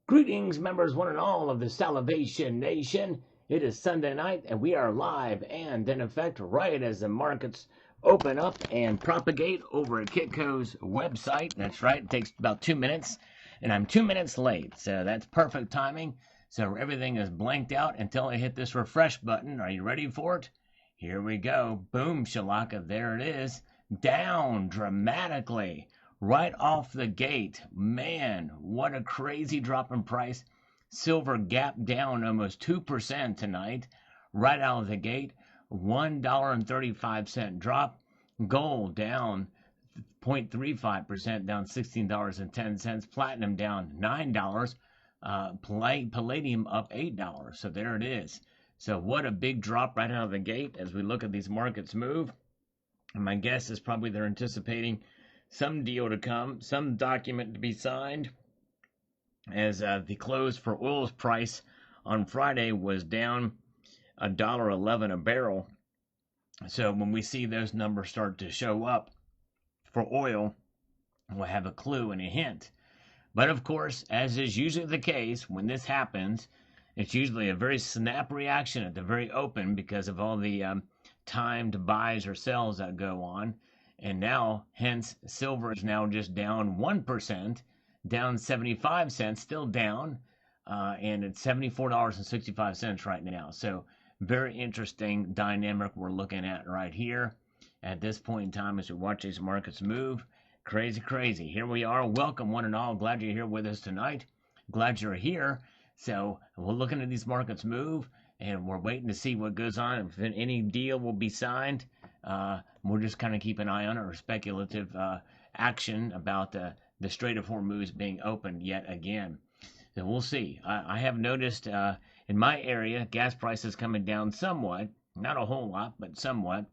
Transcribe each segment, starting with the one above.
Greetings, members, one and all of the Salivation Nation. It is Sunday night, and we are live and in effect right as the markets open up and propagate over at Kitco's website. That's right, it takes about 2 minutes, and I'm 2 minutes late, so that's perfect timing. So everything is blanked out until I hit this refresh button. Are you ready for it? Here we go. Boom, shalaka, there it is. Down dramatically right off the gate. Man, what a crazy drop in price. Silver gap down almost 2% tonight, right out of the gate. $1.35 drop. Gold down 0.35%, down $16.10. Platinum down $9. Palladium up $8. So there it is. So what a big drop right out of the gate as we look at these markets move. And my guess is probably they're anticipating some deal to come, some document to be signed, as the close for oil's price on Friday was down $1.11 a barrel. So when we see those numbers start to show up for oil, we'll have a clue and a hint. But of course, as is usually the case, when this happens, it's usually a very snap reaction at the very open because of all the timed buys or sells that go on. And now, hence, silver is now just down 1%, down 75 cents, still down, and it's $74.65 right now. So, very interesting dynamic we're looking at right here at this point in time as we watch these markets move. Crazy, crazy. Here we are. Welcome, one and all. Glad you're here with us tonight. Glad you're here. So, we're looking at these markets move, and we're waiting to see what goes on. If any deal will be signed, we'll just kind of keep an eye on it, or speculative action about the Strait of Hormuz being opened yet again. So we'll see. I have noticed in my area, gas prices coming down somewhat, not a whole lot, but somewhat.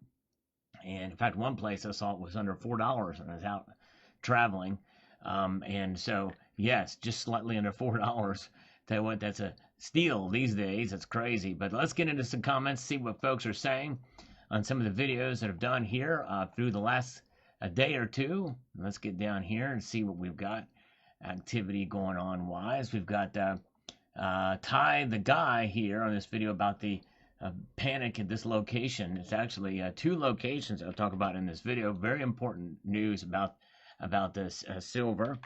And in fact, one place I saw it was under $4 when I was out traveling. And so, yes, just slightly under $4. Tell you what, that's a steal these days. It's crazy. But let's get into some comments, see what folks are saying on some of the videos that I've done here through the last day or two. Let's get down here and see what we've got activity going on wise. We've got Ty the guy here on this video about the panic at this location. It's actually 2 locations I'll talk about in this video. Very important news about this silver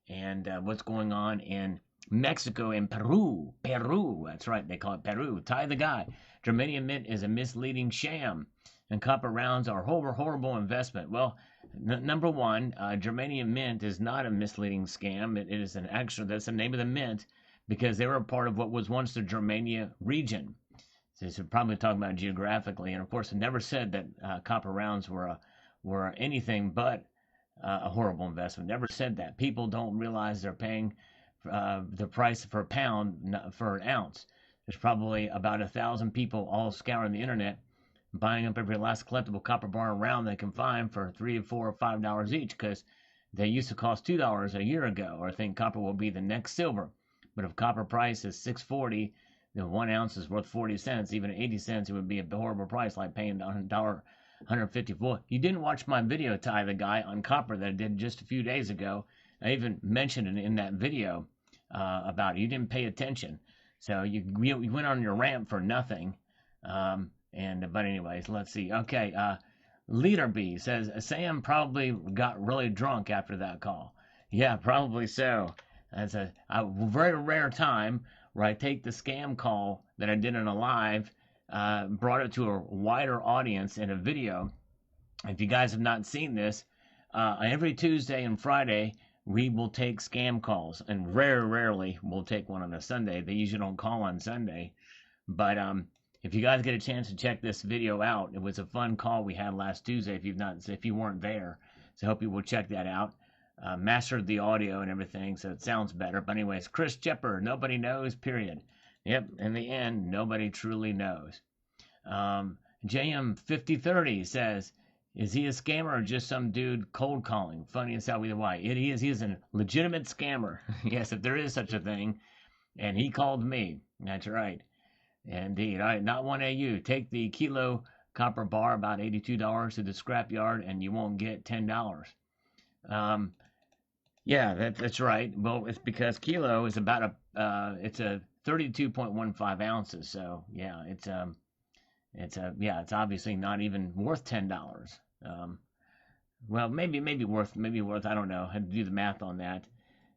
and what's going on in Mexico and Peru. Peru, that's right, they call it Peru. Ty the guy. Germanium mint is a misleading sham, and copper rounds are horrible investment. Well, number one, germanium mint is not a misleading scam. It is an extra. That's the name of the mint because they were a part of what was once the Germania region. So we're probably talking about geographically, and of course, it never said that copper rounds were anything but a horrible investment. Never said that. People don't realize they're paying the price for a pound for an ounce. There's probably about 1,000 people all scouring the internet, buying up every last collectible copper bar around they can find for $3, $4, or $5 each, because they used to cost $2 a year ago, or think copper will be the next silver. But if copper price is $6.40, then 1 ounce is worth 40 cents. Even at 80 cents, it would be a horrible price, like paying $154. You didn't watch my video, Ty the guy, on copper that I did just a few days ago. I even mentioned it in that video about it. You didn't pay attention. So you went on your rant for nothing. But anyways, let's see. Okay, Leader B says, Sam probably got really drunk after that call. Yeah, probably so. That's a very rare time where I take the scam call that I did in a live, brought it to a wider audience in a video. If you guys have not seen this, every Tuesday and Friday, we will take scam calls, and rarely we'll take one on a Sunday. They usually don't call on Sunday. But if you guys get a chance to check this video out, it was a fun call we had last Tuesday. If you weren't there, so I hope you will check that out. Mastered the audio and everything, so it sounds better. But anyways, Chris Chipper, nobody knows. Period. Yep. In the end, nobody truly knows. JM5030 says, is he a scammer or just some dude cold calling? Funny as hell either way. He is a legitimate scammer. Yes, if there is such a thing. And he called me. That's right. Indeed. All right, not one AU. Take the kilo copper bar, about $82 to the scrap yard, and you won't get $10. Yeah, that's right. Well, it's because kilo is about it's a 32.15 ounces. So yeah, it's obviously not even worth $10. Well, maybe worth. I don't know. I had to do the math on that.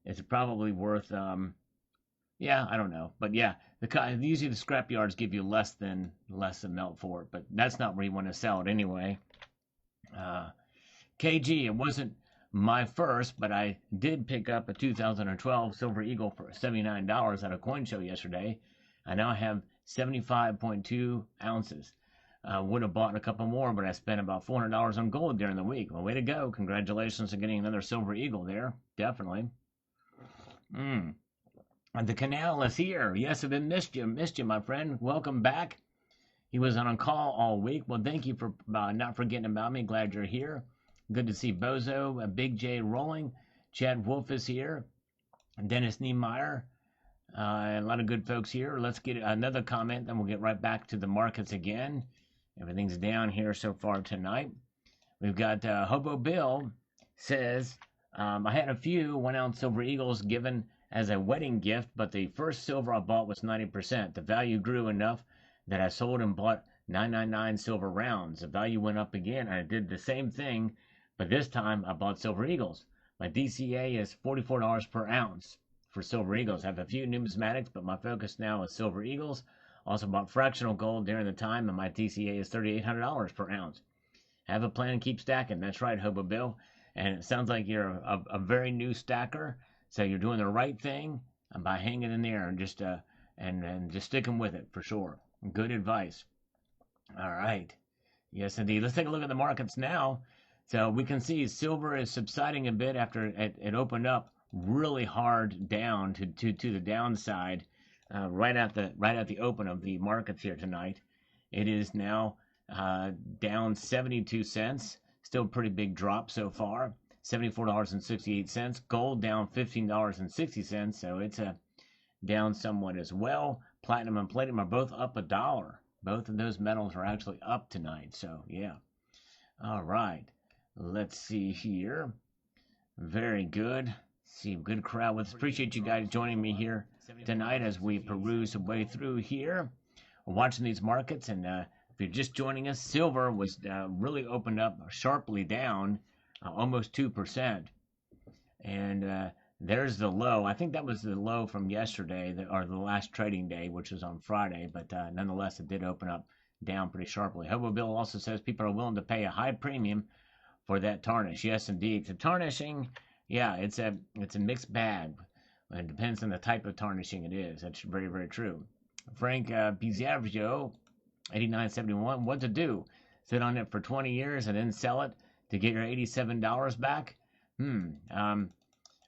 It's probably worth yeah, I don't know, but yeah, usually the scrap yards give you less than melt for it, but that's not where you want to sell it anyway. Uh, KG, it wasn't my first, but I did pick up a 2012 Silver Eagle for $79 at a coin show yesterday. I now have 75.2 ounces. Would have bought a couple more, but I spent about $400 on gold during the week. Well, way to go. Congratulations on getting another Silver Eagle there. Definitely. Mm. The canal is here. Yes, I've been missed you, my friend. Welcome back. He was on call all week. Well, thank you for not forgetting about me. Glad you're here. Good to see Bozo, Big J rolling. Chad Wolf is here. Dennis Niemeyer. A lot of good folks here. Let's get another comment, then we'll get right back to the markets again. Everything's down here so far tonight. We've got Hobo Bill says, I had a few 1 ounce Silver Eagles given as a wedding gift, but the first silver I bought was 90%. The value grew enough that I sold and bought 999 silver rounds. The value went up again, and I did the same thing, but this time I bought Silver Eagles. My DCA is $44 per ounce for Silver Eagles. I have a few numismatics, but my focus now is Silver Eagles. Also bought fractional gold during the time, and my DCA is $3,800 per ounce. Have a plan, keep stacking. That's right, Hobo Bill. And it sounds like you're a very new stacker. So you're doing the right thing by hanging in there and just sticking with it for sure. Good advice. All right. Yes, indeed. Let's take a look at the markets now. So we can see silver is subsiding a bit after it opened up really hard down to the downside right at the open of the markets here tonight. It is now down 72 cents. Still a pretty big drop so far. $74.68. Gold down $15.60, so it's down somewhat as well. Platinum and palladium are both up $1. Both of those metals are actually up tonight, so yeah. All right, let's see here. Very good. See, good crowd. Appreciate you guys joining me here tonight as we peruse the way through here. We're watching these markets, and if you're just joining us, silver was really opened up sharply down. Almost 2%. And there's the low. I think that was the low from yesterday, or the last trading day, which was on Friday. But nonetheless, it did open up down pretty sharply. Hobo Bill also says people are willing to pay a high premium for that tarnish. Yes, indeed. The tarnishing, yeah, it's a mixed bag. It depends on the type of tarnishing it is. That's very, very true. Frank Pizzavio, 8971, what to do? Sit on it for 20 years and then sell it to get your $87 back?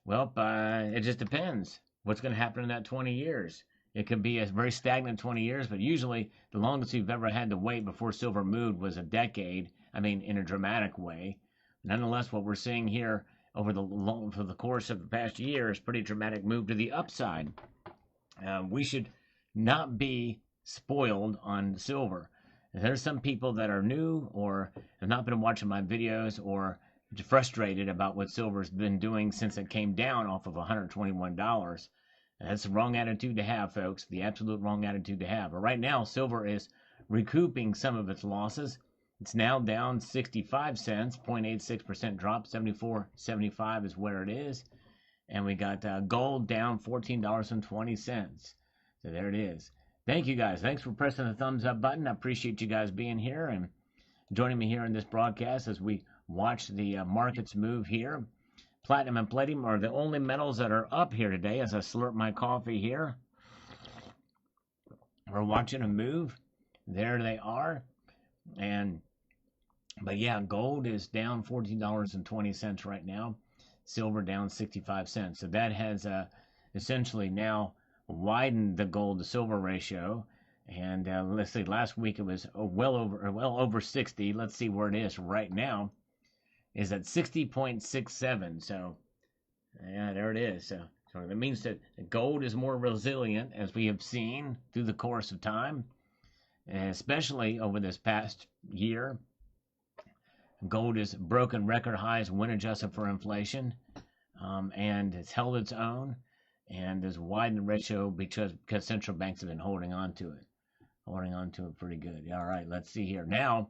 Well, it just depends. What's going to happen in that 20 years? It could be a very stagnant 20 years, but usually the longest we've ever had to wait before silver moved was a decade. I mean, in a dramatic way. Nonetheless, what we're seeing here for the course of the past year is pretty dramatic move to the upside. We should not be spoiled on silver. There's some people that are new or have not been watching my videos or frustrated about what silver's been doing since it came down off of $121. That's the wrong attitude to have, folks. The absolute wrong attitude to have. But right now, silver is recouping some of its losses. It's now down 65 cents, 0.86% drop. 74.75 is where it is. And we got gold down $14.20. So there it is. Thank you guys. Thanks for pressing the thumbs up button. I appreciate you guys being here and joining me here in this broadcast as we watch the markets move here. Platinum and palladium are the only metals that are up here today as I slurp my coffee here. We're watching them move. There they are. But yeah, gold is down $14.20 right now. Silver down 65 cents. So that has essentially now widened the gold to silver ratio, and let's see, last week it was well over 60. Let's see where it is right now. Is at 60.67. So yeah, there it is. So that means that gold is more resilient, as we have seen through the course of time, and especially over this past year. Gold has broken record highs when adjusted for inflation. and it's held its own, and there's widened the ratio because central banks have been holding on to it pretty good. All right, let's see here. Now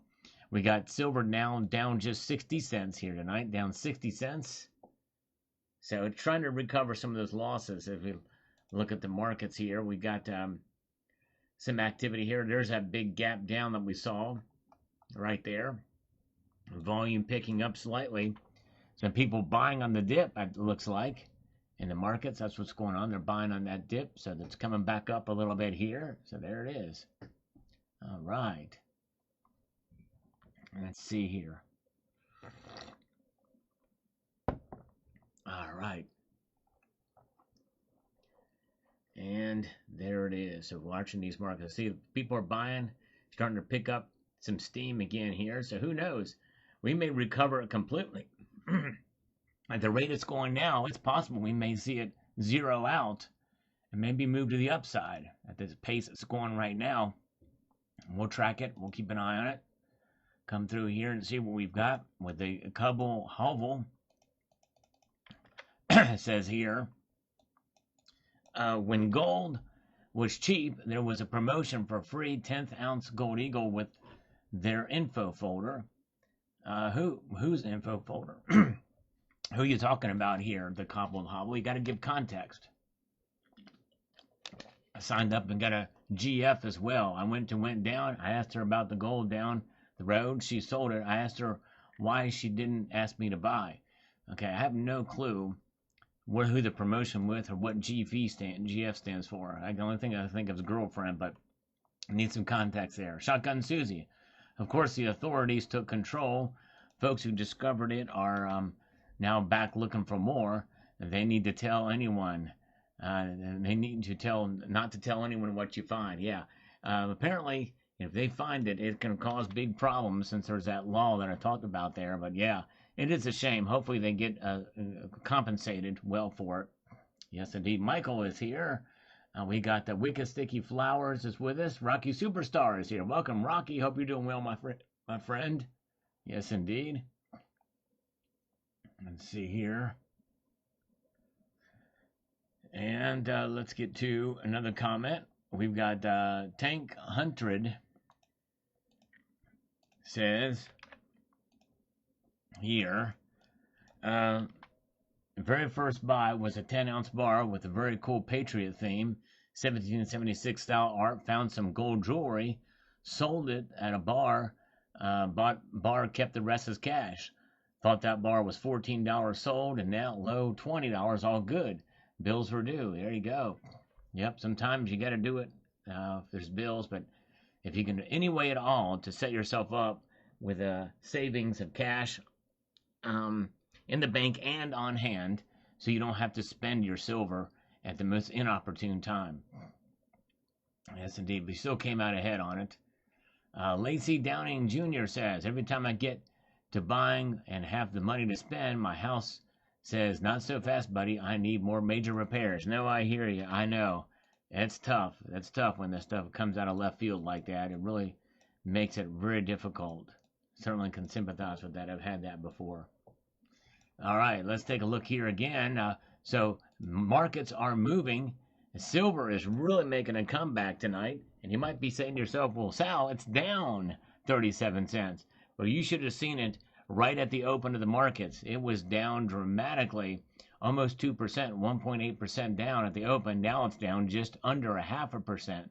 we got silver now down just 60 cents here tonight, down 60 cents. So it's trying to recover some of those losses. If we look at the markets here, we got some activity here. There's that big gap down that we saw right there. Volume picking up slightly. Some people buying on the dip, it looks like, in the markets. That's what's going on. They're buying on that dip, so that's coming back up a little bit here. So there it is. All right. Let's see here. All right. And there it is. So watching these markets. See, people are buying, starting to pick up some steam again here. So who knows? We may recover it completely. At the rate it's going now, it's possible we may see it zero out and maybe move to the upside at this pace it's going right now. We'll track it. We'll keep an eye on it. Come through here and see what we've got with the Cobble Hovel. It says here, when gold was cheap, there was a promotion for free 10th ounce gold eagle with their info folder. Whose info folder? Who are you talking about here? The Cobble Hovel. You got to give context. I signed up and got a GF as well. I went down. I asked her about the gold down the road. She sold it. I asked her why she didn't ask me to buy. Okay, I have no clue who the promotion with or what GF stands for. The only thing I think of is girlfriend, but I need some context there. Shotgun Susie. Of course, the authorities took control. Folks who discovered it are now back looking for more. They need to tell anyone. They need to not to tell anyone what you find. Yeah. Apparently, if they find it, it can cause big problems since there's that law that I talked about there. But yeah, it is a shame. Hopefully they get compensated well for it. Yes, indeed. Michael is here. We got the Wicked Sticky Flowers is with us. Rocky Superstar is here. Welcome, Rocky. Hope you're doing well, my friend. Yes, indeed. Let's see here. And let's get to another comment. We've got Tank 100 says here, very first buy was a 10-ounce bar with a very cool Patriot theme, 1776 style art, found some gold jewelry, sold it at a bar, bought bar, kept the rest as cash. Thought that bar was $14 sold, and now low $20, all good. Bills were due. There you go. Yep, sometimes you got to do it if there's bills, but if you can any way at all to set yourself up with a savings of cash in the bank and on hand, so you don't have to spend your silver at the most inopportune time. Yes, indeed. We still came out ahead on it. Lacey Downing Jr. says, every time I get to buying and have the money to spend, my house says, not so fast, buddy. I need more major repairs. No, I hear you. I know. It's tough. That's tough when this stuff comes out of left field like that. It really makes it very difficult. Certainly can sympathize with that. I've had that before. All right, let's take a look here again. So markets are moving. Silver is really making a comeback tonight. And you might be saying to yourself, well, Sal, it's down 37 cents. Well, you should have seen it right at the open of the markets. It was down dramatically, almost 2%, 1.8% down at the open. Now it's down just under 0.5%.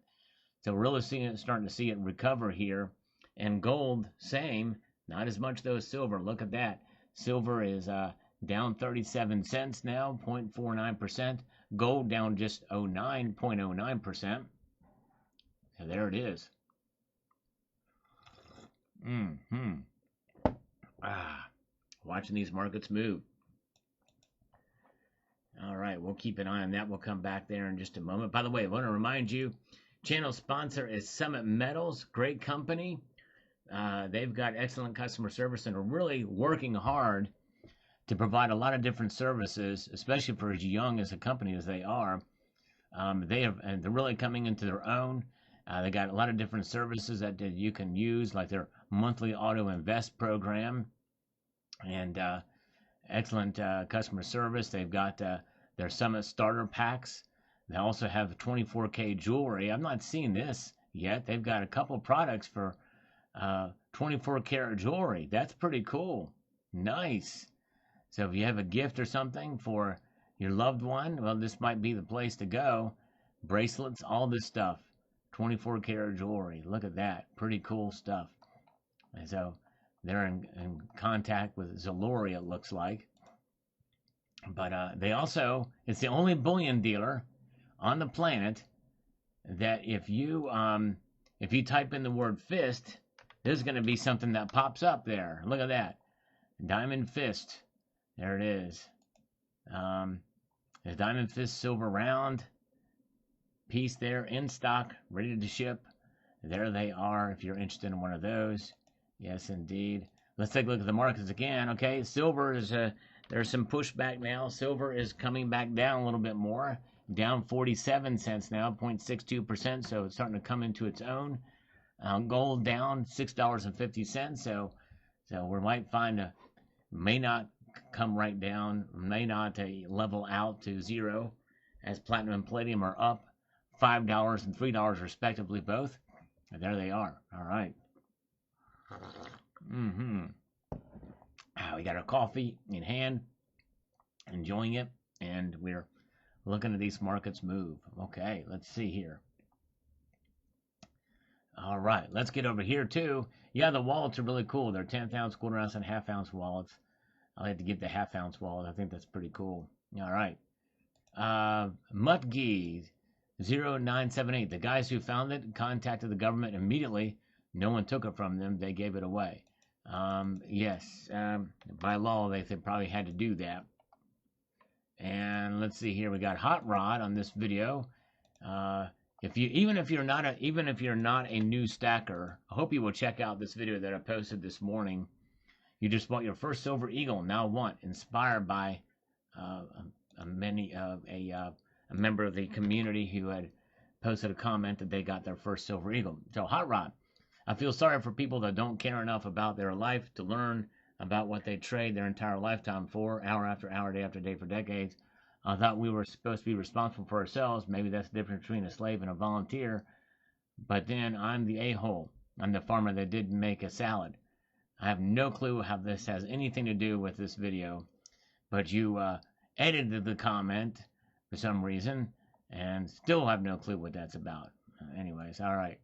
So really starting to see it recover here. And gold, same. Not as much though as silver. Look at that. Silver is down 37 cents now, 0.49%. Gold down just 0.09%. So there it is. Watching these markets move. All right, we'll keep an eye on that. We'll come back there in just a moment. By the way, I want to remind you, channel sponsor is Summit Metals. Great company. They've got excellent customer service and are really working hard to provide a lot of different services, especially for as young as a company as they are. They're really coming into their own. They got a lot of different services that you can use, like their monthly auto invest program, and excellent customer service. They've got their Summit starter packs. They also have 24K jewelry. I've not seen this yet. They've got a couple products for 24 karat jewelry. That's pretty cool. Nice. So if you have a gift or something for your loved one, well, this might be the place to go. Bracelets, all this stuff. 24 karat jewelry. Look at that. Pretty cool stuff. And so they're in contact with Zalori, it looks like. But they also, it's the only bullion dealer on the planet that if you type in the word fist, there's going to be something that pops up there. Look at that. Diamond fist. There it is. There's diamond fist silver round piece there in stock, ready to ship. There they are if you're interested in one of those. Yes, indeed. Let's take a look at the markets again. Okay, silver is there's some pushback now. Silver is coming back down a little bit more, down 47 cents now, 0.62%. So it's starting to come into its own. Gold down $6.50. So we might find may not come right down, may not level out to zero, as platinum and palladium are up $5 and $3 respectively, both. And there they are. All right. We got our coffee in hand, enjoying it, and we're looking at these markets move. Okay, let's see here. All right, let's get over here too. Yeah, the wallets are really cool. They're 10th ounce, quarter ounce, and half ounce wallets. I like to get the half ounce wallet. I think that's pretty cool. All right. Mutgee 0978. The guys who found it contacted the government immediately. No one took it from them. They gave it away. Yes. By law, they probably had to do that. And let's see here. We got Hot Rod on this video. Even if you're not a new stacker, I hope you will check out this video that I posted this morning. You just bought your first silver eagle. Now what? Inspired by a member of the community who had posted a comment that they got their first silver eagle. So Hot Rod, I feel sorry for people that don't care enough about their life to learn about what they trade their entire lifetime for, hour after hour, day after day, for decades. I thought we were supposed to be responsible for ourselves. Maybe that's the difference between a slave and a volunteer. But then I'm the a-hole. I'm the farmer that didn't make a salad. I have no clue how this has anything to do with this video. But you edited the comment for some reason and still have no clue what that's about. Anyways, all right.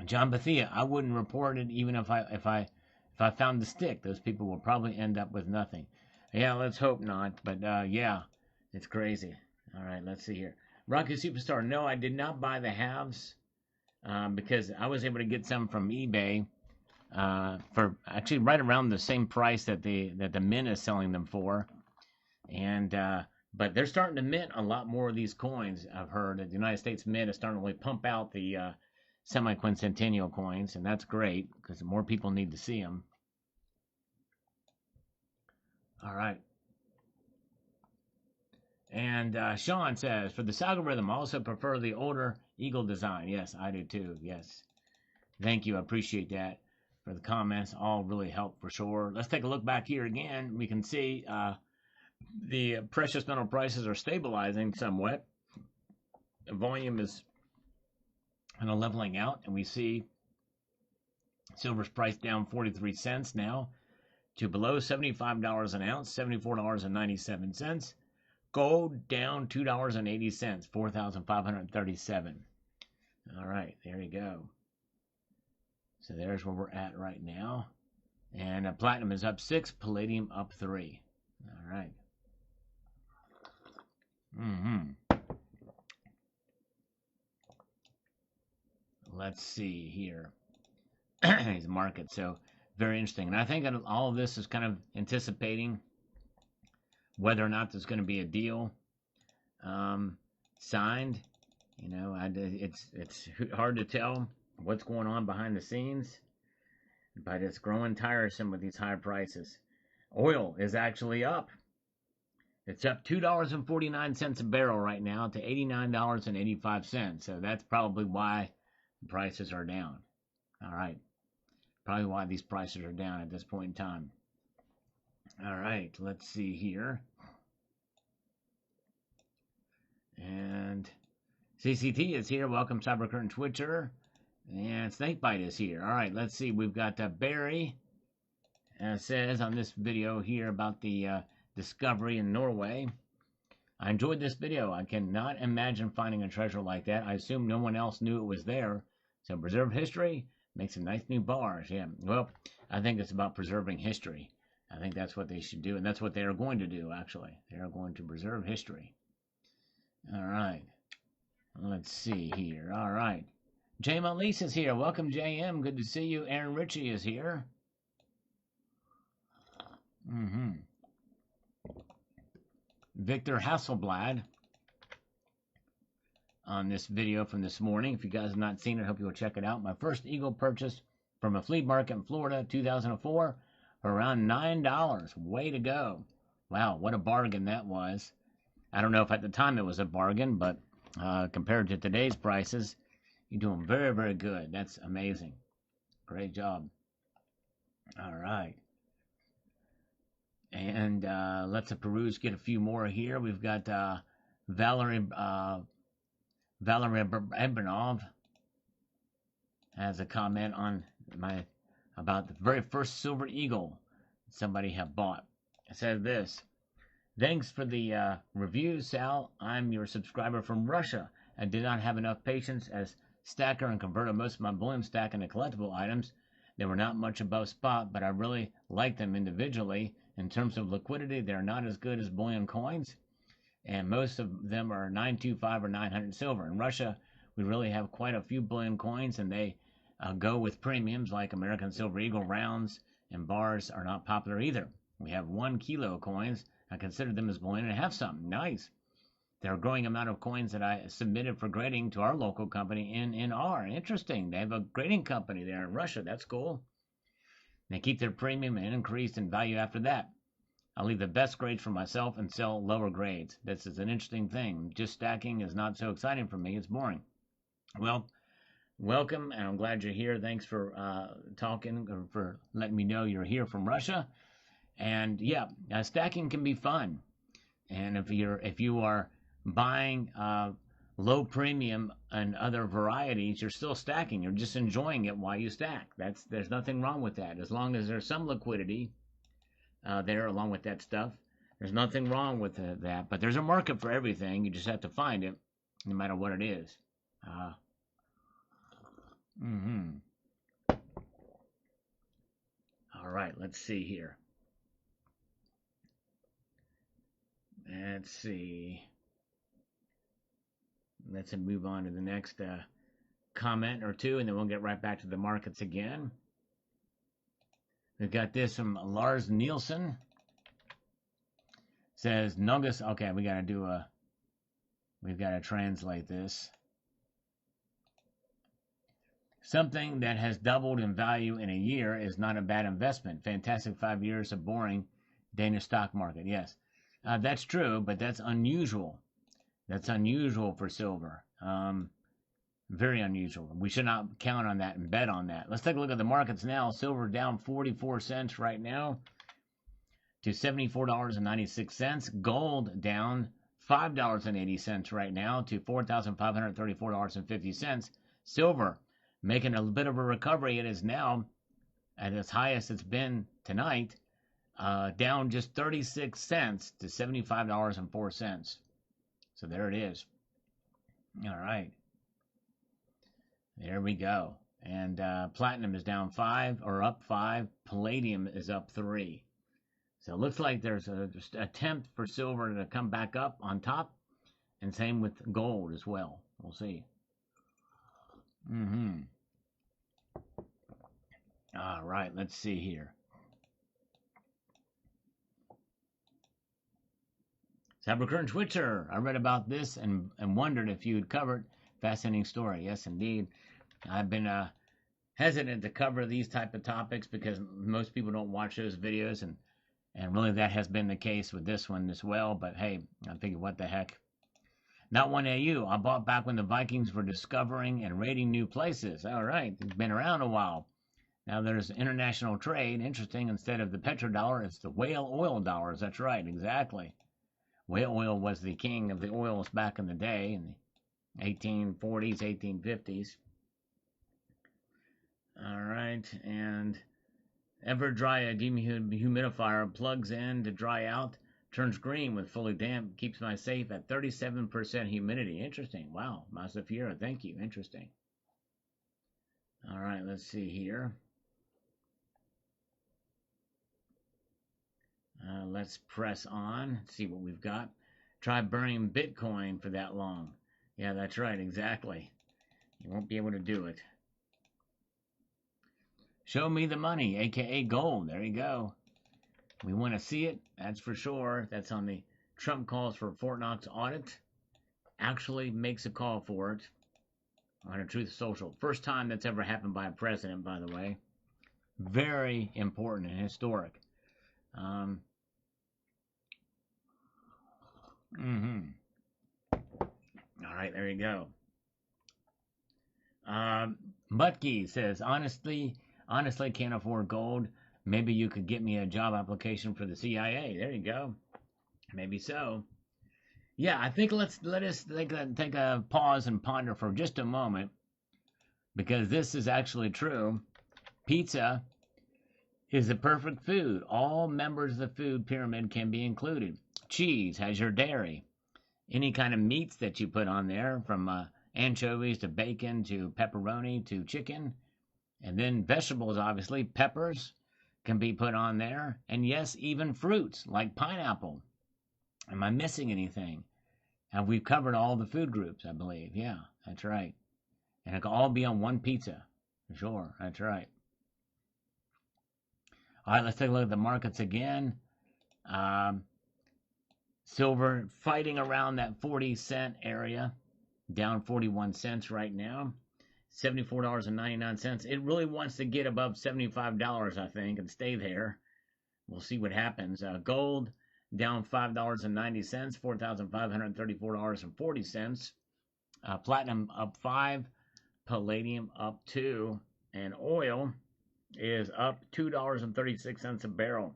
John Bethia, I wouldn't report it even if I found the stick. Those people will probably end up with nothing. Yeah, let's hope not. But yeah, it's crazy. All right, let's see here. Rocky Superstar, no, I did not buy the halves because I was able to get some from eBay for actually right around the same price that the mint is selling them for. And but they're starting to mint a lot more of these coins. I've heard that the United States Mint is starting to really pump out the semi-quincentennial coins, and that's great because more people need to see them. All right. And Sean says, for this algorithm, I also prefer the older eagle design. Yes, I do too. Yes. Thank you. I appreciate that for the comments. All really help for sure. Let's take a look back here again. We can see the precious metal prices are stabilizing somewhat. The volume is kind of leveling out, and we see silver's price down 43 cents now to below $75 an ounce, $74.97. Gold down $2.80, 4,537. All right, there you go. So there's where we're at right now. And platinum is up 6, palladium up 3. All right. Let's see here. These markets, so very interesting. And I think all of this is kind of anticipating whether or not there's going to be a deal signed. You know, it's hard to tell what's going on behind the scenes, but it's growing tiresome with these high prices. Oil is actually up. It's up $2.49 a barrel right now to $89.85. So that's probably why the prices are down. All right. Probably why these prices are down at this point in time. All right, let's see here. And CCT is here. Welcome, Cybercurrent Twitcher. And Snakebite is here. All right, let's see. We've got Barry says on this video here about the discovery in Norway. I enjoyed this video. I cannot imagine finding a treasure like that. I assume no one else knew it was there. So preserve history, make some nice new bars. Yeah, well, I think it's about preserving history. I think that's what they should do, and that's what they are going to do, actually. They are going to preserve history. All right. Let's see here. All right. J. Malise is here. Welcome, JM. Good to see you. Aaron Ritchie is here. Victor Hasselblad on this video from this morning. If you guys have not seen it, I hope you'll check it out. My first Eagle purchase from a flea market in Florida, 2004, for around $9. Way to go. Wow, what a bargain that was. I don't know if at the time it was a bargain, but compared to today's prices, you're doing very, very good. That's amazing. Great job. All right. And let's peruse, get a few more here. We've got Valerie Ebranov has a comment on about the very first silver eagle somebody have bought. It says this: thanks for the review, Sal. I'm your subscriber from Russia. I did not have enough patience as stacker and converted most of my bullion stack into collectible items. They were not much above spot, but I really like them individually. In terms of liquidity, they're not as good as bullion coins, and most of them are 925 or 900 silver. In Russia, we really have quite a few bullion coins, and they go with premiums like American Silver Eagle rounds and bars are not popular either. We have 1 kilo coins. I consider them as bullion and have some. Nice. There are a growing amount of coins that I submitted for grading to our local company, NNR. Interesting. They have a grading company there in Russia. That's cool. They keep their premium and increase in value after that. I'll leave the best grades for myself and sell lower grades. This is an interesting thing. Just stacking is not so exciting for me. It's boring. Well, welcome, and I'm glad you're here. Thanks for talking, or for letting me know you're here from Russia. And yeah, stacking can be fun. And if you are buying low premium and other varieties, you're still stacking. You're just enjoying it while you stack. There's nothing wrong with that. As long as there's some liquidity there along with that stuff, there's nothing wrong with that. But there's a market for everything. You just have to find it, no matter what it is. All right, let's see here. Let's see. Let's move on to the next comment or two, and then we'll get right back to the markets again. We've got this from Lars Nielsen. Says Nuggets. Okay, we've got to translate this. Something that has doubled in value in a year is not a bad investment. Fantastic 5 years of boring Danish stock market. Yes, that's true, but that's unusual. That's unusual for silver. Very unusual. We should not count on that and bet on that. Let's take a look at the markets now. Silver down 44 cents right now to $74.96. Gold down $5.80 right now to $4,534.50. Silver making a bit of a recovery. It is now at its highest it's been tonight, down just 36 cents to $75.04. So there it is. All right. There we go. And platinum is down 5 or up 5. Palladium is up 3. So it looks like there's an attempt for silver to come back up on top. And same with gold as well. We'll see. All right, let's see here. Cybercurrent Twitter. I read about this and wondered if you had covered. Fascinating story. Yes, indeed. I've been hesitant to cover these type of topics because most people don't watch those videos, and really that has been the case with this one as well. But hey, I figured, what the heck. Not one AU. I bought back when the Vikings were discovering and raiding new places. All right, it's been around a while. Now there's international trade. Interesting. Instead of the petrodollar, it's the whale oil dollars. That's right. Exactly. Whale oil was the king of the oils back in the day, in the 1840s, 1850s. All right. And ever dry a dehumidifier plugs in to dry out, turns green with fully damp, keeps my safe at 37% humidity. Interesting. Wow. Masafiera, thank you. Interesting. All right, let's see here. Let's press on, see what we've got. Try burning Bitcoin for that long. Yeah, that's right, exactly. You won't be able to do it. Show me the money, aka gold. There you go. We want to see it, that's for sure. That's on the Trump calls for Fort Knox audit. Actually makes a call for it on a Truth Social. First time that's ever happened by a president, by the way. Very important and historic. All right, there you go. Butke says, honestly can't afford gold. Maybe you could get me a job application for the CIA. There you go. Maybe so. Yeah, I think let us take a pause and ponder for just a moment, because this is actually true. Pizza is the perfect food. All members of the food pyramid can be included. Cheese has your dairy. Any kind of meats that you put on there, from anchovies to bacon to pepperoni to chicken. And then vegetables, obviously, peppers can be put on there. And yes, even fruits like pineapple. Am I missing anything? And we've covered all the food groups, I believe. Yeah, that's right. And it can all be on one pizza. Sure, that's right. All right, let's take a look at the markets again. Silver fighting around that 40-cent area, down 41 cents right now. $74.99. It really wants to get above $75, I think, and stay there. We'll see what happens. Gold down $5.90, $4,534.40. Platinum up 5, palladium up 2, and oil is up $2.36 a barrel.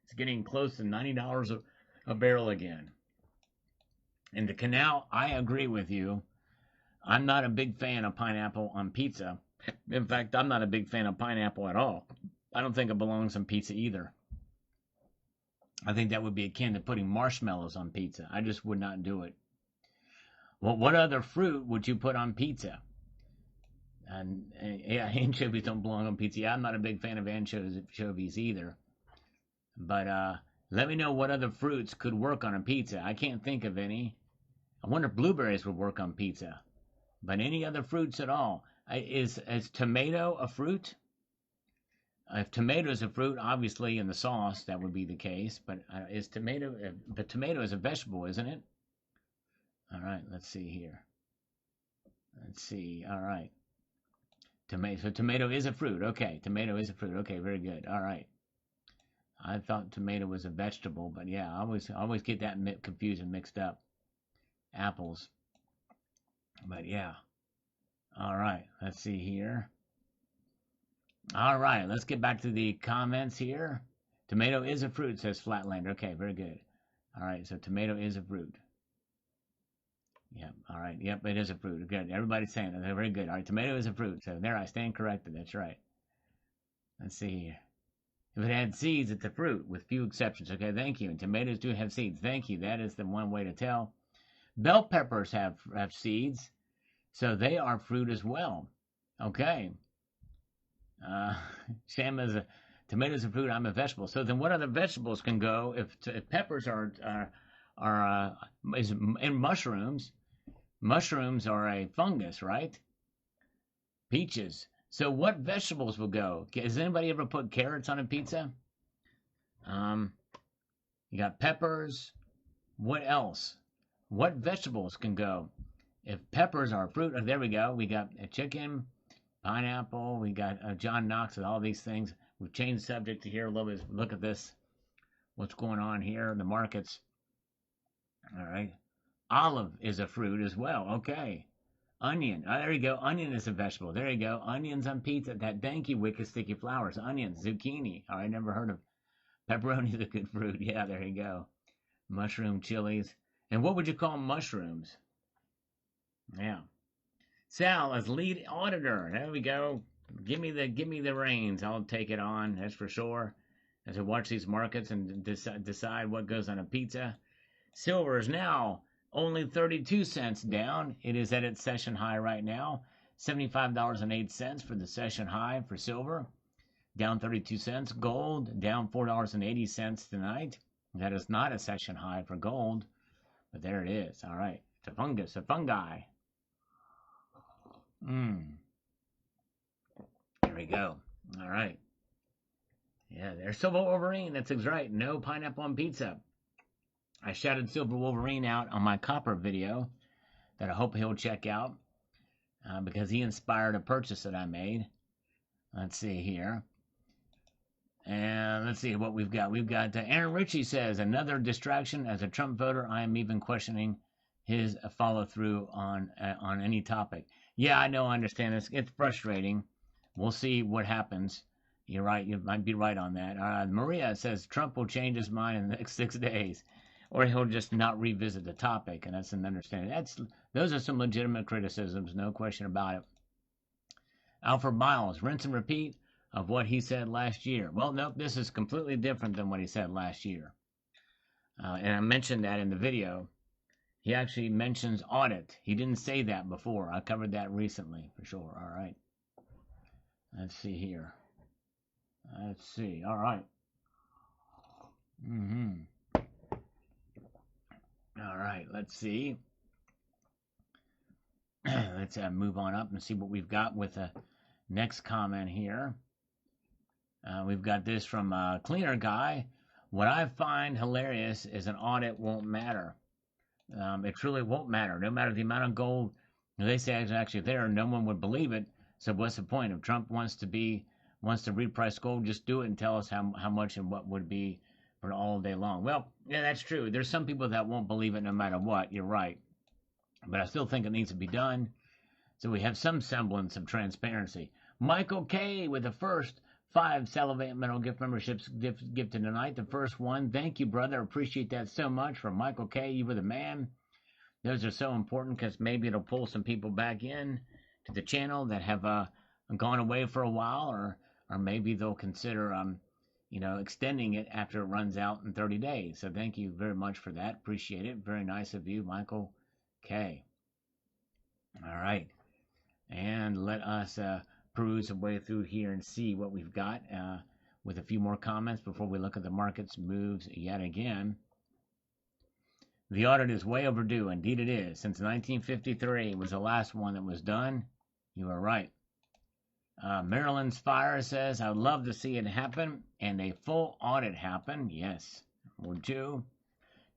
It's getting close to $90 a barrel again. In the canal, I agree with you. I'm not a big fan of pineapple on pizza. In fact, I'm not a big fan of pineapple at all. I don't think it belongs on pizza either. I think that would be akin to putting marshmallows on pizza. I just would not do it. Well, what other fruit would you put on pizza? And yeah, anchovies don't belong on pizza. Yeah, I'm not a big fan of anchovies either. But let me know what other fruits could work on a pizza. I can't think of any. I wonder if blueberries would work on pizza. But any other fruits at all? Is tomato a fruit? If tomato is a fruit, obviously in the sauce that would be the case. But is tomato? But tomato is a vegetable, isn't it? All right, let's see here. Let's see. All right. Tomato. So tomato is a fruit. Okay, tomato is a fruit. Okay, very good. All right. I thought tomato was a vegetable, but yeah, I always get that confused and mixed up. Apples. But yeah. All right, let's see here. All right, let's get back to the comments here. Tomato is a fruit, says Flatlander. Okay, very good. All right, so tomato is a fruit. Yep, all right. Yep, it is a fruit. Good. Everybody's saying that. They're very good. All right, tomato is a fruit. So there, I stand corrected. That's right. Let's see here. If it had seeds, it's a fruit, with few exceptions. Okay, thank you. And tomatoes do have seeds. Thank you. That is the one way to tell. Bell peppers have seeds, so they are fruit as well. Okay. Sam is a tomatoes a fruit. I'm a vegetable. So then, what other vegetables can go if peppers are in mushrooms? Mushrooms are a fungus, right? Peaches. So what vegetables will go? Has anybody ever put carrots on a pizza? You got peppers. What else? What vegetables can go? If peppers are fruit, oh, there we go. We got a chicken, pineapple. We got John Knox and all these things. We've changed the subject to here a little bit. Look at this. What's going on here in the markets? All right. Olive is a fruit as well. Okay. Onion. Oh, there you go. Onion is a vegetable. There you go. Onions on pizza. That thank you, wicked sticky flowers. Onions, zucchini. Oh, I never heard of pepperoni is a good fruit. Yeah, there you go. Mushroom chilies. And what would you call mushrooms? Yeah. Sal as lead auditor. There we go. Give me the reins. I'll take it on. That's for sure. As I watch these markets and decide what goes on a pizza. Silver is now only 32 cents down. It is at its session high right now. $75.08 for the session high for silver. Down 32 cents. Gold down $4.80 tonight. That is not a session high for gold. But there it is. All right. It's a fungus, a fungi. There we go. All right. Yeah, there's Silver Wolverine. That's right. No pineapple on pizza. I shouted Silver Wolverine out on my copper video that I hope he'll check out because he inspired a purchase that I made. Let's see here. And let's see what we've got. We've got Aaron Ritchie says, another distraction as a Trump voter. I am even questioning his follow through on any topic. Yeah, I know. I understand this. It's frustrating. We'll see what happens. You're right. You might be right on that. Maria says Trump will change his mind in the next 6 days, or he'll just not revisit the topic, and that's an understanding. Those are some legitimate criticisms, no question about it. Alfred Miles, rinse and repeat of what he said last year. Well, nope, this is completely different than what he said last year. And I mentioned that in the video. He actually mentions audit. He didn't say that before. I covered that recently, for sure. All right. Let's see here. Let's see. All right. All right. Let's see. Let's move on up and see what we've got with the next comment here. We've got this from Cleaner Guy. What I find hilarious is an audit won't matter. It truly won't matter. No matter the amount of gold they say is actually there, no one would believe it. So what's the point? If Trump wants to reprice gold, just do it and tell us how much and what would be for all day long. Well, yeah, that's true. There's some people that won't believe it no matter what. You're right. But I still think it needs to be done. So we have some semblance of transparency. Michael K. with the first 5 Salivate Metal gift memberships gifted tonight. The first one. Thank you, brother. Appreciate that so much. From Michael K. You were the man. Those are so important because maybe it'll pull some people back in to the channel that have gone away for a while, or maybe they'll consider extending it after it runs out in 30 days. So thank you very much for that. Appreciate it. Very nice of you, Michael K. All right. And let us peruse our way through here and see what we've got with a few more comments before we look at the market's moves yet again. The audit is way overdue. Indeed it is. Since 1953 was the last one that was done. You are right. Maryland's Fire says, I would love to see it happen and a full audit happen. Yes, would too.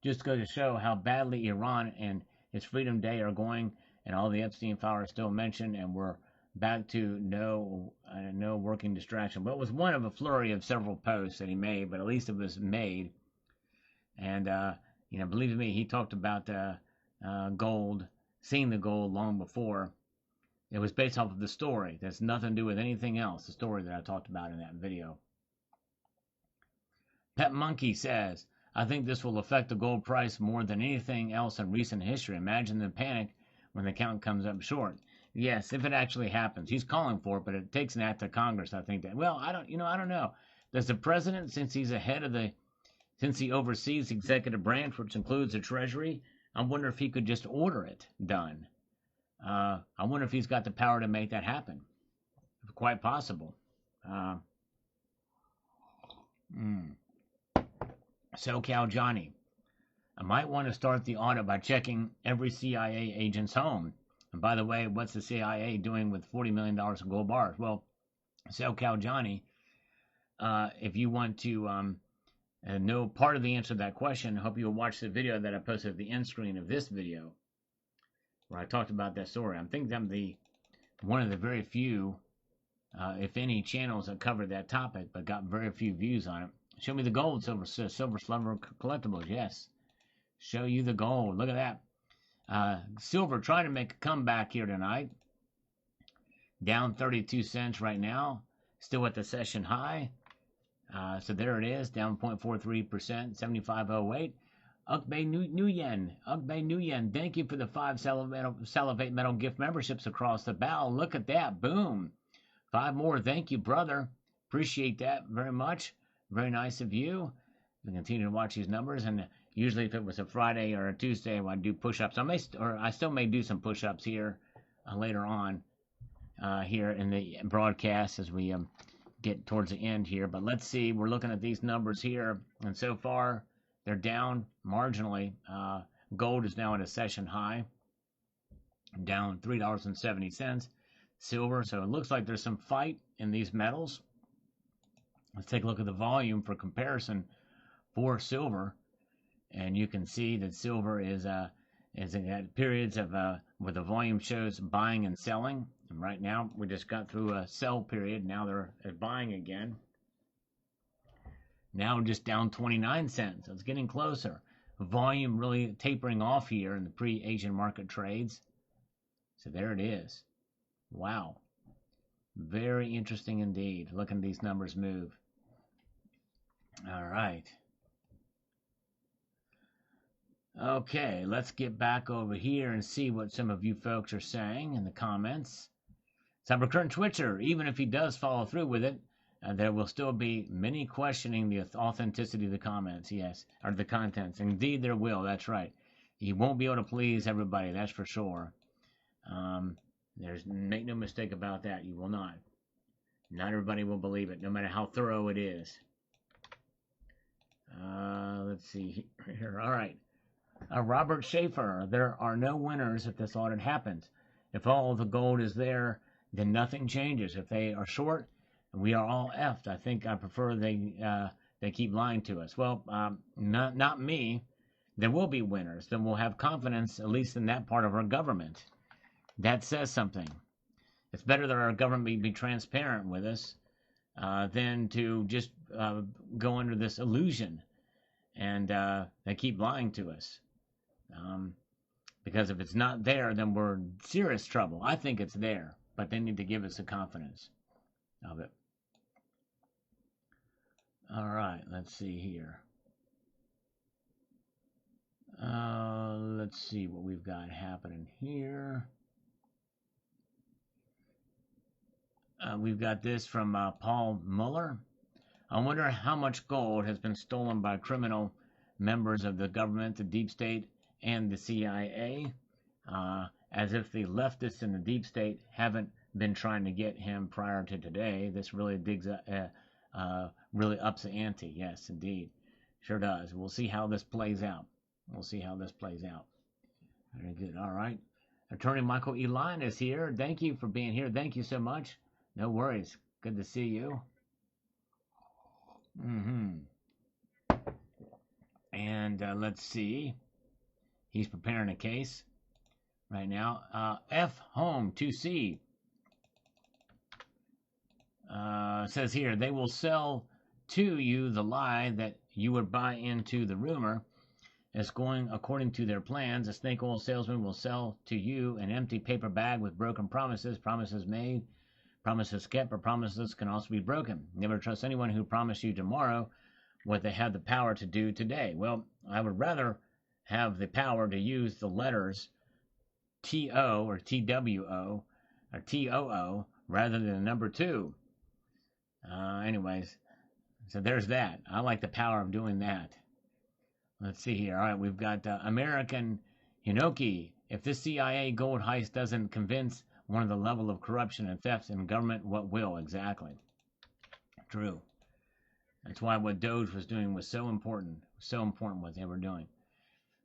Just goes to show how badly Iran and its Freedom Day are going, and all the Epstein files are still mentioned, and we're back to no working distraction. But it was one of a flurry of several posts that he made, but at least it was made. And believe me, he talked about gold, seeing the gold long before. It was based off of the story. That's nothing to do with anything else. The story that I talked about in that video. Pet Monkey says, I think this will affect the gold price more than anything else in recent history. Imagine the panic when the count comes up short. Yes, if it actually happens. He's calling for it, but it takes an act of Congress, I think. I don't know. Does the president, since he oversees the executive branch, which includes the Treasury, I wonder if he could just order it done. I wonder if he's got the power to make that happen. Quite possible. SoCal Johnny. I might want to start the audit by checking every CIA agent's home. And by the way, what's the CIA doing with $40 million of gold bars? Well, SoCal Johnny, if you want to know part of the answer to that question, I hope you'll watch the video that I posted at the end screen of this video, where I talked about that story. I think I'm one of the very few, if any, channels that covered that topic, but got very few views on it. Show me the gold, silver slumber collectibles. Yes. Show you the gold. Look at that. Silver trying to make a comeback here tonight. Down 32 cents right now. Still at the session high. So there it is, down 0.43%, 75.08. Ukbei Nguyen, thank you for the 5 Salivate Metal gift memberships across the bow. Look at that, boom. 5 more, thank you, brother. Appreciate that very much. Very nice of you. We continue to watch these numbers, and usually if it was a Friday or a Tuesday, I'd do push-ups. I still may do some push-ups here later on here in the broadcast as we get towards the end here. But let's see, we're looking at these numbers here, and so far they're down marginally. Gold is now at a session high, down $3.70. Silver, so it looks like there's some fight in these metals. Let's take a look at the volume for comparison for silver, and you can see that silver is at periods of where the volume shows buying and selling. And right now we just got through a sell period. Now they're buying again. Now just down 29 cents. So it's getting closer. Volume really tapering off here in the pre-Asian market trades. So there it is. Wow. Very interesting indeed. Look at these numbers move. All right. Okay, let's get back over here and see what some of you folks are saying in the comments. Cybercurrent Twitcher, even if he does follow through with it, there will still be many questioning the authenticity of the comments, yes, or the contents. Indeed, there will, that's right. He won't be able to please everybody, that's for sure. Make no mistake about that, you will not. Not everybody will believe it, no matter how thorough it is. Let's see here, all right. Robert Schaefer, there are no winners if this audit happens. If all the gold is there, then nothing changes. If they are short, we are all effed. I think I prefer they keep lying to us. Well, not me. There will be winners. Then we'll have confidence, at least in that part of our government. That says something. It's better that our government be transparent with us than to just go under this illusion and they keep lying to us. Because if it's not there, then we're in serious trouble. I think it's there, but they need to give us the confidence of it. All right, let's see here. Let's see what we've got happening here. We've got this from Paul Muller. I wonder how much gold has been stolen by criminal members of the government, the deep state, and the CIA, as if the leftists in the deep state haven't been trying to get him prior to today. This really really ups the ante. Yes, indeed. Sure does. We'll see how this plays out. Very good. All right. Attorney Michael Eline is here. Thank you for being here. Thank you so much. No worries. Good to see you. And let's see. He's preparing a case right now. F Home 2C says here, they will sell to you the lie that you would buy into the rumor. As going according to their plans, a snake oil salesman will sell to you an empty paper bag with broken promises, promises made, promises kept, but promises can also be broken. Never trust anyone who promised you tomorrow what they have the power to do today. Well, I would rather have the power to use the letters T-O or T-W-O or T-O-O rather than the number 2. Anyways, so there's that. I like the power of doing that. Let's see here. All right, we've got American Hinoki. If this CIA gold heist doesn't convince one of the level of corruption and thefts in government, what will? Exactly. True. That's why what Doge was doing was so important. So important what they were doing.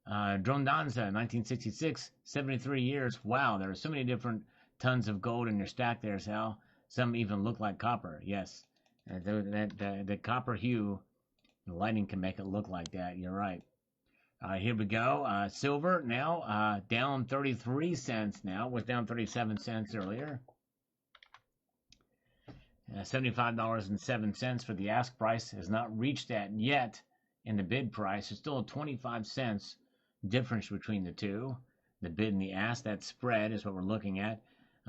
Drone Danza, 1966, 73 years. Wow, there are so many different tons of gold in your stack there, Sal. Some even look like copper. Yes. The copper hue, the lighting can make it look like that. You're right. Here we go. Silver now down 33 cents now. Was down 37 cents earlier. $75.07 for the ask price. Has not reached that yet in the bid price. There's still a 25 cents difference between the two. The bid and the ask, that spread is what we're looking at.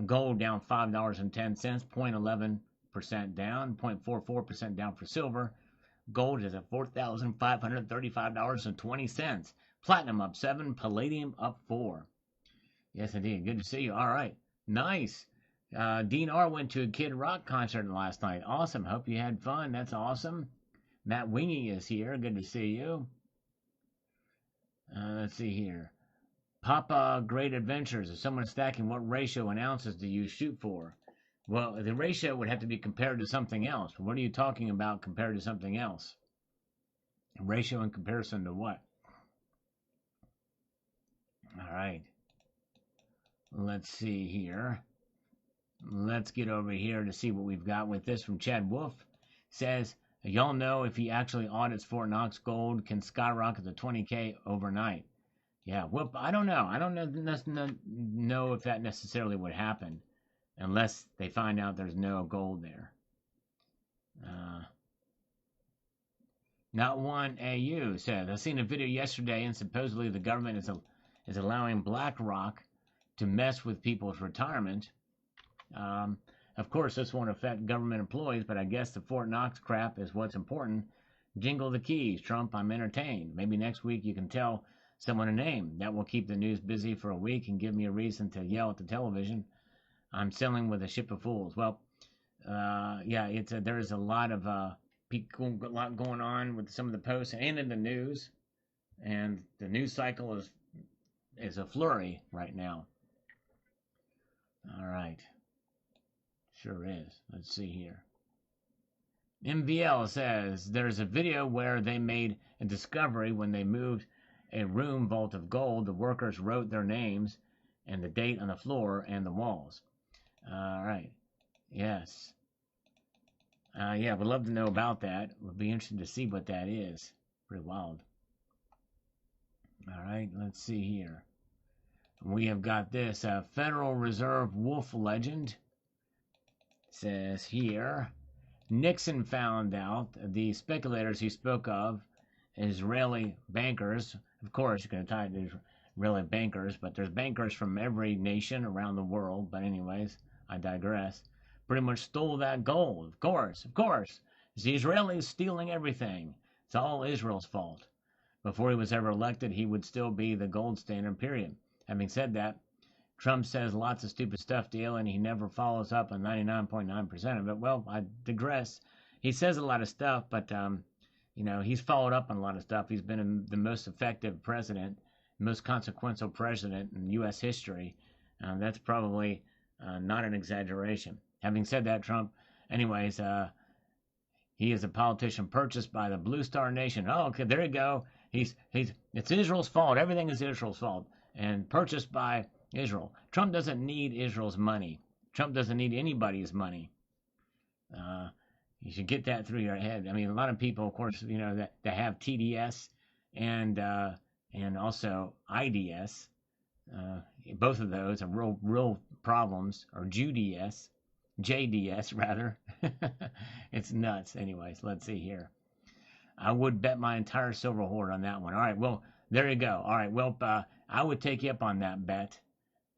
Gold down $5.10, 0.11% down, 0.44% down for silver. Gold is at $4,535.20. Platinum up 7, palladium up 4. Yes, indeed. Good to see you. All right. Nice. Dean R. went to a Kid Rock concert last night. Awesome. Hope you had fun. That's awesome. Matt Wingy is here. Good to see you. Let's see here. Papa Great Adventures. If someone's stacking, what ratio in ounces do you shoot for? Well, the ratio would have to be compared to something else. What are you talking about compared to something else? Ratio in comparison to what? All right. Let's see here. Let's get over here to see what we've got with this from Chad Wolf. Says, y'all know if he actually audits Fort Knox, gold can skyrocket to 20K overnight. Yeah, well, I don't know. I don't know if that necessarily would happen unless they find out there's no gold there. Not one AU says, I seen a video yesterday and supposedly the government is allowing BlackRock to mess with people's retirement. Of course, this won't affect government employees, but I guess the Fort Knox crap is what's important. Jingle the keys, Trump, I'm entertained. Maybe next week you can tell someone a name. That will keep the news busy for a week and give me a reason to yell at the television. I'm sailing with a ship of fools. Well, yeah, there's a lot going on with some of the posts and in the news, and the news cycle is a flurry right now. All right. Sure is. Let's see here. MVL says there's a video where they made a discovery when they moved a room vault of gold. The workers wrote their names and the date on the floor and the walls. All right. Yes. Yeah, we'd love to know about that. Would be interesting to see what that is. Pretty wild. All right. Let's see here. We have got this Federal Reserve wolf legend. Says here, Nixon found out the speculators he spoke of, Israeli bankers. Of course, you're going to tie it to Israeli bankers, but there's bankers from every nation around the world. But anyways, I digress. Pretty much stole that gold. Of course. It's the Israelis stealing everything. It's all Israel's fault. Before he was ever elected, he would still be the gold standard, period. Having said that, Trump says lots of stupid stuff, Dale, and he never follows up on 99.9% of it. Well, I digress. He says a lot of stuff, but, he's followed up on a lot of stuff. He's been the most effective president, most consequential president in U.S. history. That's probably not an exaggeration. Having said that, Trump, anyways, he is a politician purchased by the Blue Star Nation. Oh, okay, there you go. It's Israel's fault. Everything is Israel's fault. And purchased by Israel. Trump doesn't need Israel's money. Trump doesn't need anybody's money. You should get that through your head. I mean, a lot of people, of course, that have TDS and also IDS. Both of those are real problems, or JDS rather. It's nuts. Anyways, let's see here. I would bet my entire silver hoard on that one. All right, well, there you go. All right, well, I would take you up on that bet.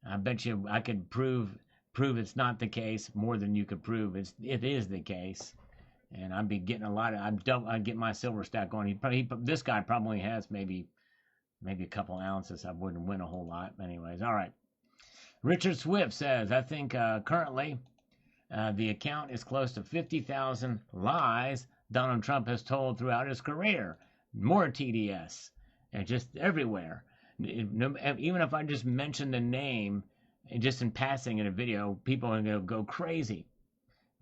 I bet you I could prove it's not the case more than you could prove it is the case, and I'd be getting a lot of. I'd get my silver stack going. This guy probably has maybe a couple ounces. I wouldn't win a whole lot, anyways. All right. Richard Swift says, I think currently the account is close to 50,000 lies Donald Trump has told throughout his career. More TDS, and just everywhere. Even if I just mention the name, just in passing in a video, people are going to go crazy.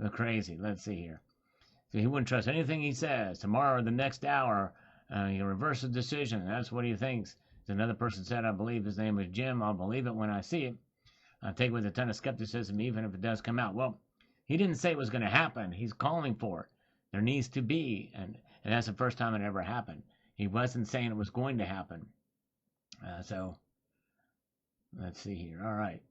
Go crazy. Let's see here. So he wouldn't trust anything he says. Tomorrow or the next hour, he'll reverse the decision. That's what he thinks. Another person said, I believe his name is Jim. I'll believe it when I see it. I'll take it with a ton of skepticism, even if it does come out. Well, he didn't say it was going to happen. He's calling for it. There needs to be, and that's the first time it ever happened. He wasn't saying it was going to happen. So, let's see here. All right.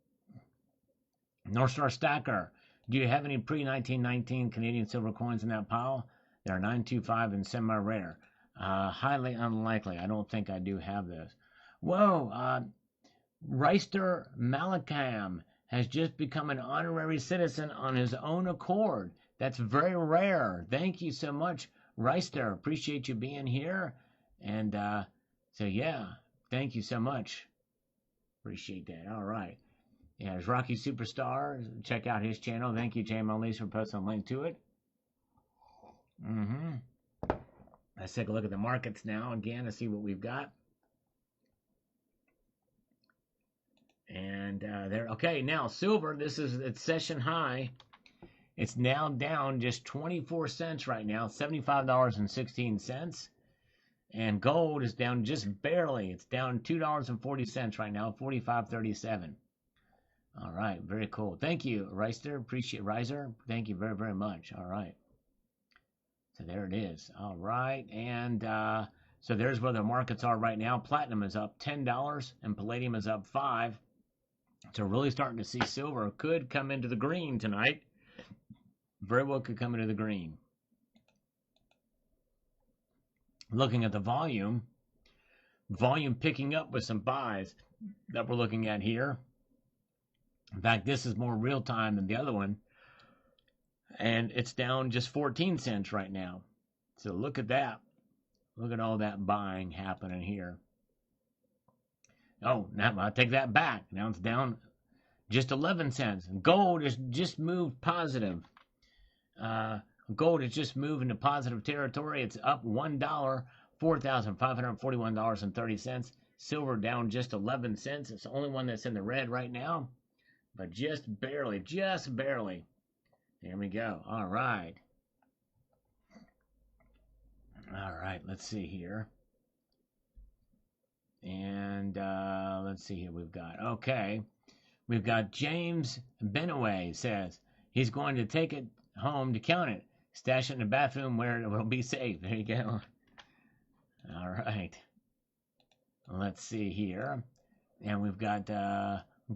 North Star Stacker. Do you have any pre-1919 Canadian silver coins in that pile? There are 925 and semi-rare. Highly unlikely. I don't think I do have those. Whoa. Reister Malakam has just become an honorary citizen on his own accord. That's very rare. Thank you so much, Reister. Appreciate you being here. And so, yeah, thank you so much. Appreciate that. All right. Yeah, there's Rocky Superstar. Check out his channel. Thank you, JM Elise, for posting a link to it. Let's take a look at the markets now again to see what we've got. And there, okay, now silver, this is its session high. It's now down just 24 cents right now, $75.16. And gold is down just barely. It's down $2.40 right now, 45.37. All right, very cool. Thank you, Reister. Appreciate Riser. Thank you very, very much. All right. So there it is. All right, and so there's where the markets are right now. Platinum is up $10 and palladium is up $5. So really starting to see silver could come into the green tonight. Very well could come into the green. Looking at the volume picking up with some buys that we're looking at here. In fact, this is more real time than the other one. And it's down just 14 cents right now. So look at that. Look at all that buying happening here. Oh, now I'll take that back. Now it's down just 11 cents. Gold has just moved positive. Gold has just moved into positive territory. It's up $1, $4,541.30. Silver down just 11 cents. It's the only one that's in the red right now. But just barely, just barely. There we go. All right. All right, let's see here. And let's see here we've got. Okay. We've got James Benaway says he's going to take it home to count it. Stash it in the bathroom where it will be safe. There you go. All right. Let's see here. And we've got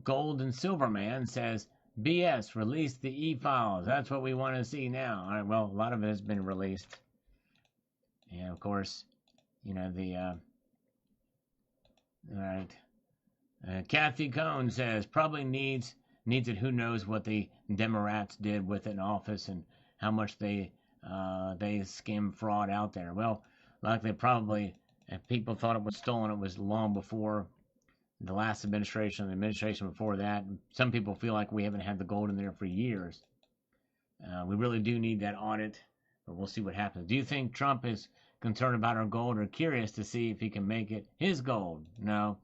Gold and Silver Man says, BS, release the e-files. That's what we want to see now. All right, well, a lot of it has been released. And, of course, you know, the... all right. Kathy Cohn says, probably needs it. Who knows what the Democrats did with it in office and how much they skim fraud out there. Well, likely probably, if people thought it was stolen, it was long before the last administration, the administration before that. Some people feel like we haven't had the gold in there for years. We really do need that audit, but we'll see what happens. Do you think Trump is concerned about our gold or curious to see if he can make it his gold? No.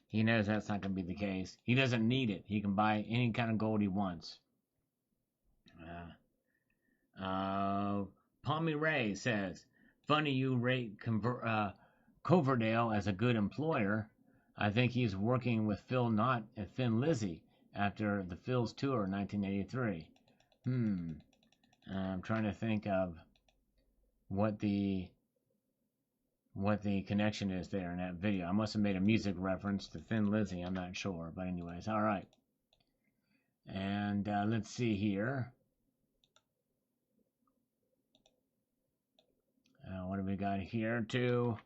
He knows that's not going to be the case. He doesn't need it. He can buy any kind of gold he wants. Palmy Ray says, funny you rate Coverdale as a good employer. I think he's working with Phil Knott and Thin Lizzy after the Phil's tour in 1983. I'm trying to think of what the connection is there in that video. I must have made a music reference to Thin Lizzy. I'm not sure. But anyways, all right. And let's see here. What have we got here too?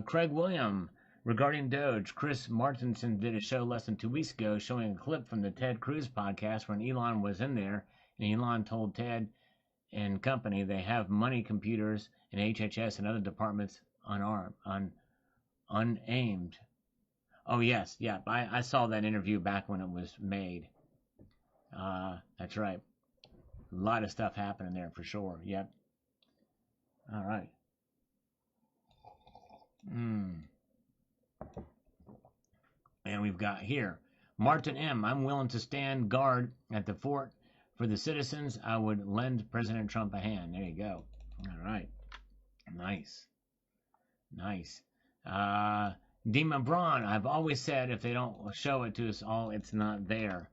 Craig William. Regarding Doge, Chris Martinson did a show less than 2 weeks ago showing a clip from the Ted Cruz podcast when Elon was in there. And Elon told Ted and company they have money computers in HHS and other departments unaimed. Oh, yes. Yeah, I saw that interview back when it was made. That's right. A lot of stuff happening there for sure. Yep. All right. And we've got here, Martin M. I'm willing to stand guard at the fort for the citizens. I would lend President Trump a hand. There you go. All right. Nice. Nice. Dima Braun, I've always said if they don't show it to us all, it's not there.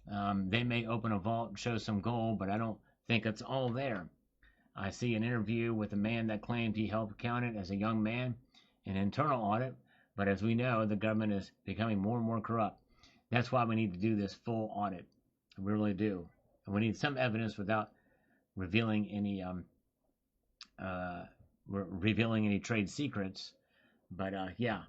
They may open a vault and show some gold, but I don't think it's all there. I see an interview with a man that claimed he helped count it as a young man, an internal audit, but as we know, the government is becoming more and more corrupt. That's why we need to do this full audit. We really do. And we need some evidence without revealing any trade secrets. But yeah.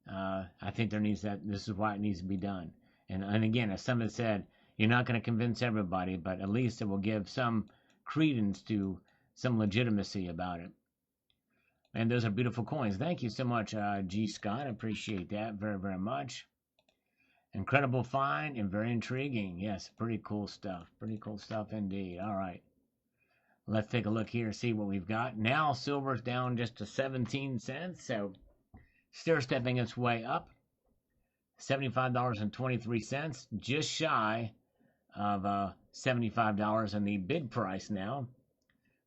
I think this is why it needs to be done. And again, as some have said, you're not going to convince everybody, but at least it will give some credence to some legitimacy about it. And those are beautiful coins. Thank you so much, G. Scott. I appreciate that very, very much. Incredible find and very intriguing. Yes, pretty cool stuff. Pretty cool stuff indeed. All right. Let's take a look here, see what we've got. Now silver's down just to 17 cents, so still stepping its way up. $75.23, just shy of $75 in the bid price now.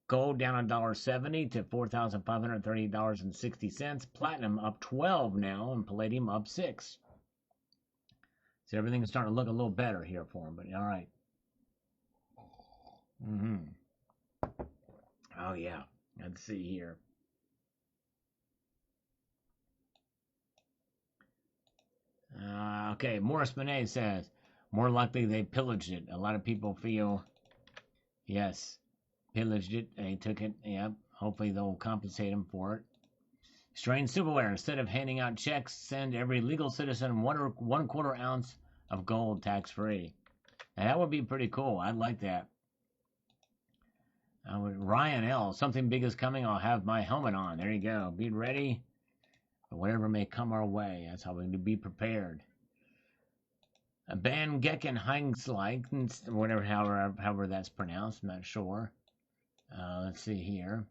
Gold down $1.70 to $4,530.60. Platinum up 12 now, and palladium up 6. So everything's starting to look a little better here for them, but all right. Oh yeah, let's see here. Okay, Morris Benet says, more likely they pillaged it. A lot of people feel, yes, pillaged it. They took it. Yep. Hopefully they'll compensate them for it. Strange Silverware. Instead of handing out checks, send every legal citizen 1/4 ounce of gold tax-free. Now, that would be pretty cool. I'd like that. Ryan L. Something big is coming. I'll have my helmet on. There you go. Be ready for whatever may come our way. That's how we need to be prepared. Ban Gecken Heinzleik, whatever, however that's pronounced. I'm not sure. Let's see here.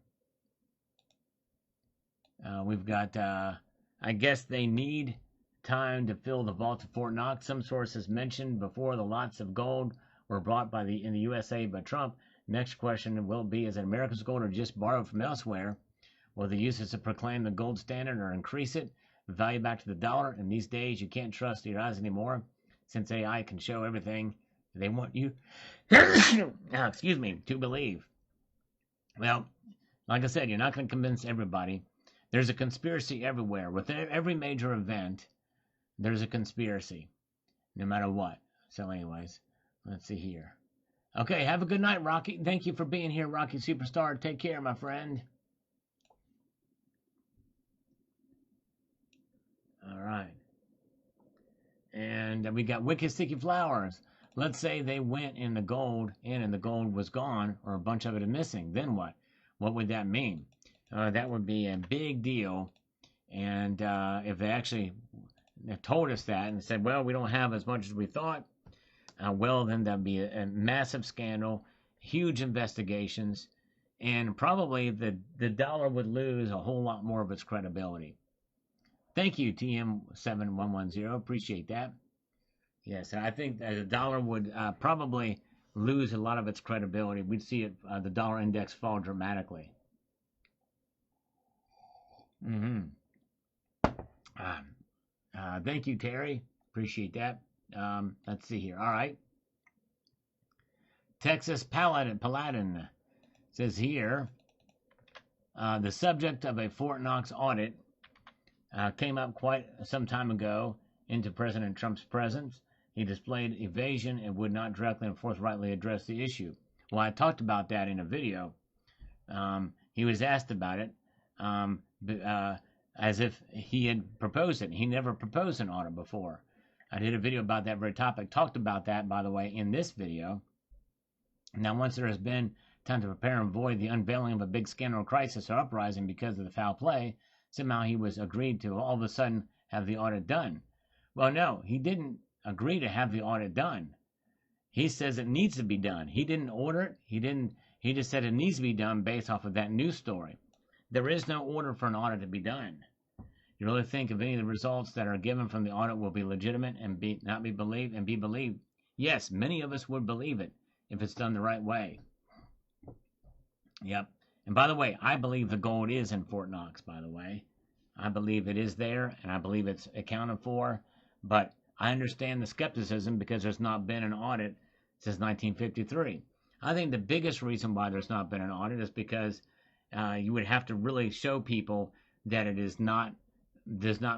We've got, I guess they need time to fill the vault of Fort Knox. Some sources mentioned before the lots of gold were brought in the USA by Trump. Next question will be, is it America's gold or just borrowed from elsewhere? Will they use it to proclaim the gold standard or increase it, value back to the dollar? In these days, you can't trust your eyes anymore, since AI can show everything they want you, excuse me, to believe. Well, like I said, you're not going to convince everybody. There's a conspiracy everywhere. With every major event, there's a conspiracy, no matter what. So anyways, let's see here. Okay, have a good night, Rocky. Thank you for being here, Rocky Superstar. Take care, my friend. All right. And we got Wicked Sticky Flowers. Let's say they went in the gold in and the gold was gone, or a bunch of it is missing. Then what? What would that mean? That would be a big deal. And if they actually told us that and said, well, we don't have as much as we thought, well, then that'd be a massive scandal, huge investigations, and probably the dollar would lose a whole lot more of its credibility. Thank you, TM7110. Appreciate that. Yes, I think that the dollar would probably lose a lot of its credibility. We'd see it, the dollar index fall dramatically. Thank you, Terry. Appreciate that. Let's see here. All right. Texas Paladin says here, the subject of a Fort Knox audit came up quite some time ago into President Trump's presence. He displayed evasion and would not directly and forthrightly address the issue. Well, I talked about that in a video. He was asked about it as if he had proposed it. He never proposed an audit before. I did a video about that very topic. Talked about that, by the way, in this video. Now, once there has been time to prepare and avoid the unveiling of a big scandal crisis or uprising because of the foul play, somehow he was agreed to all of a sudden have the audit done. Well, no, he didn't agree to have the audit done. He says it needs to be done. He didn't order it. He just said it needs to be done based off of that news story. There is no order for an audit to be done. You really think if any of the results that are given from the audit will be legitimate and be believed? Yes, many of us would believe it if it's done the right way. Yep. And by the way, I believe the gold is in Fort Knox, by the way. I believe it is there, and I believe it's accounted for. But I understand the skepticism because there's not been an audit since 1953. I think the biggest reason why there's not been an audit is because you would have to really show people that it does not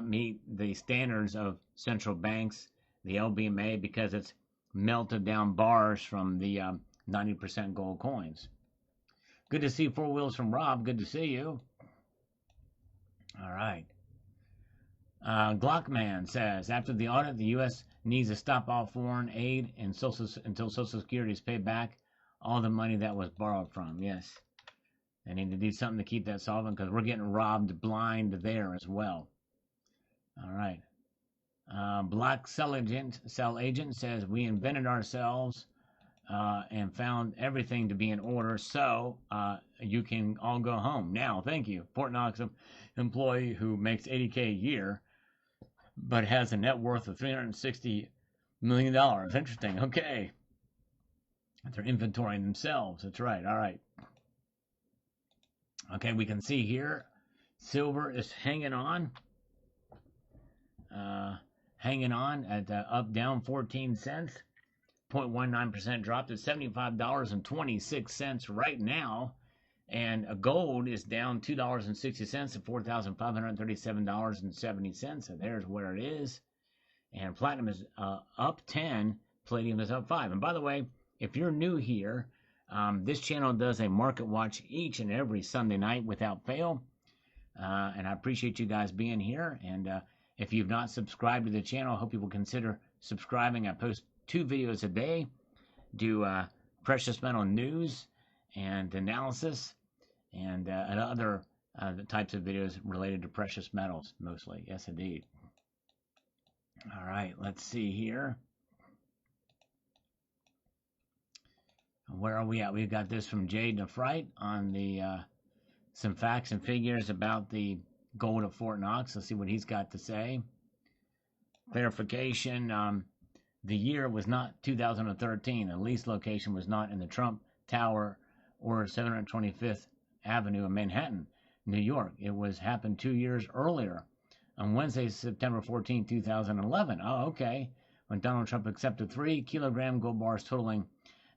meet the standards of central banks, the LBMA, because it's melted down bars from the 90% gold coins. Good to see 4 Wheels from Rob. Good to see you. All right. Glockman says, after the audit, the U.S. needs to stop all foreign aid and until Social Security is paid back all the money that was borrowed from. Yes, they need to do something to keep that solvent because we're getting robbed blind there as well. All right. Black Cell Agent says, we invented ourselves and found everything to be in order, so you can all go home now. Thank you. Fort Knox employee who makes $80K a year but has a net worth of $360 million. Interesting. Okay. They're inventorying themselves. That's right. All right. Okay, we can see here silver is hanging on. Hanging on at up down 14 cents. 0.19% drop to $75.26 right now. And gold is down $2.60 to $4,537.70. So there's where it is. And platinum is up 10. Palladium is up 5. And by the way, if you're new here, this channel does a market watch each and every Sunday night without fail. And I appreciate you guys being here. And if you've not subscribed to the channel, I hope you will consider subscribing. I post 2 videos a day, do precious metal news and analysis, and other types of videos related to precious metals, mostly. Yes, indeed. All right, let's see here. Where are we at? We've got this from Jade Nefrite on the some facts and figures about the gold at Fort Knox. Let's see what he's got to say. Clarification. The year was not 2013. The lease location was not in the Trump Tower or 725th Avenue in Manhattan, New York. It was happened 2 years earlier, on Wednesday, September 14, 2011. Oh, okay. When Donald Trump accepted 3 kilogram gold bars totaling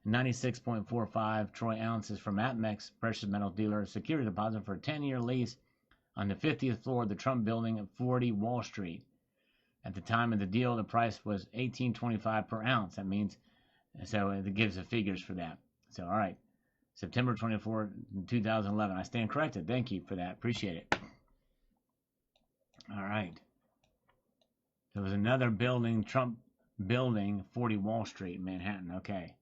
96.45 troy ounces from APMEX precious metal dealer security deposit for a 10-year lease on the 50th floor of the Trump building at 40 Wall Street. At the time of the deal, the price was $18.25 per ounce. That means, so it gives the figures for that. So, all right. September 24, 2011. I stand corrected. Thank you for that. Appreciate it. All right. There was another building, Trump building, 40 Wall Street, Manhattan. Okay.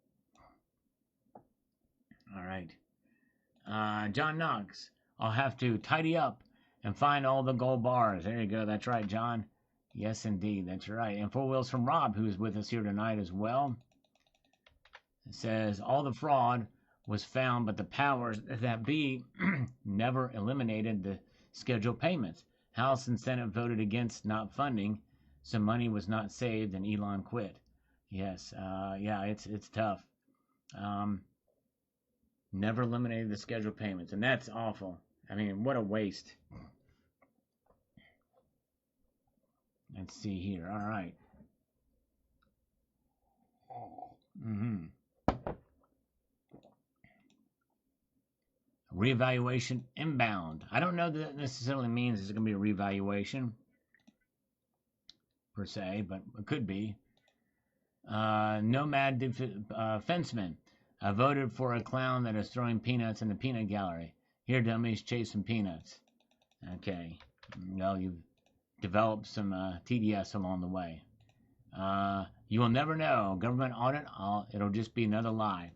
All right. John Knox. I'll have to tidy up and find all the gold bars. There you go. That's right, John. Yes, indeed. That's right. And 4 Wheels from Rob, who is with us here tonight as well. It says, all the fraud was found, but the powers that be never eliminated the scheduled payments. House and Senate voted against not funding, so money was not saved, and Elon quit. Yes, yeah, it's tough. Never eliminated the scheduled payments, and that's awful. I mean, what a waste. Let's see here. All right. Reevaluation inbound. I don't know that necessarily means it's going to be a reevaluation per se, but it could be. Nomad Fenceman. I voted for a clown that is throwing peanuts in the peanut gallery. Here, dummies, chase some peanuts. Okay. Well, you've developed some TDS along the way. You will never know. Government audit, it'll just be another lie.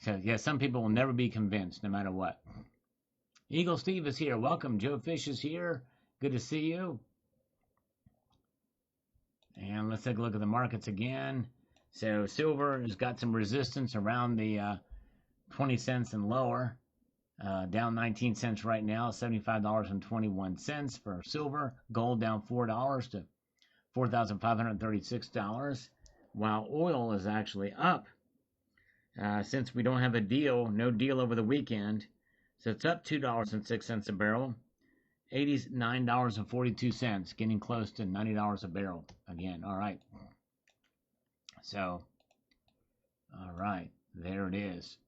So, yeah, some people will never be convinced, no matter what. Eagle Steve is here. Welcome. Joe Fish is here. Good to see you. And let's take a look at the markets again. So, silver has got some resistance around the 20 cents and lower. Down 19 cents right now, $75.21 for silver. Gold down $4 to $4,536, while oil is actually up. Since we don't have a deal, no deal over the weekend, so it's up $2.06 a barrel, $89.42, getting close to $90 a barrel again. All right. So, all right, there it is.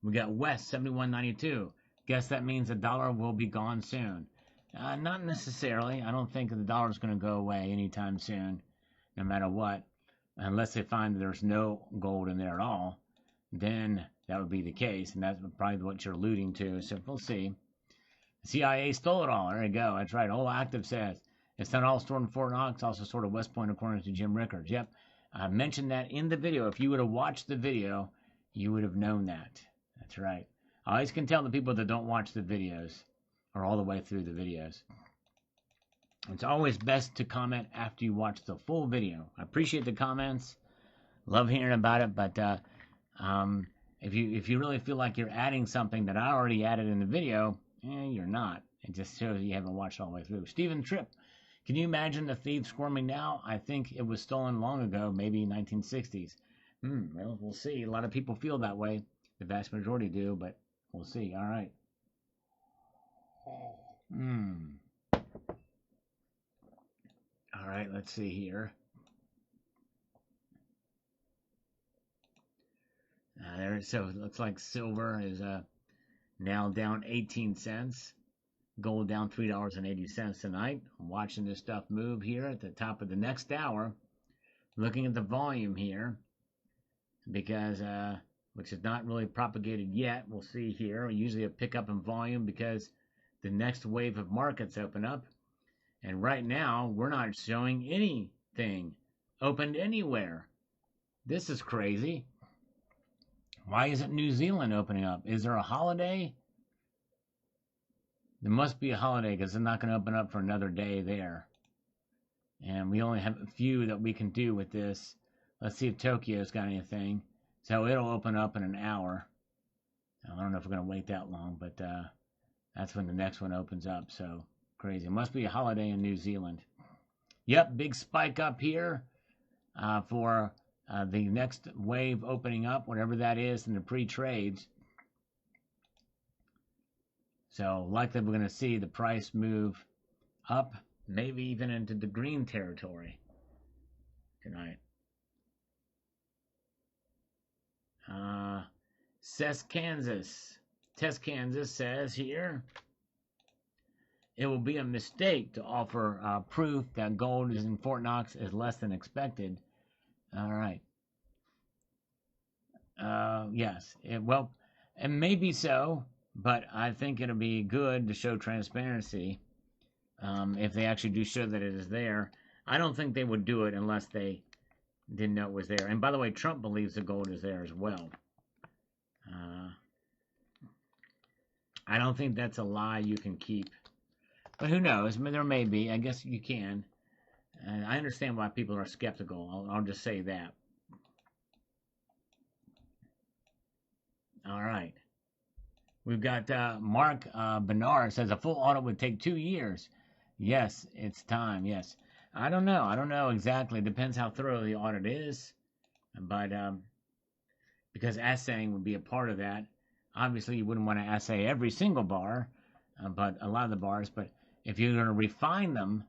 We got West 71.92. Guess that means the dollar will be gone soon. Not necessarily. I don't think the dollar is going to go away anytime soon, no matter what. Unless they find that there's no gold in there at all, then that would be the case, and that's probably what you're alluding to. So we'll see. CIA stole it all. There you go. That's right. Old Active says it's not all stored in Fort Knox, also stored at West Point, according to Jim Rickards. Yep, I mentioned that in the video. If you would have watched the video, you would have known that. That's right. I always can tell the people that don't watch the videos or all the way through the videos. It's always best to comment after you watch the full video. I appreciate the comments. Love hearing about it, but if you really feel like you're adding something that I already added in the video, you're not. It just shows you haven't watched all the way through. Stephen Tripp, can you imagine the thieves squirming now? I think it was stolen long ago, maybe 1960s. Well, we'll see. A lot of people feel that way. The vast majority do, but we'll see. All right. All right, let's see here. So it looks like silver is now down 18 cents. Gold down $3.80 tonight. I'm watching this stuff move here at the top of the next hour. Looking at the volume here, because which is not really propagated yet. We'll see here. Usually a pickup in volume because the next wave of markets open up. And right now, we're not showing anything opened anywhere. This is crazy. Why isn't New Zealand opening up? Is there a holiday? There must be a holiday because they're not going to open up for another day there. And we only have a few that we can do with this. Let's see if Tokyo's got anything. So it'll open up in an hour. I don't know if we're going to wait that long, but that's when the next one opens up. So crazy. It must be a holiday in New Zealand. Yep, big spike up here for the next wave opening up, whatever that is in the pre-trades. So likely we're going to see the price move up, maybe even into the green territory tonight. Test Kansas says here, it will be a mistake to offer proof that gold is in Fort Knox is less than expected. All right. Yes. Well, it may be so, but I think it'll be good to show transparency if they actually do show that it is there. I don't think they would do it unless they didn't know it was there. And by the way, Trump believes the gold is there as well. I don't think that's a lie you can keep. But who knows? I mean, there may be. I guess you can. And I understand why people are skeptical. I'll just say that. All right. We've got Mark Bernard says a full audit would take 2 years. Yes, it's time. Yes. I don't know. I don't know exactly. It depends how thorough the audit is. But because assaying would be a part of that. Obviously, you wouldn't want to assay every single bar, but a lot of the bars. But if you're going to refine them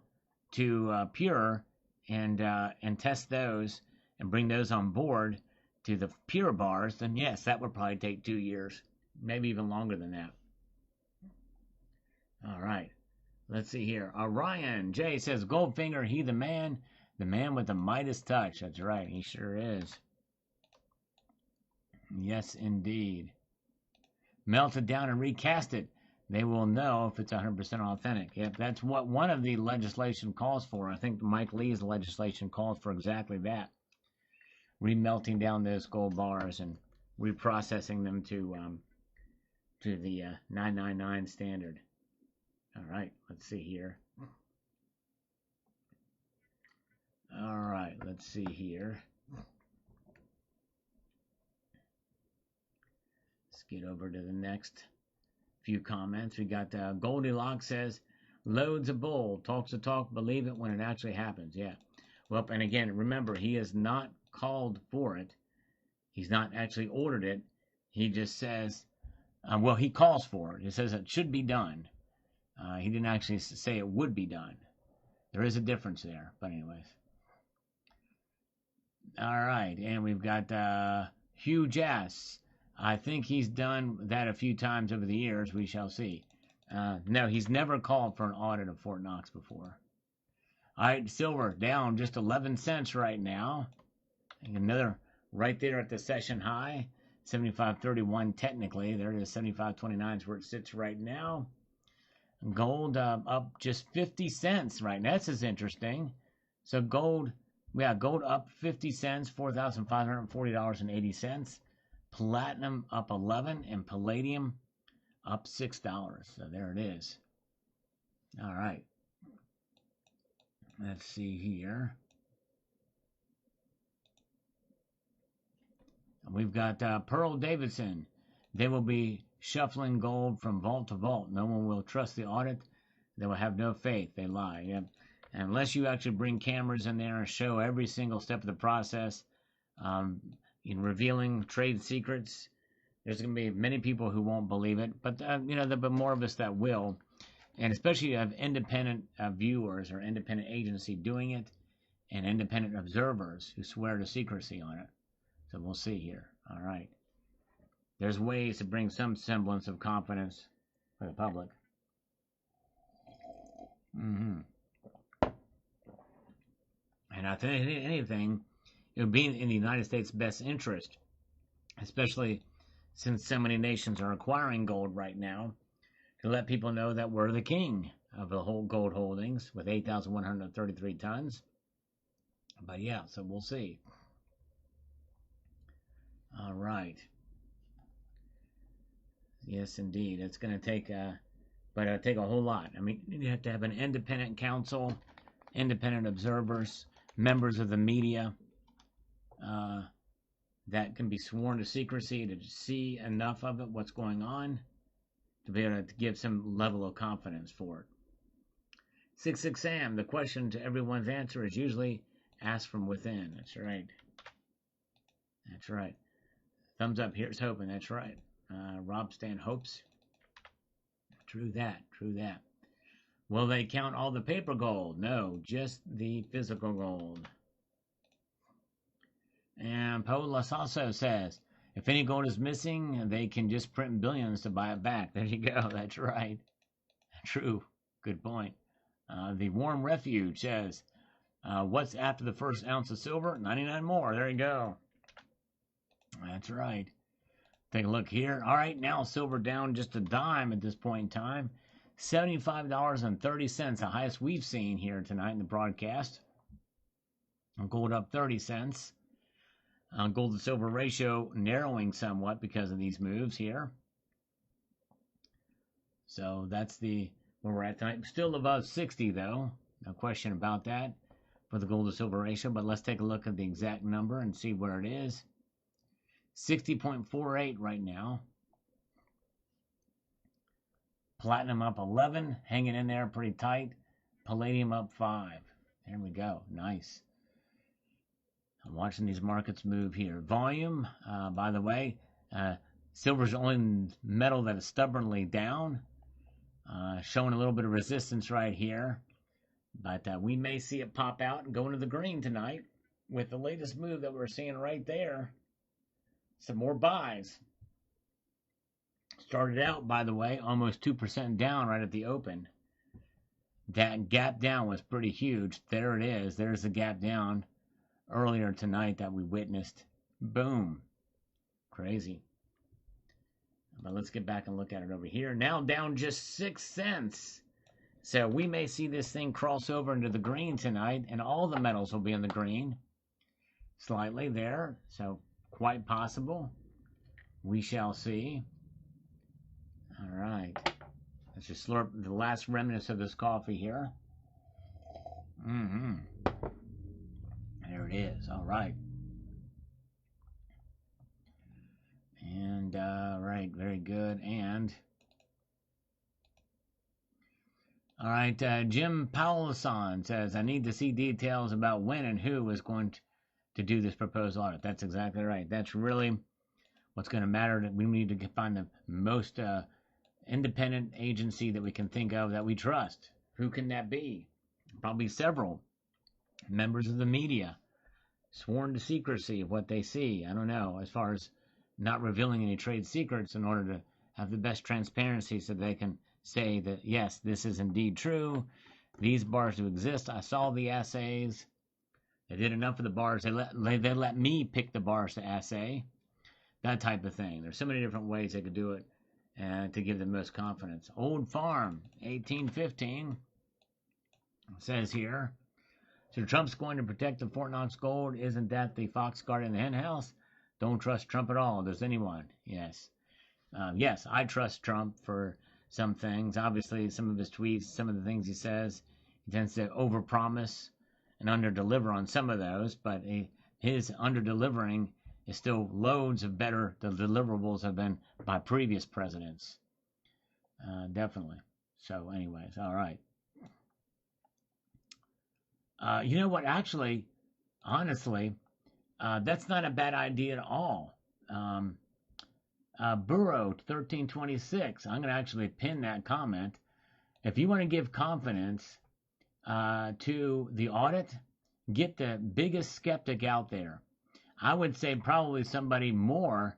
to pure and test those and bring those on board to the pure bars, then yes, that would probably take 2 years, maybe even longer than that. All right, let's see here. Ryan J says, Goldfinger, he the man with the Midas touch. That's right, he sure is. Yes, indeed. Melt it down and recast it. They will know if it's 100% authentic. Yep, that's what one of the legislation calls for. I think Mike Lee's legislation calls for exactly that. Remelting down those gold bars and reprocessing them to the 999 standard. All right, let's see here. All right, let's see here. Let's get over to the next few comments. We got Goldilocks says, loads of bull, talks the talk, believe it when it actually happens. Yeah. Well, and again, remember, he has not called for it. He's not actually ordered it. He just says, well, he calls for it. He says it should be done. He didn't actually say it would be done. There is a difference there. But anyways. All right. And we've got Hugh Jass. I think he's done that a few times over the years. We shall see. No, he's never called for an audit of Fort Knox before. All right, silver down just 11 cents right now. And another right there at the session high, 75.31 technically. There it is, 75.29 is where it sits right now. Gold up just 50 cents right now. This is interesting. So gold, gold up 50 cents, $4,540.80. Platinum up 11 and palladium up $6. So there it is. All right. Let's see here. We've got Pearl Davidson. They will be shuffling gold from vault to vault. No one will trust the audit. They will have no faith. They lie. Yep. And unless you actually bring cameras in there and show every single step of the process, in revealing trade secrets, there's going to be many people who won't believe it. But there'll be more of us that will. And especially you have independent viewers or independent agency doing it, and independent observers who swear to secrecy on it. So we'll see here. All right. There's ways to bring some semblance of confidence for the public. And I think anything, it would be in the United States' best interest, especially since so many nations are acquiring gold right now, to let people know that we're the king of the whole gold holdings with 8,133 tons. But yeah, so we'll see. All right. Yes, indeed. It's going to take, take a whole lot. I mean, you have to have an independent council, independent observers, members of the media that can be sworn to secrecy to see enough of it, what's going on, to be able to give some level of confidence for it. 66 Sam, the question to everyone's answer is usually asked from within. That's right. That's right. Thumbs up, here's hoping. That's right. Rob Stan hopes. True that. True that. Will they count all the paper gold? No, just the physical gold. And Polas also says, if any gold is missing, they can just print billions to buy it back. There you go. That's right. True. Good point. The Warm Refuge says, what's after the first ounce of silver? 99 more. There you go. That's right. Take a look here. All right, now silver down just a dime at this point in time. $75.30, the highest we've seen here tonight in the broadcast. Gold up 30 cents. Gold to silver ratio narrowing somewhat because of these moves here. So that's where we're at tonight. Still above 60 though. No question about that for the gold to silver ratio. But let's take a look at the exact number and see where it is. 60.48 right now. Platinum up 11, hanging in there pretty tight. Palladium up 5. There we go. Nice. I'm watching these markets move here. Volume, by the way, silver's the only metal that is stubbornly down, showing a little bit of resistance right here. But we may see it pop out and go into the green tonight with the latest move that we're seeing right there. Some more buys. Started out, by the way, almost 2% down right at the open. That gap down was pretty huge. There it is. There's the gap down earlier tonight that we witnessed. Boom. Crazy. But let's get back and look at it over here. Now down just 6 cents. So we may see this thing cross over into the green tonight, and all the metals will be in the green. Slightly there. So quite possible. We shall see. All right. Let's just slurp the last remnants of this coffee here. There it is. All right. And, right. Very good. And, all right. Jim Powelson says, I need to see details about when and who is going to do this proposed audit. That's exactly right. That's really what's going to matter. We need to find the most independent agency that we can think of that we trust. Who can that be? Probably several members of the media sworn to secrecy of what they see. I don't know, as far as not revealing any trade secrets in order to have the best transparency so they can say that, yes, this is indeed true. These bars do exist. I saw the assays. They did enough of the bars. They let me pick the bars to assay. That type of thing. There's so many different ways they could do it. to give the most confidence. Old Farm, 1815, says here, so Trump's going to protect the Fort Knox gold. Isn't that the fox guard in the hen house? Don't trust Trump at all. Does anyone? Yes. Yes, I trust Trump for some things. Obviously, some of his tweets, some of the things he says, he tends to overpromise and underdeliver on some of those, but his underdelivering is still loads of better the deliverables have been by previous presidents. Definitely. So anyways, all right. You know what? Actually, honestly, that's not a bad idea at all. Burrow 1326. I'm going to actually pin that comment. If you want to give confidence to the audit, get the biggest skeptic out there. I would say probably somebody more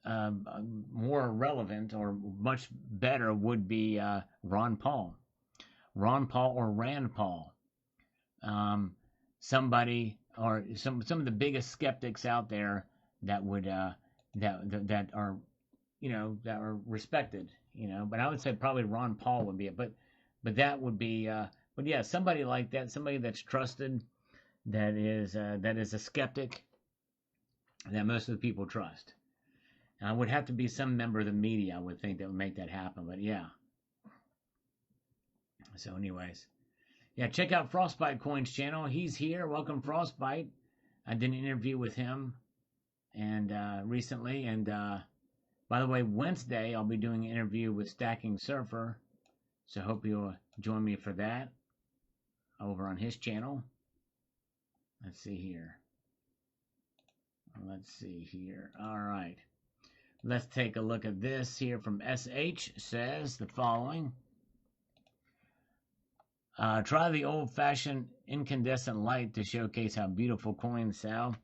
relevant or much better would be Ron Paul. Ron Paul or Rand Paul. Somebody or some of the biggest skeptics out there that would that are that are respected, but I would say probably Ron Paul would be it, but that would be but yeah, somebody like that, somebody that's trusted, that is a skeptic that most of the people trust. And it would have to be some member of the media, I would think, that would make that happen, but yeah. So anyways, yeah, check out Frostbite Coin's channel. He's here. Welcome, Frostbite. I did an interview with him and recently, and by the way, Wednesday I'll be doing an interview with Stacking Surfer, so hope you'll join me for that over on his channel. Let's see here. All right, let's take a look at this here from SH. Says the following. Try the old-fashioned incandescent light to showcase how beautiful coins sound.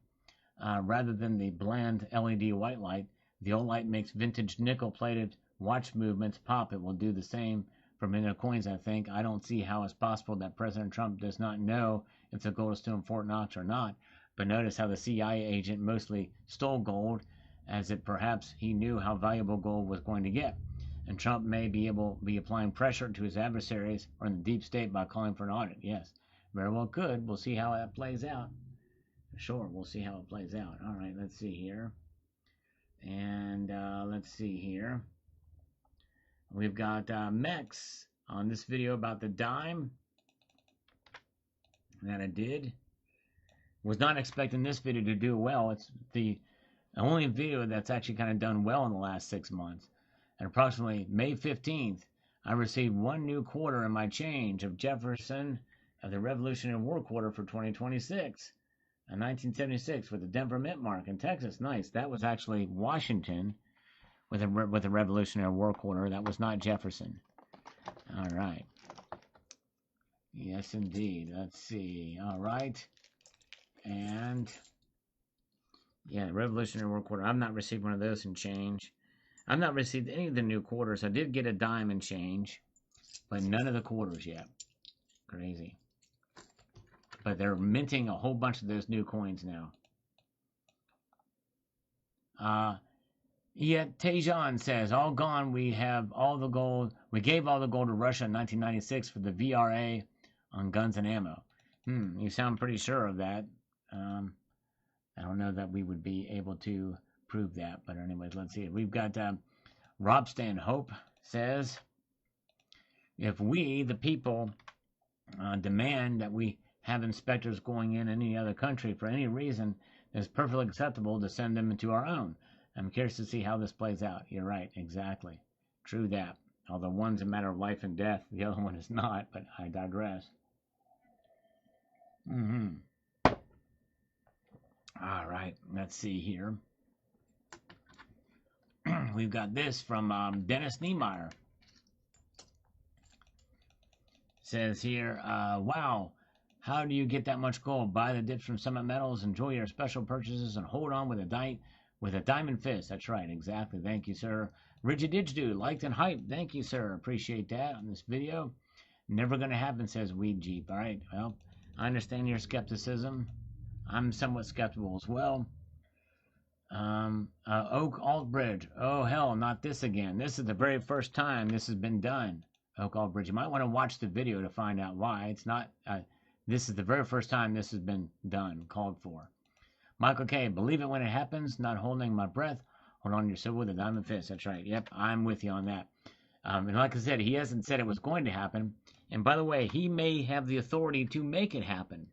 Rather than the bland LED white light, the old light makes vintage nickel-plated watch movements pop. It will do the same for minted coins, I think. I don't see how it's possible that President Trump does not know if the gold is still in Fort Knox or not. But notice how the CIA agent mostly stole gold, as if perhaps he knew how valuable gold was going to get. And Trump may be applying pressure to his adversaries or in the deep state by calling for an audit. Yes, very well could. We'll see how that plays out. Sure, we'll see how it plays out. All right, let's see here. And let's see here. We've got Mex on this video about the dime that I did. Was not expecting this video to do well. It's the only video that's actually kind of done well in the last 6 months. At approximately May 15th, I received one new quarter in my change of Jefferson of the Revolutionary War quarter for 2026. In 1976 with the Denver Mint mark in Texas. Nice. That was actually Washington with a Revolutionary War quarter. That was not Jefferson. All right. Yes, indeed. Let's see. All right. And yeah, Revolutionary War quarter. I've not received one of those in change. I've not received any of the new quarters. I did get a dime and change, but none of the quarters yet. Crazy. But they're minting a whole bunch of those new coins now. Yet Tejan says, all gone. We have all the gold. We gave all the gold to Russia in 1996 for the VRA on guns and ammo. You sound pretty sure of that. I don't know that we would be able to prove that, but anyways, let's see. We've got Rob Stanhope says, if we, the people, demand that we have inspectors going in any other country for any reason, it's perfectly acceptable to send them into our own. I'm curious to see how this plays out. You're right, exactly. True that. Although one's a matter of life and death, the other one is not, but I digress. All right, let's see here. We've got this from Dennis Niemeyer. Says here, wow, how do you get that much gold? Buy the dips from Summit Metals, enjoy your special purchases, and hold on with a diamond fist. That's right, exactly. Thank you, sir. Rigid Didgeridoo, liked and hyped. Thank you, sir. Appreciate that on this video. Never going to happen, says Weed Jeep. All right, well, I understand your skepticism. I'm somewhat skeptical as well. Oak Aldbridge. Oh, hell, not this again. This is the very first time this has been done. Oak Aldbridge. You might want to watch the video to find out why. It's not, this is the very first time this has been done, called for. Michael K. Believe it when it happens, not holding my breath. Hold on your silver with a diamond fist. That's right. Yep, I'm with you on that. And like I said, he hasn't said it was going to happen. And by the way, he may have the authority to make it happen.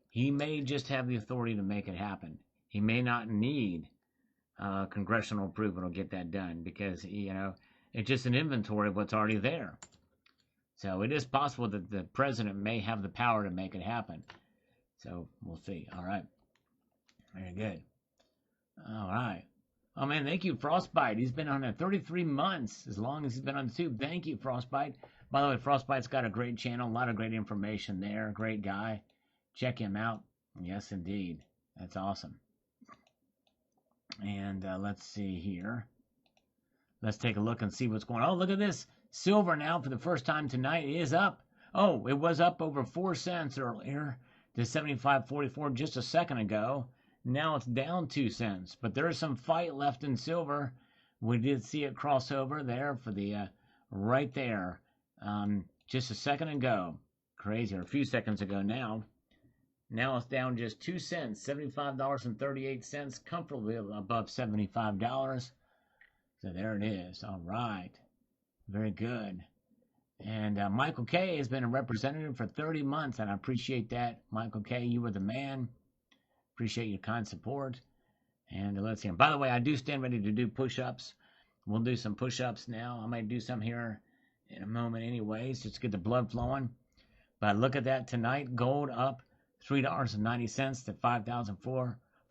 He may just have the authority to make it happen. He may not need congressional approval to get that done because, it's just an inventory of what's already there. So it is possible that the president may have the power to make it happen. So we'll see. All right. Very good. All right. Oh, man, thank you, Frostbite. He's been on there 33 months, as long as he's been on the tube. Thank you, Frostbite. By the way, Frostbite's got a great channel, a lot of great information there. Great guy. Check him out. Yes, indeed. That's awesome. And let's see here. Let's take a look and see what's going on. Oh, look at this. Silver now for the first time tonight is up. Oh, it was up over 4 cents earlier to 75.44 just a second ago. Now it's down 2 cents. But there is some fight left in silver. We did see it cross over there for the right there just a second ago. Crazy, or a few seconds ago now. Now it's down just 2 cents, $75.38, comfortably above $75. So there it is. All right. Very good. And Michael K. has been a representative for 30 months, and I appreciate that. Michael K., you were the man. Appreciate your kind support. And let's see. By the way, I do stand ready to do push-ups. We'll do some push-ups now. I might do some here in a moment anyways, just to get the blood flowing. But look at that tonight. Gold up $3.90 to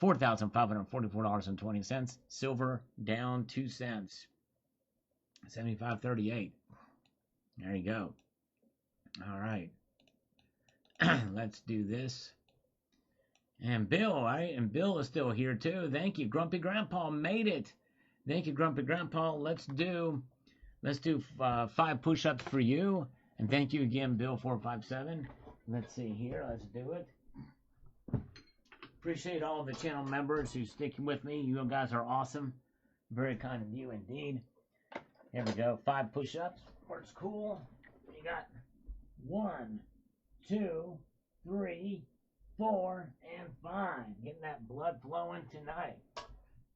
$4,544.20. Silver down 2 cents, 75.38. There you go. All right. Let's do this. And Bill, all right? And Bill is still here too. Thank you. Grumpy Grandpa made it. Thank you, Grumpy Grandpa. Let's do 5 push-ups for you. And thank you again, Bill457. Let's see here. Let's do it. Appreciate all the channel members who sticking with me. You guys are awesome. Very kind of you indeed. Here we go. 5 push-ups. Works cool. You got 1, 2, 3, 4, and 5. Getting that blood flowing tonight.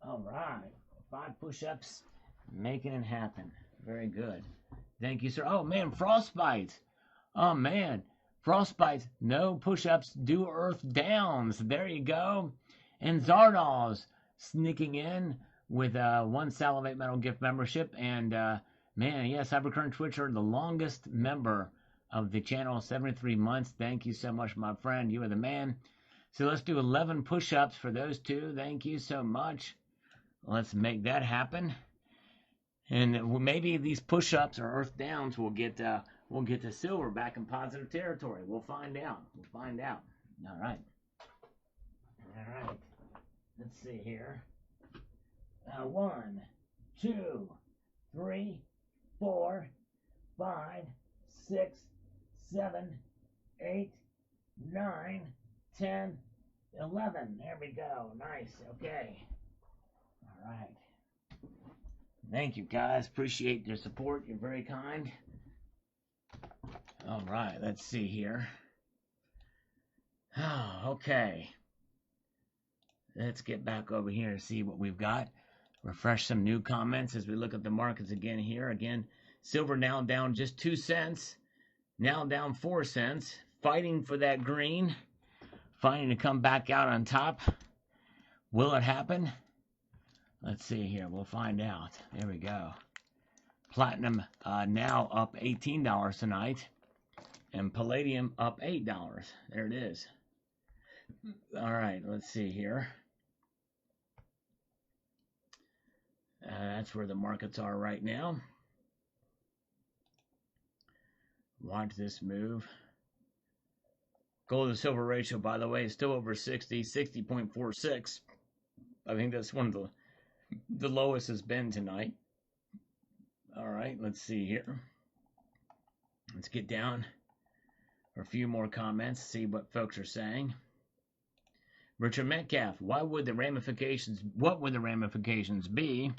All right. 5 push-ups. Making it happen. Very good. Thank you, sir. Oh, man. Frostbite. Oh, man. Frostbite. No push-ups. Do earth downs. There you go. And Zardoz sneaking in with 1 Salivate Metal gift membership. And, man, yes, Cybercurrent Twitcher, the longest member of the channel, 73 months. Thank you so much, my friend. You are the man. So let's do 11 push-ups for those 2. Thank you so much. Let's make that happen. And maybe these push-ups or earth downs will get the silver back in positive territory. We'll find out. All right. Let's see here. 1, 2, 3, 4, 5, 6, 7, 8, 9, 10, 11. There we go. Nice. Okay. All right. Thank you, guys. Appreciate your support. You're very kind. All right. Let's see here. Oh, okay. Let's get back over here and see what we've got. Refresh some new comments as we look at the markets again here. Again, silver now down just 2 cents. Now down 4 cents. Fighting for that green. Fighting to come back out on top. Will it happen? Let's see here. We'll find out. There we go. Platinum now up $18 tonight. And palladium up $8. There it is. All right. Let's see here. That's where the markets are right now. Watch this move. Gold to silver ratio, by the way, is still over 60, 60.46. I think that's one of the lowest has been tonight. All right, let's see here. Let's get down for a few more comments, see what folks are saying. Richard Metcalf, what would the ramifications be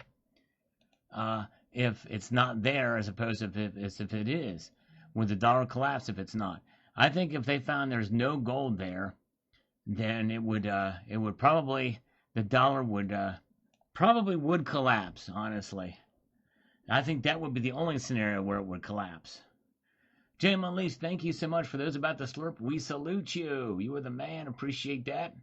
if it's not there as opposed to as if it is? Would the dollar collapse if it's not? I think if they found there's no gold there, then it would probably, the dollar would probably would collapse, honestly. I think that would be the only scenario where it would collapse. Jim Unleashed, thank you so much. For those about to slurp, we salute you. You are the man. Appreciate that.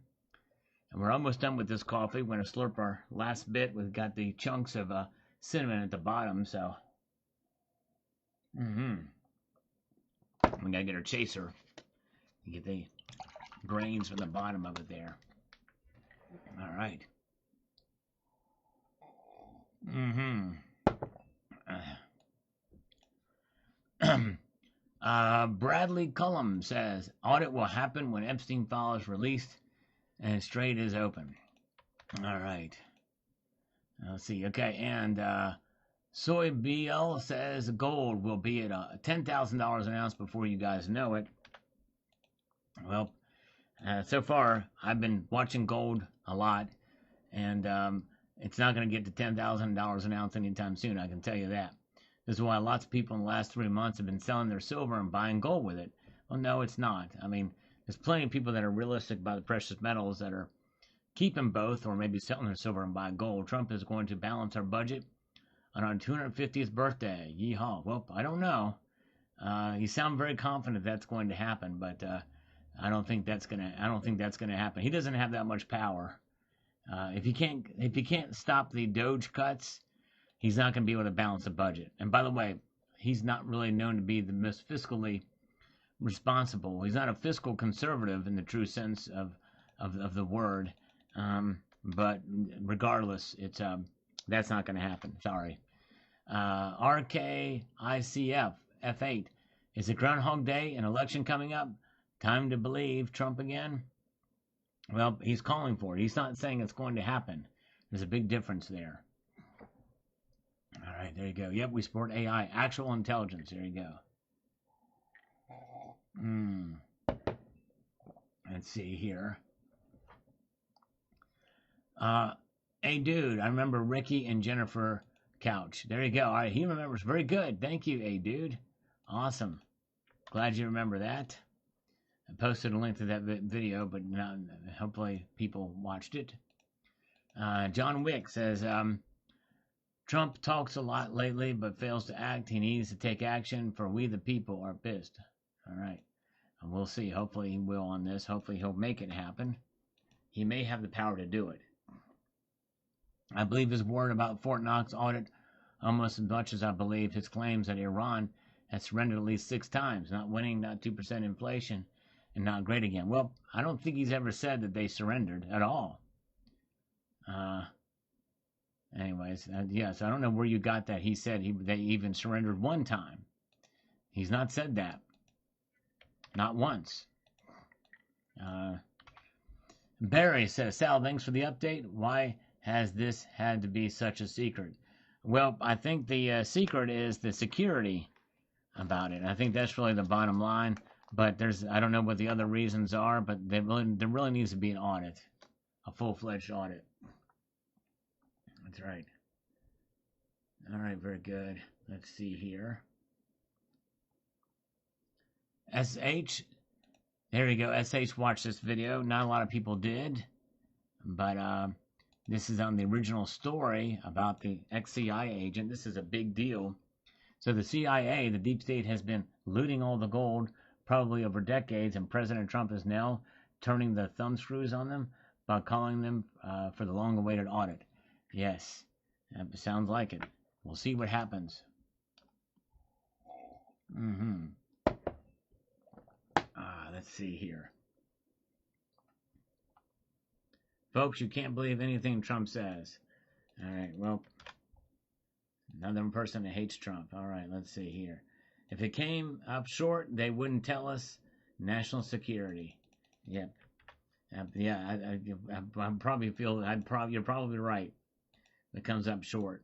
And we're almost done with this coffee. We're going to slurp our last bit. We've got the chunks of cinnamon at the bottom, so. We got to get our chaser. Get the grains from the bottom of it there. All right. Bradley Cullum says, audit will happen when Epstein file is released and Strait is open. All right. Let's see. Okay, and Soy BL says gold will be at $10,000 an ounce before you guys know it. Well, so far I've been watching gold a lot, and it's not going to get to $10,000 an ounce anytime soon. I can tell you that. This is why lots of people in the last 3 months have been selling their silver and buying gold with it. Well, no, it's not. I mean, there's plenty of people that are realistic about the precious metals that are keeping both, or maybe selling their silver and buying gold. Trump is going to balance our budget on our 250th birthday. Yeehaw. Well, I don't know. You sound very confident that's going to happen, but I don't think that's gonna happen. He doesn't have that much power. If he can't stop the Doge cuts, he's not going to be able to balance the budget. And by the way, he's not really known to be the most fiscally responsible. He's not a fiscal conservative in the true sense of the word. But regardless, it's that's not going to happen. Sorry. RKICF F8. Is it Groundhog Day? An election coming up? Time to believe Trump again? Well, he's calling for it. He's not saying it's going to happen. There's a big difference there. All right, there you go. Yep, we support AI, actual intelligence. There you go. Let's see here. Hey, dude, I remember Ricky and Jennifer Couch. There you go. All right, he remembers. Very good. Thank you, hey, dude. Awesome. Glad you remember that. I posted a link to that video, but hopefully people watched it. John Wick says, Trump talks a lot lately, but fails to act. He needs to take action, for we the people are pissed. All right. And we'll see. Hopefully he will on this. Hopefully he'll make it happen. He may have the power to do it. I believe his word about Fort Knox audit almost as much as I believe his claims that Iran has surrendered at least 6 times, not winning, not 2% inflation, and not great again. Well, I don't think he's ever said that they surrendered at all. Anyways, yes, I don't know where you got that. He said they even surrendered 1 time. He's not said that. Not once. Barry says, Sal, thanks for the update. Why has this had to be such a secret? Well, I think the secret is the security about it. I think that's really the bottom line. But I don't know what the other reasons are, but there really needs to be an audit, a full-fledged audit. That's right. All right, very good. Let's see here. SH, there you go. SH watched this video. Not a lot of people did, but this is on the original story about the ex-CIA agent. This is a big deal. So the CIA, the deep state, has been looting all the gold probably over decades, and President Trump is now turning the thumb screws on them by calling them for the long-awaited audit. Yes, that sounds like it. We'll see what happens. Let's see here. Folks, you can't believe anything Trump says. All right, well, another person that hates Trump. All right, let's see here. If it came up short, they wouldn't tell us. National security. Yep. Yeah, I probably feel you're probably right. If it comes up short,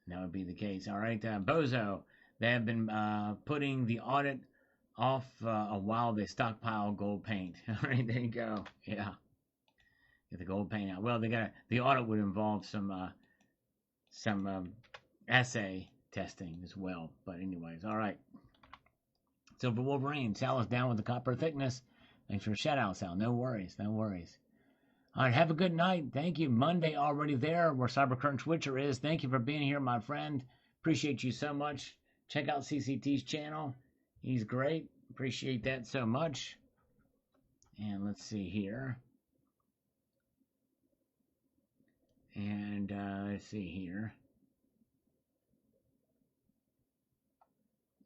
that would be the case. All right, Bozo. They have been putting the audit off a while. They stockpile gold paint. All right, there you go. Yeah. Get the gold pane out. Well, the audit would involve some assay testing as well. But anyways, all right. Silver Wolverine, Sal is down with the copper thickness. Thanks for a shout out, Sal. No worries, no worries. All right, have a good night. Thank you. Monday already there, where Cybercurrent Switcher is. Thank you for being here, my friend. Appreciate you so much. Check out CCT's channel. He's great. Appreciate that so much. And let's see here. And let's see here.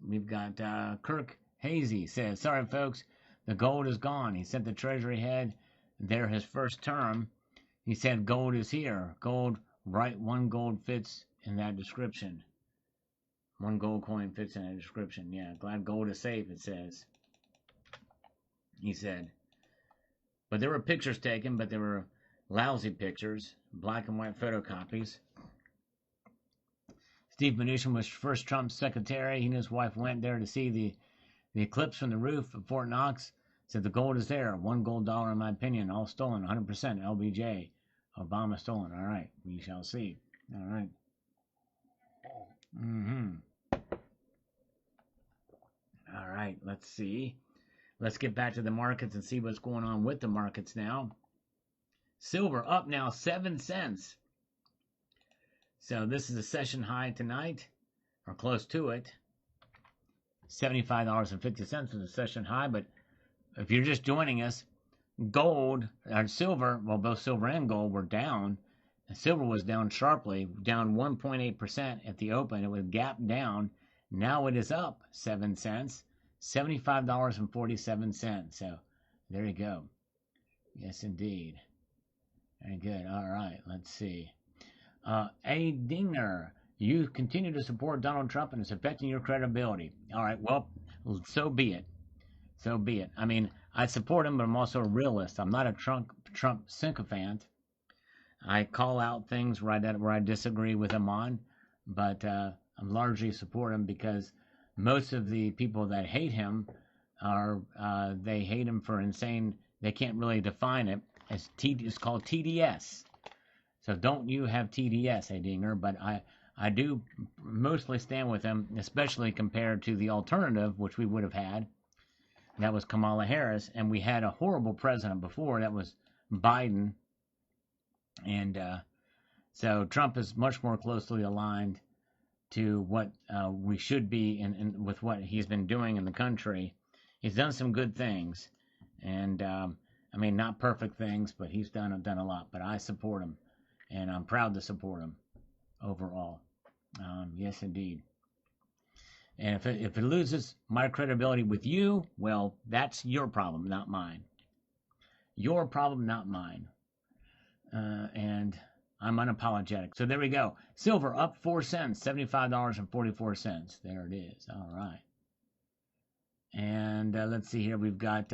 We've got Kirk Hazy says, sorry, folks, the gold is gone. He sent the Treasury head there his first term. He said gold is here. Gold, right, one gold fits in that description. One gold coin fits in that description. Yeah, glad gold is safe, it says. He said. But there were pictures taken, but they were lousy pictures. Black and white photocopies. Steve Mnuchin was first Trump's secretary. He and his wife went there to see the eclipse from the roof of Fort Knox. Said the gold is there. $1 gold in my opinion. All stolen. 100% LBJ. Obama stolen. All right. We shall see. All right. All right. Let's see. Let's get back to the markets and see what's going on with the markets now. Silver up now 7 cents. So this is a session high tonight, or close to it. $75.50 was a session high, but if you're just joining us, gold or silver, well, both silver and gold were down. Silver was down sharply, down 1.8% at the open. It was gapped down. Now it is up 7 cents, $75.47. So there you go. Yes, indeed. Very good. All right, let's see. A Dinger, you continue to support Donald Trump and it's affecting your credibility. All right, well, so be it. So be it. I mean, I support him, but I'm also a realist. I'm not a Trump sycophant. I call out things where I disagree with him on, but I largely support him because most of the people that hate him are they hate him for insane. They can't really define it as it's called TDS. So don't you have TDS, Dinger? But I do mostly stand with him, especially compared to the alternative, which we would have had. That was Kamala Harris, and we had a horrible president before. That was Biden. And so Trump is much more closely aligned to what we should be in with what he's been doing in the country. He's done some good things, and I mean, not perfect things, but he's done a lot. But I support him. And I'm proud to support him overall. Yes, indeed. And if it loses my credibility with you, well, that's your problem, not mine. Your problem, not mine. And I'm unapologetic. So there we go. Silver up 4 cents, $75.44. There it is. All right. And let's see here. We've got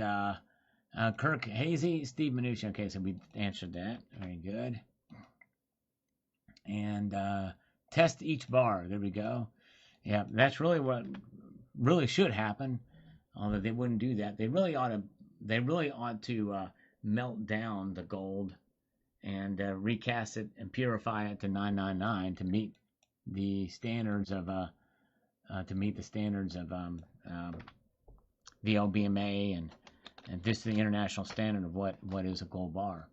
Kirk Hazy, Steve Mnuchin. Okay, so we answered that. Very good. And test each bar. There we go. Yeah, that's really what really should happen. Although they wouldn't do that. They really ought to melt down the gold and recast it and purify it to 999 to meet the standards of the LBMA and just the international standard of what is a gold bar,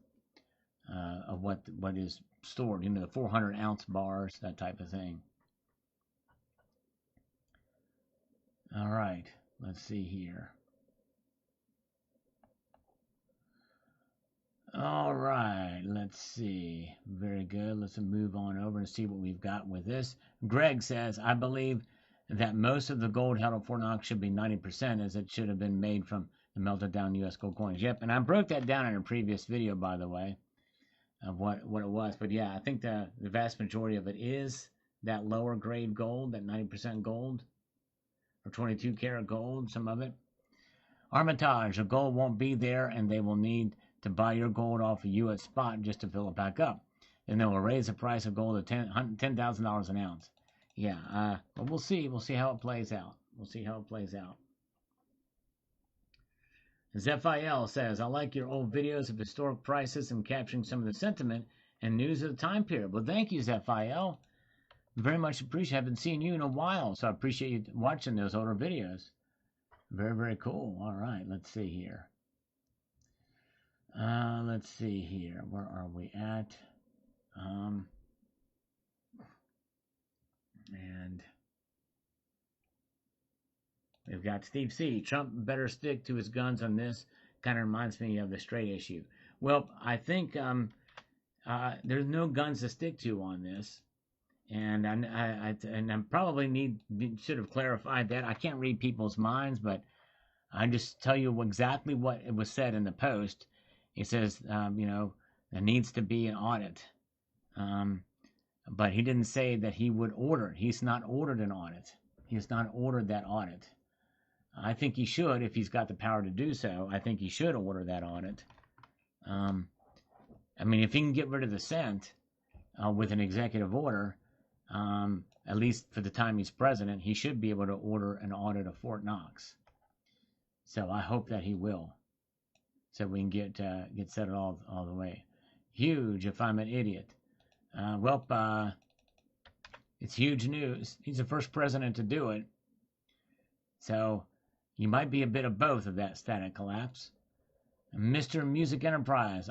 of what is stored, the 400-ounce bars, that type of thing. All right, let's see here. All right, let's see. Very good. Let's move on over and see what we've got with this. Greg says, I believe that most of the gold held at Fort Knox should be 90%, as it should have been made from the melted down U.S. gold coins. Yep, and I broke that down in a previous video, by the way, of what it was. But yeah, I think the vast majority of it is that lower grade gold, that 90% gold, or 22 karat gold, some of it. Armitage, the gold won't be there, and they will need to buy your gold off of you at spot just to fill it back up. And they will raise the price of gold to $10,000 an ounce. Yeah, but we'll see. We'll see how it plays out. We'll see how it plays out. Zephiel says, I like your old videos of historic prices and capturing some of the sentiment and news of the time period. Well, thank you, Zephiel. Very much appreciate. I haven't seen you in a while, so I appreciate you watching those older videos. Very, very cool. All right, let's see here. Let's see here. Where are we at? And we've got Steve C. Trump better stick to his guns on this. Kind of reminds me of the straight issue. Well, I think there's no guns to stick to on this. And I probably should have clarified that. I can't read people's minds, but I just tell you exactly what it was said in the post. It says, there needs to be an audit. But he didn't say that he would order it. He's not ordered an audit. He has not ordered that audit. I think he should, if he's got the power to do so. I think he should order that audit. If he can get rid of the cent with an executive order, at least for the time he's president, he should be able to order an audit of Fort Knox. So I hope that he will, so we can get set all the way. Huge, if I'm an idiot. It's huge news. He's the first president to do it. So you might be a bit of both of that static collapse. Mr. Music Enterprise.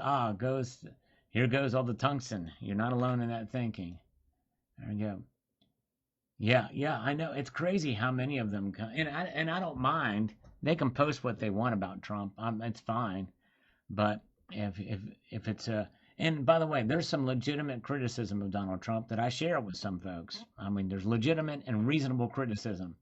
Here goes all the tungsten. You're not alone in that thinking. There we go. Yeah, I know. It's crazy how many of them come. And I don't mind. They can post what they want about Trump. It's fine. But if it's a... And by the way, there's some legitimate criticism of Donald Trump that I share with some folks. There's legitimate and reasonable criticism.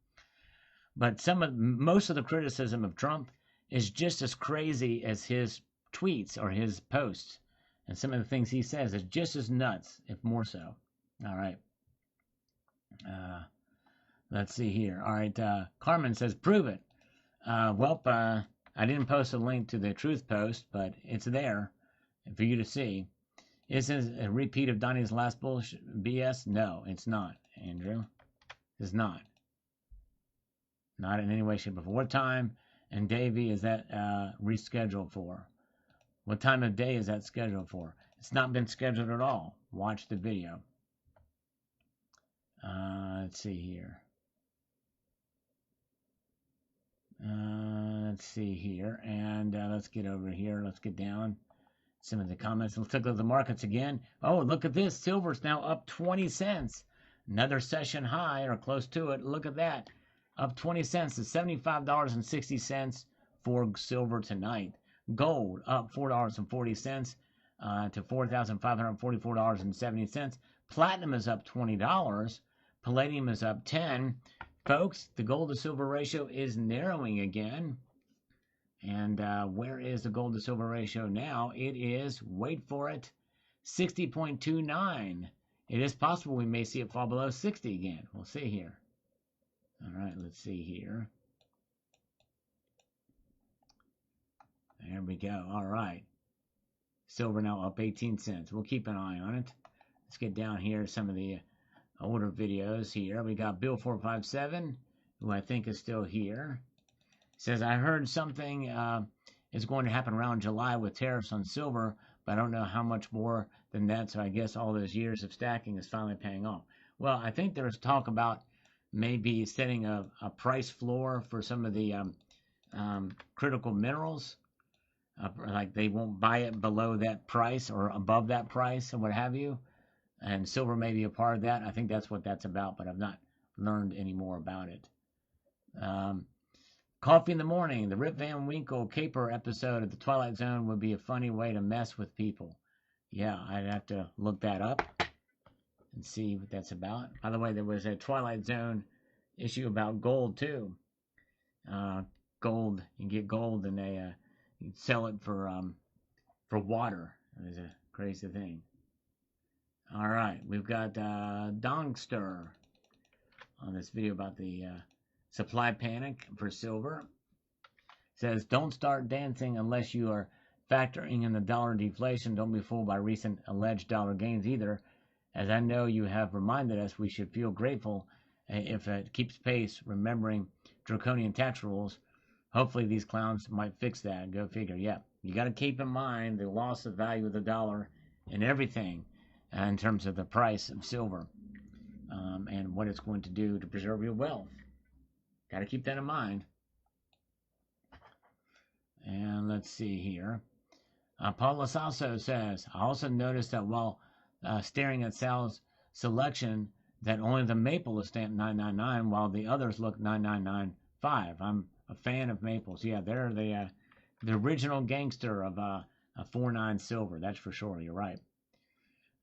But most of the criticism of Trump is just as crazy as his tweets or his posts. And some of the things he says is just as nuts, if more so. All right. Let's see here. All right. Carmen says, prove it. I didn't post a link to the truth post, but it's there for you to see. Is this a repeat of Donnie's last bullshit BS? No, it's not, Andrew. It's not. Not in any way, shape, or form. What time and Davey is that rescheduled for? What time of day is that scheduled for? It's not been scheduled at all. Watch the video. Let's see here. And let's get over here. Let's get down some of the comments. Let's look at the markets again. Oh, look at this. Silver's now up 20 cents. Another session high or close to it. Look at that. Up 20 cents to $75.60 for silver tonight. Gold up $4.40 to $4,544.70. Platinum is up $20. Palladium is up 10. Folks, the gold to silver ratio is narrowing again. And where is the gold to silver ratio now? It is, wait for it, 60.29. It is possible we may see it fall below 60 again. We'll see here. All right, let's see here. There we go. All right. Silver now up 18 cents. We'll keep an eye on it. Let's get down here some of the older videos here. We got Bill 457, who I think is still here. Says, I heard something is going to happen around July with tariffs on silver, but I don't know how much more than that, so I guess all those years of stacking is finally paying off. Well, I think there's talk about maybe setting a price floor for some of the critical minerals. Like they won't buy it below that price or above that price or what have you. And silver may be a part of that. I think that's what that's about, but I've not learned any more about it. Coffee in the morning. The Rip Van Winkle caper episode of The Twilight Zone would be a funny way to mess with people. Yeah, I'd have to look that up and see what that's about. By the way, there was a Twilight Zone issue about gold, too. Gold. You get gold and they you sell it for water. It was a crazy thing. All right, we've got Dongster on this video about the supply panic for silver. It says, don't start dancing unless you are factoring in the dollar deflation. Don't be fooled by recent alleged dollar gains either. As I know you have reminded us, we should feel grateful if it keeps pace, remembering draconian tax rules. Hopefully these clowns might fix that. Go figure. Yeah, you got to keep in mind the loss of value of the dollar and everything in terms of the price of silver and what it's going to do to preserve your wealth. Got to keep that in mind. And let's see here. Paul Lasasso says, I also noticed that while staring at Sal's selection, that only the maple is stamped 999 while the others look 9995. I'm a fan of maples. Yeah, they're the original gangster of a 49 silver. That's for sure. You're right.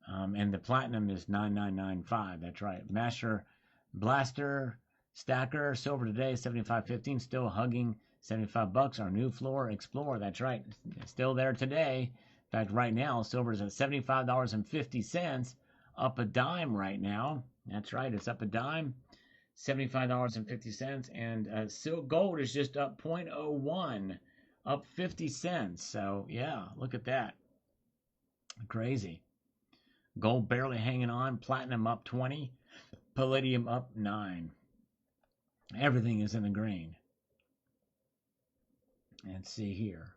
And the platinum is 9995. That's right. Master Blaster Stacker silver today 75.15. Still hugging $75. Our new floor Explorer. That's right. Still there today. In fact, right now silver is at $75.50. Up a dime right now. That's right. It's up a dime. $75.50. And gold is just up 0.01. Up 50 cents. So yeah, look at that. Crazy. Gold barely hanging on. Platinum up 20. Palladium up 9. Everything is in the green. Let's see here.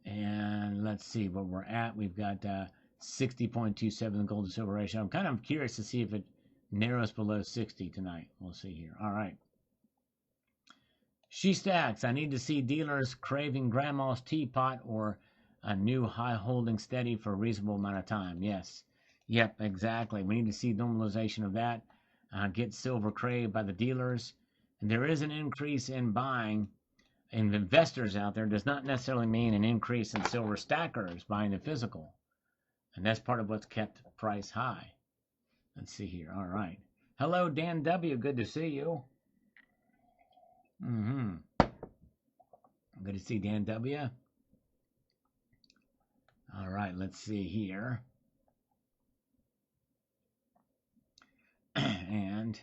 And let's see what we're at. We've got 60.27 gold to silver ratio. I'm kind of curious to see if it narrows below 60 tonight. We'll see here. All right. She Stacks. I need to see dealers craving grandma's teapot or a new high holding steady for a reasonable amount of time. Yes. Yep, exactly. We need to see normalization of that. Get silver craved by the dealers. And there is an increase in buying in investors out there. Does not necessarily mean an increase in silver stackers buying the physical. And that's part of what's kept the price high. Let's see here. All right. Hello, Dan W. Good to see you. Good to see Dan W. All right, let's see here. And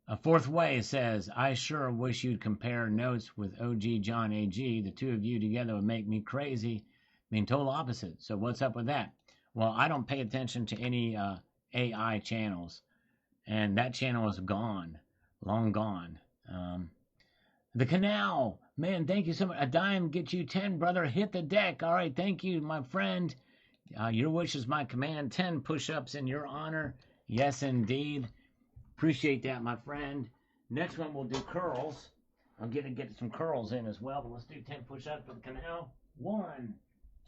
a fourth way says, I sure wish you'd compare notes with OG John AG. The two of you together would make me crazy. I mean, total opposite. So what's up with that? Well, I don't pay attention to any AI channels. And that channel is gone. Long gone. The Canal. Man, thank you so much. A dime gets you 10, brother. Hit the deck. All right, thank you, my friend. Your wish is my command. 10 push-ups in your honor. Yes, indeed. Appreciate that, my friend. Next one, we'll do curls. I'm going to get some curls in as well, but let's do 10 push-ups for the Canal. 1,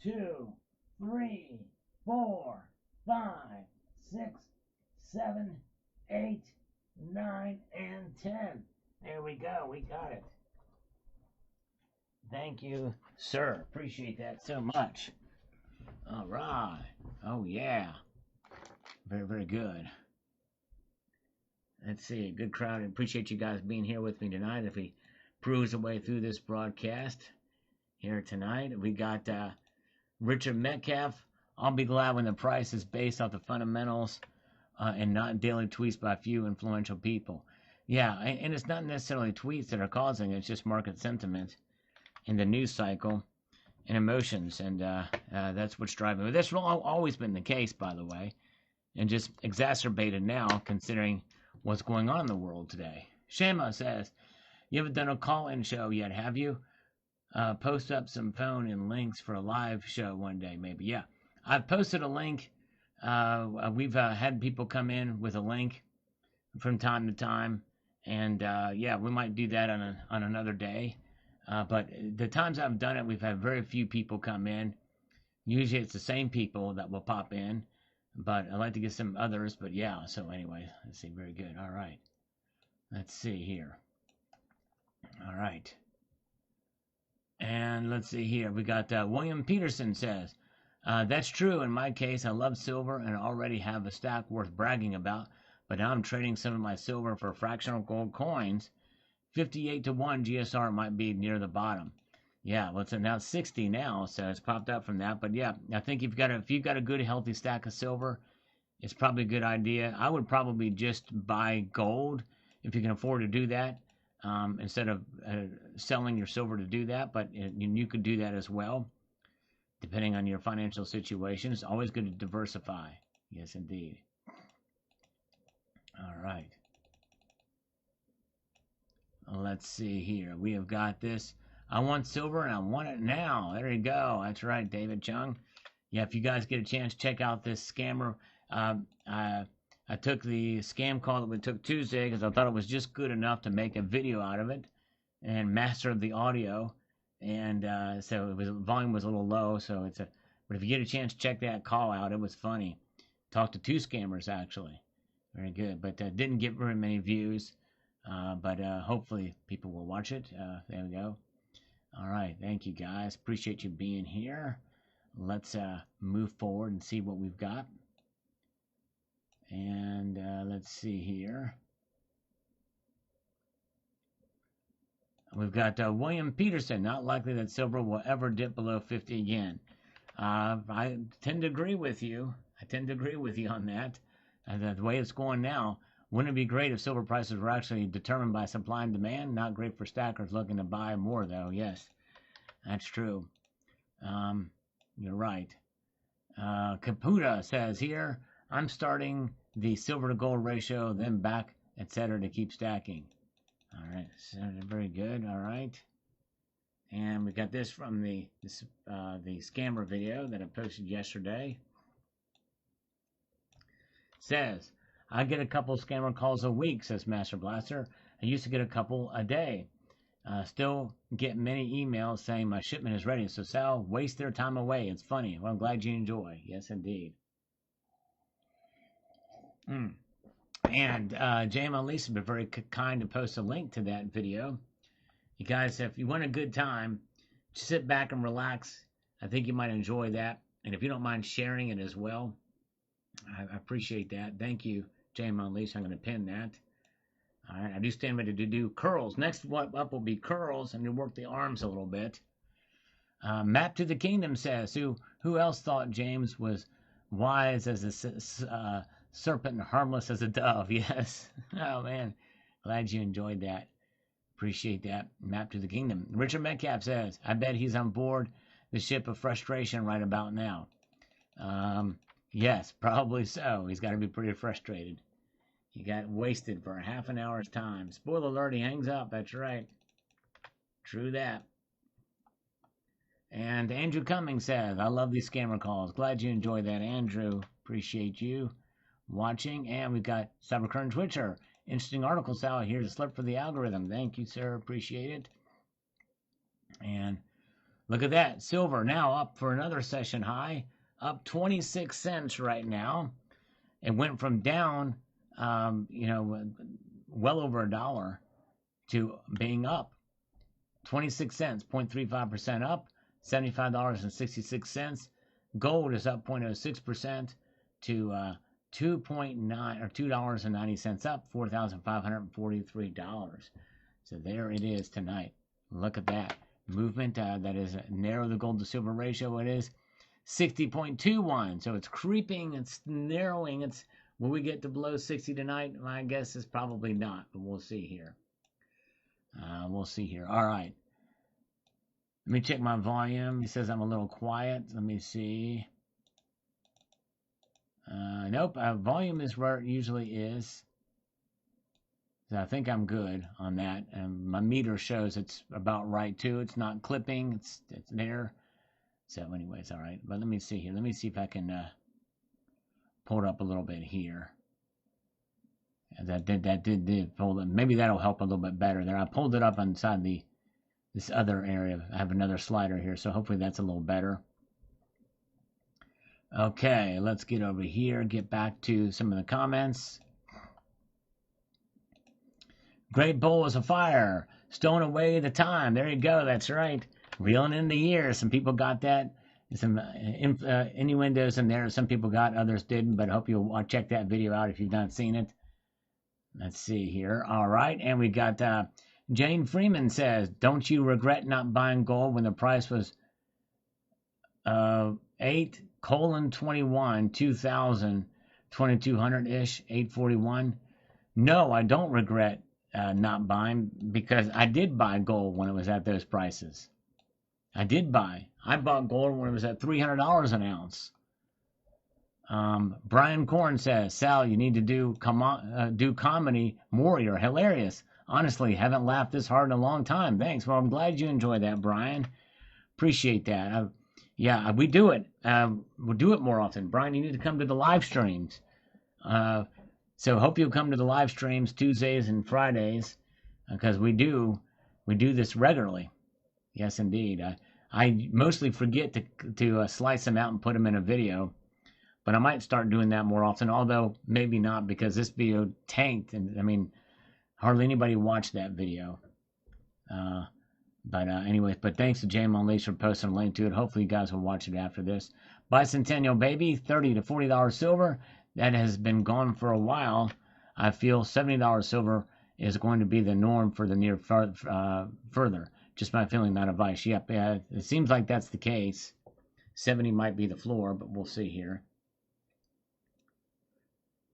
2, 3, 4, 5, 6, 7, 8, 9, and 10. There we go. We got it. Thank you, sir. Appreciate that so much. All right. Oh, yeah. Very, very good. Let's see. Good crowd. I appreciate you guys being here with me tonight. If we cruise our way through this broadcast here tonight, we got Richard Metcalf. I'll be glad when the price is based off the fundamentals and not daily tweets by a few influential people. Yeah, and it's not necessarily tweets that are causing it. It's just market sentiment in the news cycle and emotions, and that's what's driving it. That's always been the case, by the way, and just exacerbated now considering what's going on in the world today. Shema says, you haven't done a call-in show yet, have you? Post up some phone and links for a live show one day, maybe. Yeah, I've posted a link. We've had people come in with a link from time to time, and yeah, we might do that on another day. But the times I've done it, we've had very few people come in. Usually it's the same people that will pop in, but I'd like to get some others. But yeah, so anyway, let's see. Very good. All right. Let's see here. All right. And let's see here. We got William Peterson says, that's true. In my case, I love silver and already have a stack worth bragging about. But now I'm trading some of my silver for fractional gold coins. 58 to 1 GSR might be near the bottom. Yeah, well, it's now 60 now, so it's popped up from that. But yeah, I think if you've got a good healthy stack of silver, it's probably a good idea. I would probably just buy gold if you can afford to do that, instead of selling your silver to do that. But you could do that as well, depending on your financial situation. It's always good to diversify. Yes, indeed. All right. Let's see here. We have got this. I want silver and I want it now. There you go. That's right, David Chung. Yeah, if you guys get a chance, check out this scammer. I took the scam call that we took Tuesday because I thought it was just good enough to make a video out of it and master the audio. And so volume was a little low. So but if you get a chance, check that call out. It was funny. Talked to 2 scammers actually. Very good, but didn't get very many views. But hopefully people will watch it. There we go. All right, thank you guys. Appreciate you being here. Let's move forward and see what we've got. And let's see here. We've got William Peterson. Not likely that silver will ever dip below 50 again. I tend to agree with you. On that. The way it's going now, wouldn't it be great if silver prices were actually determined by supply and demand? Not great for stackers looking to buy more, though. Yes, that's true. You're right. Caputa says here, I'm starting the silver to gold ratio, then back, etc. to keep stacking. All right, so very good. All right. And we got this from the scammer video that I posted yesterday. Says, I get a couple scammer calls a week, says Master Blaster. I used to get a couple a day. Still get many emails saying my shipment is ready. So Sal, waste their time away. It's funny. Well, I'm glad you enjoy. Yes, indeed. And JM Lisa been very kind to post a link to that video. You guys, if you want a good time, just sit back and relax. I think you might enjoy that. And if you don't mind sharing it as well, I appreciate that. Thank you, JM Unleashed. I'm going to pin that. All right, I do stand ready to do curls. Next up will be curls, and to work the arms a little bit. Map to the Kingdom says, who else thought James was wise as a serpent and harmless as a dove? Yes. Oh, man. Glad you enjoyed that. Appreciate that. Map to the Kingdom. Richard Metcalf says, I bet he's on board the ship of frustration right about now. Yes, probably so. He's got to be pretty frustrated. He got wasted for a half an hour's time. Spoiler alert, he hangs up. That's right. True that. And Andrew Cummings says, I love these scammer calls. Glad you enjoyed that, Andrew. Appreciate you watching. And we've got Cybercurrent Twitcher. Interesting article, Sal. Here's a slip for the algorithm. Thank you, sir. Appreciate it. And look at that. Silver now up for another session high. Up 26 cents right now. It went from down, well over $1 to being up. 26 cents, 0.35% up, $75.66. Gold is up 0.06% to $2.9 or $2.90 up, $4,543. So there it is tonight. Look at that movement. That is narrow the gold to silver ratio. It is 60.21. So it's creeping. It's narrowing. Will we get to below 60 tonight? My guess is probably not, but we'll see here. We'll see here. All right. Let me check my volume. He says I'm a little quiet. Let me see. Nope. Volume is where it usually is. So I think I'm good on that. And my meter shows it's about right too. It's not clipping. It's there. So anyways, all right. But let me see here. Let me see if I can pull it up a little bit here. And that did pull it. Maybe that'll help a little bit better there. I pulled it up inside this other area. I have another slider here, so hopefully that's a little better. Okay, let's get over here, get back to some of the comments. Great bowl is a fire, stowing away the time. There you go, that's right. Reeling in the year. Some people got that. Some innuendos in there. Some people got, others didn't, but I hope you'll check that video out if you've not seen it. Let's see here. All right, and we got Jane Freeman says, don't you regret not buying gold when the price was 8:21, 2000, 2200-ish, 841? No, I don't regret not buying, because I did buy gold when it was at those prices. I did buy. I bought gold when it was at $300 an ounce. Brian Korn says, Sal, you need to do comedy more. You're hilarious. honestly haven't laughed this hard in a long time. Thanks. Well, I'm glad you enjoyed that, Brian. Appreciate that. Yeah, we do it. We'll do it more often. Brian, you need to come to the live streams. So hope you'll come to the live streams Tuesdays and Fridays, because we do this regularly. Yes, indeed. I mostly forget to slice them out and put them in a video, but I might start doing that more often. Although maybe not, because this video tanked, and I mean, hardly anybody watched that video. Anyways, but thanks to Jam Unleashed for posting a link to it. Hopefully you guys will watch it after this. Bicentennial Baby, $30 to $40 silver. That has been gone for a while. I feel $70 silver is going to be the norm for the near further. Just my feeling, not advice. Yep, it seems like that's the case. 70 might be the floor, but we'll see here.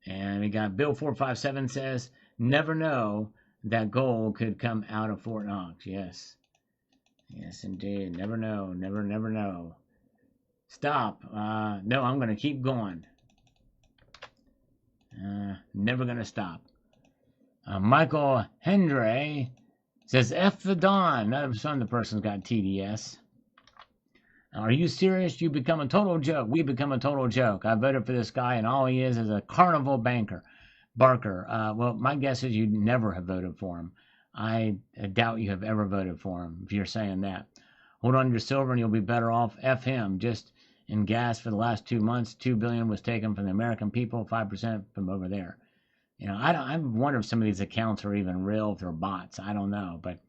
And we got Bill457 says, never know that gold could come out of Fort Knox. Yes. Yes, indeed. Never know. Never know. Stop. No, I'm going to keep going. Never going to stop. Michael Hendry says, F the Don. Some of the person's got TDS. Are you serious? You become a total joke. We become a total joke. I voted for this guy, and all he is a carnival banker. Barker. Well, my guess is you never have voted for him. I doubt you have ever voted for him, if you're saying that. Hold on to your silver and you'll be better off. F him. Just in gas for the last 2 months, $2 billion was taken from the American people, 5% from over there. You know, I wonder if some of these accounts are even real, if they're bots. I don't know, but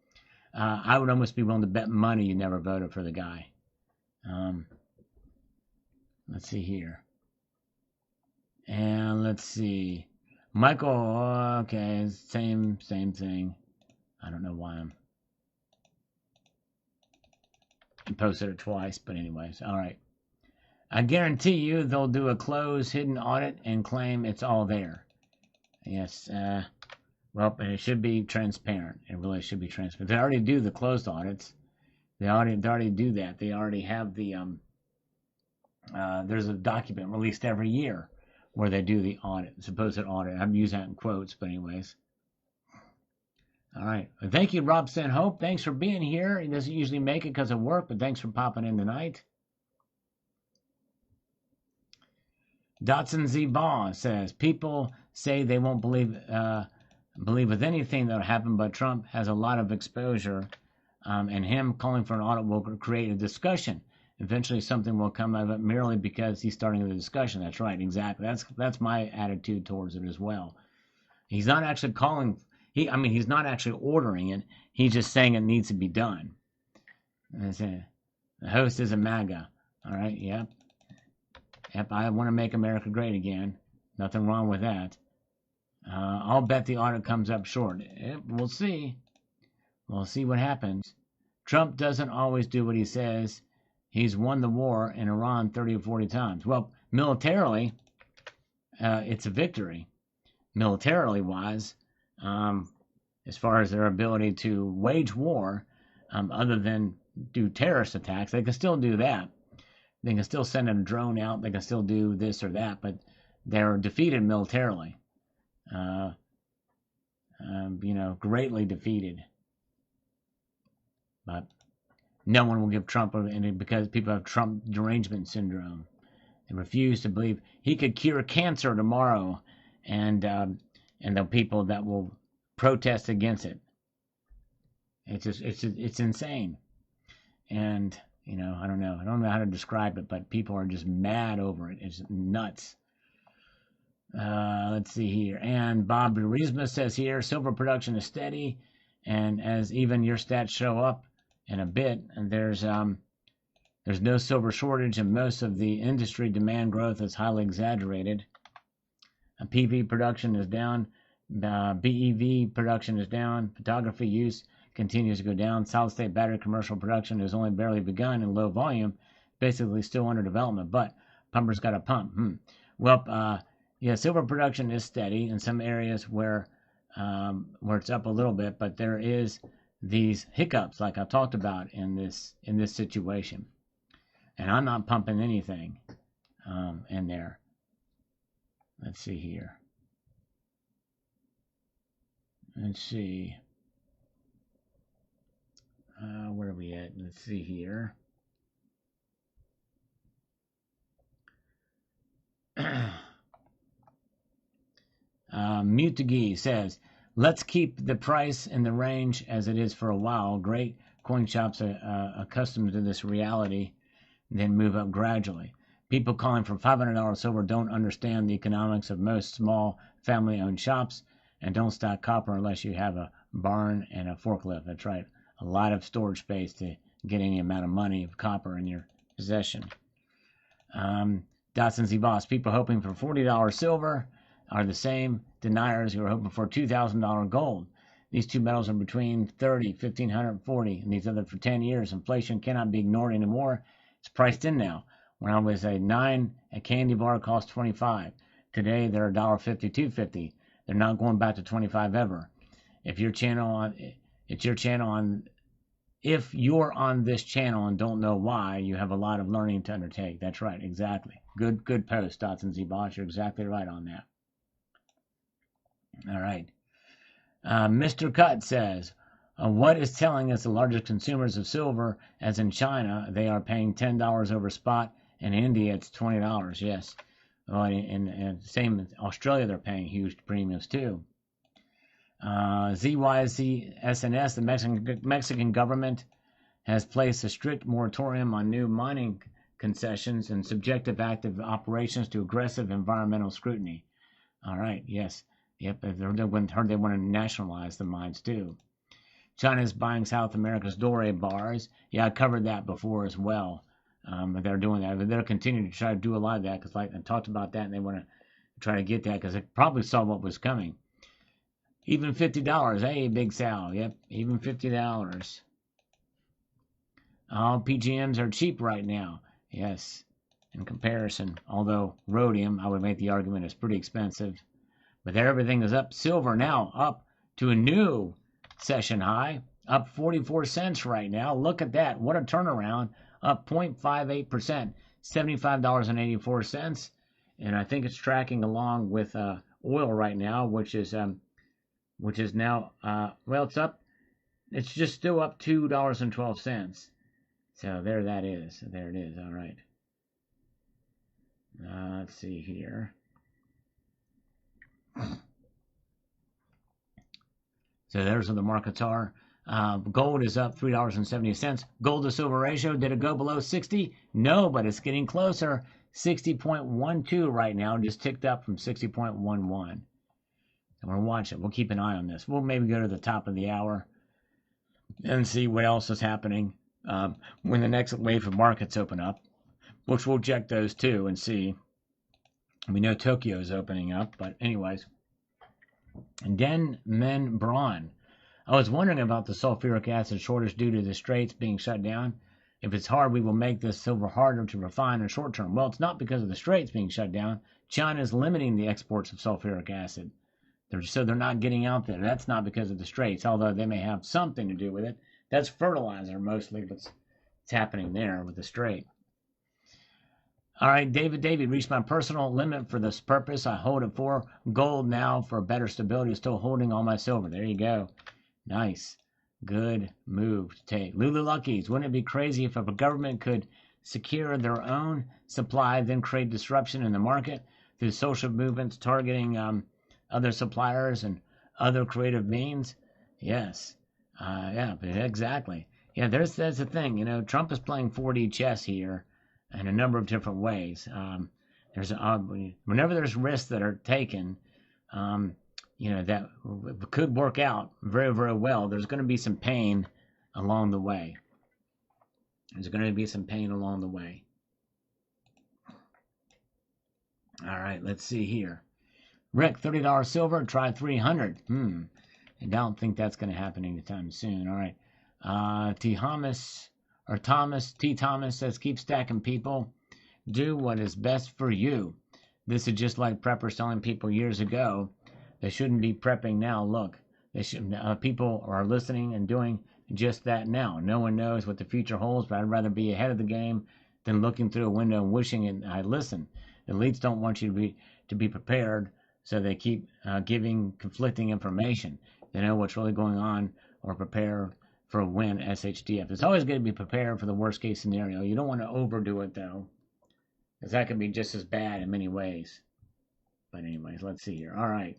I would almost be willing to bet money you never voted for the guy. Let's see here. And let's see. Michael, okay, same thing. I don't know why I posted it twice, but anyways, all right. I guarantee you they'll do a closed hidden audit and claim it's all there. Yes, well, and it should be transparent. It really should be transparent. They already do the closed audits. They already do that. They already have the there's a document released every year where they do the audit, supposed audit. I'm using that in quotes, but anyways. All right. Well, thank you, Robson Hope. Thanks for being here. He doesn't usually make it because of work, but thanks for popping in tonight. Dotson Z. Baugh says, people say they won't believe with anything that'll happen, but Trump has a lot of exposure, and him calling for an audit will create a discussion. Eventually something will come out of it merely because he's starting the discussion. That's right, exactly. That's my attitude towards it as well. He's not actually calling... he's not actually ordering it. He's just saying it needs to be done. The host is a MAGA. All right, yep. Yep, I want to make America great again. Nothing wrong with that. I'll bet the audit comes up short. Yep, we'll see. We'll see what happens. Trump doesn't always do what he says. He's won the war in Iran 30 or 40 times. Well, militarily, it's a victory. Militarily wise, as far as their ability to wage war, other than do terrorist attacks, they can still do that. They can still send a drone out. They can still do this or that, but they're defeated militarily. Greatly defeated. But no one will give Trump any, because people have Trump derangement syndrome. They refuse to believe he could cure cancer tomorrow, and the people that will protest against it. It's insane. And I don't know how to describe it, but people are just mad over it. It's nuts. Let's see here. And Bob Burisma says here, silver production is steady, and as even your stats show up in a bit, and there's no silver shortage, and most of the industry demand growth is highly exaggerated. PV production is down. BEV production is down. Photography use continues to go down. Solid-state battery commercial production has only barely begun in low volume, basically still under development, but pumpers got to pump. Well, silver production is steady in some areas where it's up a little bit, but there is these hiccups like I talked about in this situation. And I'm not pumping anything in there. Let's see here. Let's see. bit. Let's see here. Mutagi says, let's keep the price in the range as it is for a while. Great coin shops are accustomed to this reality, then move up gradually. People calling for $500 silver don't understand the economics of most small family-owned shops and don't stock copper unless you have a barn and a forklift. That's right. A lot of storage space to get any amount of money of copper in your possession. Dotson Z Boss, people hoping for $40 silver are the same deniers who are hoping for $2,000 gold. These two metals are between 30, 1,500, 40, and these other for 10 years. Inflation cannot be ignored anymore. It's priced in now. When I was a 9, a candy bar cost 25. Today they're $1.50, $2.50. They're not going back to 25 ever. If you're on this channel and don't know why, you have a lot of learning to undertake. That's right, exactly. Good post, Dotson Z Boss. You're exactly right on that. All right. Mr. Cut says, what is telling us the largest consumers of silver, as in China, they are paying $10 over spot. In India, it's $20. Yes. And same in Australia, they're paying huge premiums too. ZYCSNS, the Mexican government has placed a strict moratorium on new mining concessions and subjective active operations to aggressive environmental scrutiny. All right, yes. Yep, I've heard they want to nationalize the mines too. China's buying South America's doré bars. Yeah, I covered that before as well. They're doing that. But they're continuing to try to do a lot of that because, like, I talked about that, and they want to try to get that because they probably saw what was coming. Even $50. Hey, Big Sal. Yep, even $50. All PGMs are cheap right now. Yes, in comparison. Although rhodium, I would make the argument, is pretty expensive. But there, everything is up. Silver now up to a new session high, up 44 cents right now. Look at that. What a turnaround. Up 0.58%, $75.84. And I think it's tracking along with oil right now, which is now, well, it's up. It's just still up $2.12. So there that is. There it is. All right. Let's see here. So there's where the markets are. Gold is up $3.70. Gold to silver ratio, did it go below 60? No, but it's getting closer. 60.12 right now, just ticked up from 60.11. And we'll watch it. We'll keep an eye on this. We'll maybe go to the top of the hour and see what else is happening when the next wave of markets open up, which we'll check those too and see. We know Tokyo is opening up, but anyways. Den Men Braun. I was wondering about the sulfuric acid shortage due to the straits being shut down. If it's hard, we will make this silver harder to refine in the short term. Well, it's not because of the straits being shut down. China is limiting the exports of sulfuric acid. So they're not getting out there. That's not because of the straits, although they may have something to do with it. That's fertilizer mostly, but it's happening there with the strait. All right, David reached my personal limit for this purpose. I hold it for gold now for better stability. Still holding all my silver. There you go. Nice. Good move to take. Lulu Luckies, wouldn't it be crazy if a government could secure their own supply, then create disruption in the market through social movements targeting other suppliers and other creative means? Yes. Yeah, exactly. Yeah, that's the thing. You know, Trump is playing 4D chess here in a number of different ways. Whenever there's risks that are taken, that could work out very, very well, there's going to be some pain along the way. All right, let's see here. Rick, $30 silver, try 300. I don't think that's going to happen anytime soon. All right. Thomas says, keep stacking, people. Do what is best for you. This is just like preppers telling people years ago they shouldn't be prepping now. Look, people are listening and doing just that now. No one knows what the future holds, but I'd rather be ahead of the game than looking through a window and wishing I'd listen. The elites don't want you to be prepared, so they keep giving conflicting information. They know what's really going on or prepare for a win SHDF. It's always going to be prepared for the worst case scenario. You don't want to overdo it though, because that can be just as bad in many ways. But anyways, let's see here. All right.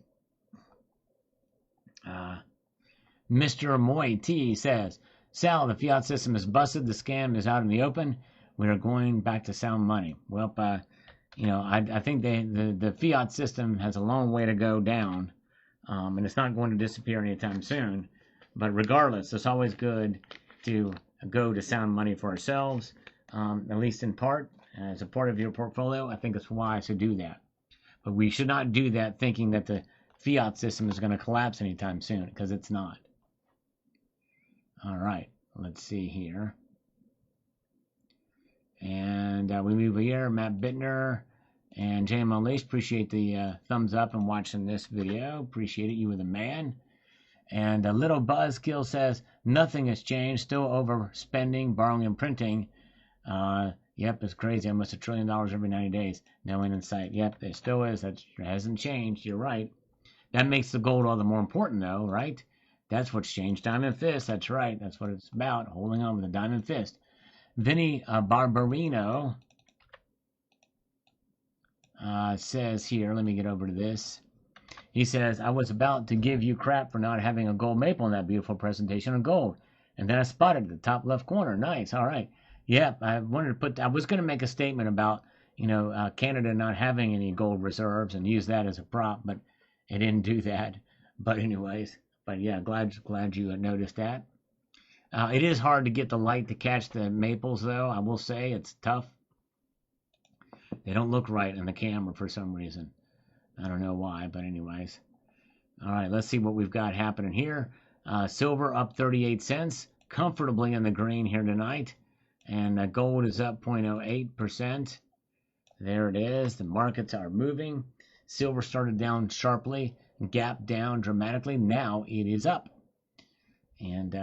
Mr. Moy T says, Sal, the fiat system is busted. The scam is out in the open. We are going back to sound money. Well, I think the fiat system has a long way to go down, and it's not going to disappear anytime soon. But regardless, it's always good to go to sound money for ourselves, at least in part, as a part of your portfolio. I think it's wise to do that. But we should not do that thinking that the fiat system is going to collapse anytime soon, because it's not. All right, let's see here. And we move here. Matt Bittner and JM Unleashed, appreciate the thumbs up and watching this video. Appreciate it. You were the man. And Little Buzzkill says, nothing has changed. Still overspending, borrowing, and printing. Yep, it's crazy. Almost $1 trillion every 90 days. No end in sight. Yep, there still is. That hasn't changed. You're right. That makes the gold all the more important, though, right? That's what's changed. Diamond fist. That's right. That's what it's about. Holding on with a diamond fist. Vinny Barbarino says here, let me get over to this. He says, I was about to give you crap for not having a gold maple in that beautiful presentation of gold. And then I spotted the top left corner. Nice. All right. Yep. I was going to make a statement about, Canada not having any gold reserves and use that as a prop, but I didn't do that. But anyways, yeah, glad you noticed that. It is hard to get the light to catch the maples, though. I will say it's tough. They don't look right in the camera for some reason. I don't know why, but anyways. All right, let's see what we've got happening here. Silver up 38 cents, comfortably in the green here tonight. And gold is up 0.08%. There it is. The markets are moving. Silver started down sharply, gapped down dramatically. Now it is up. And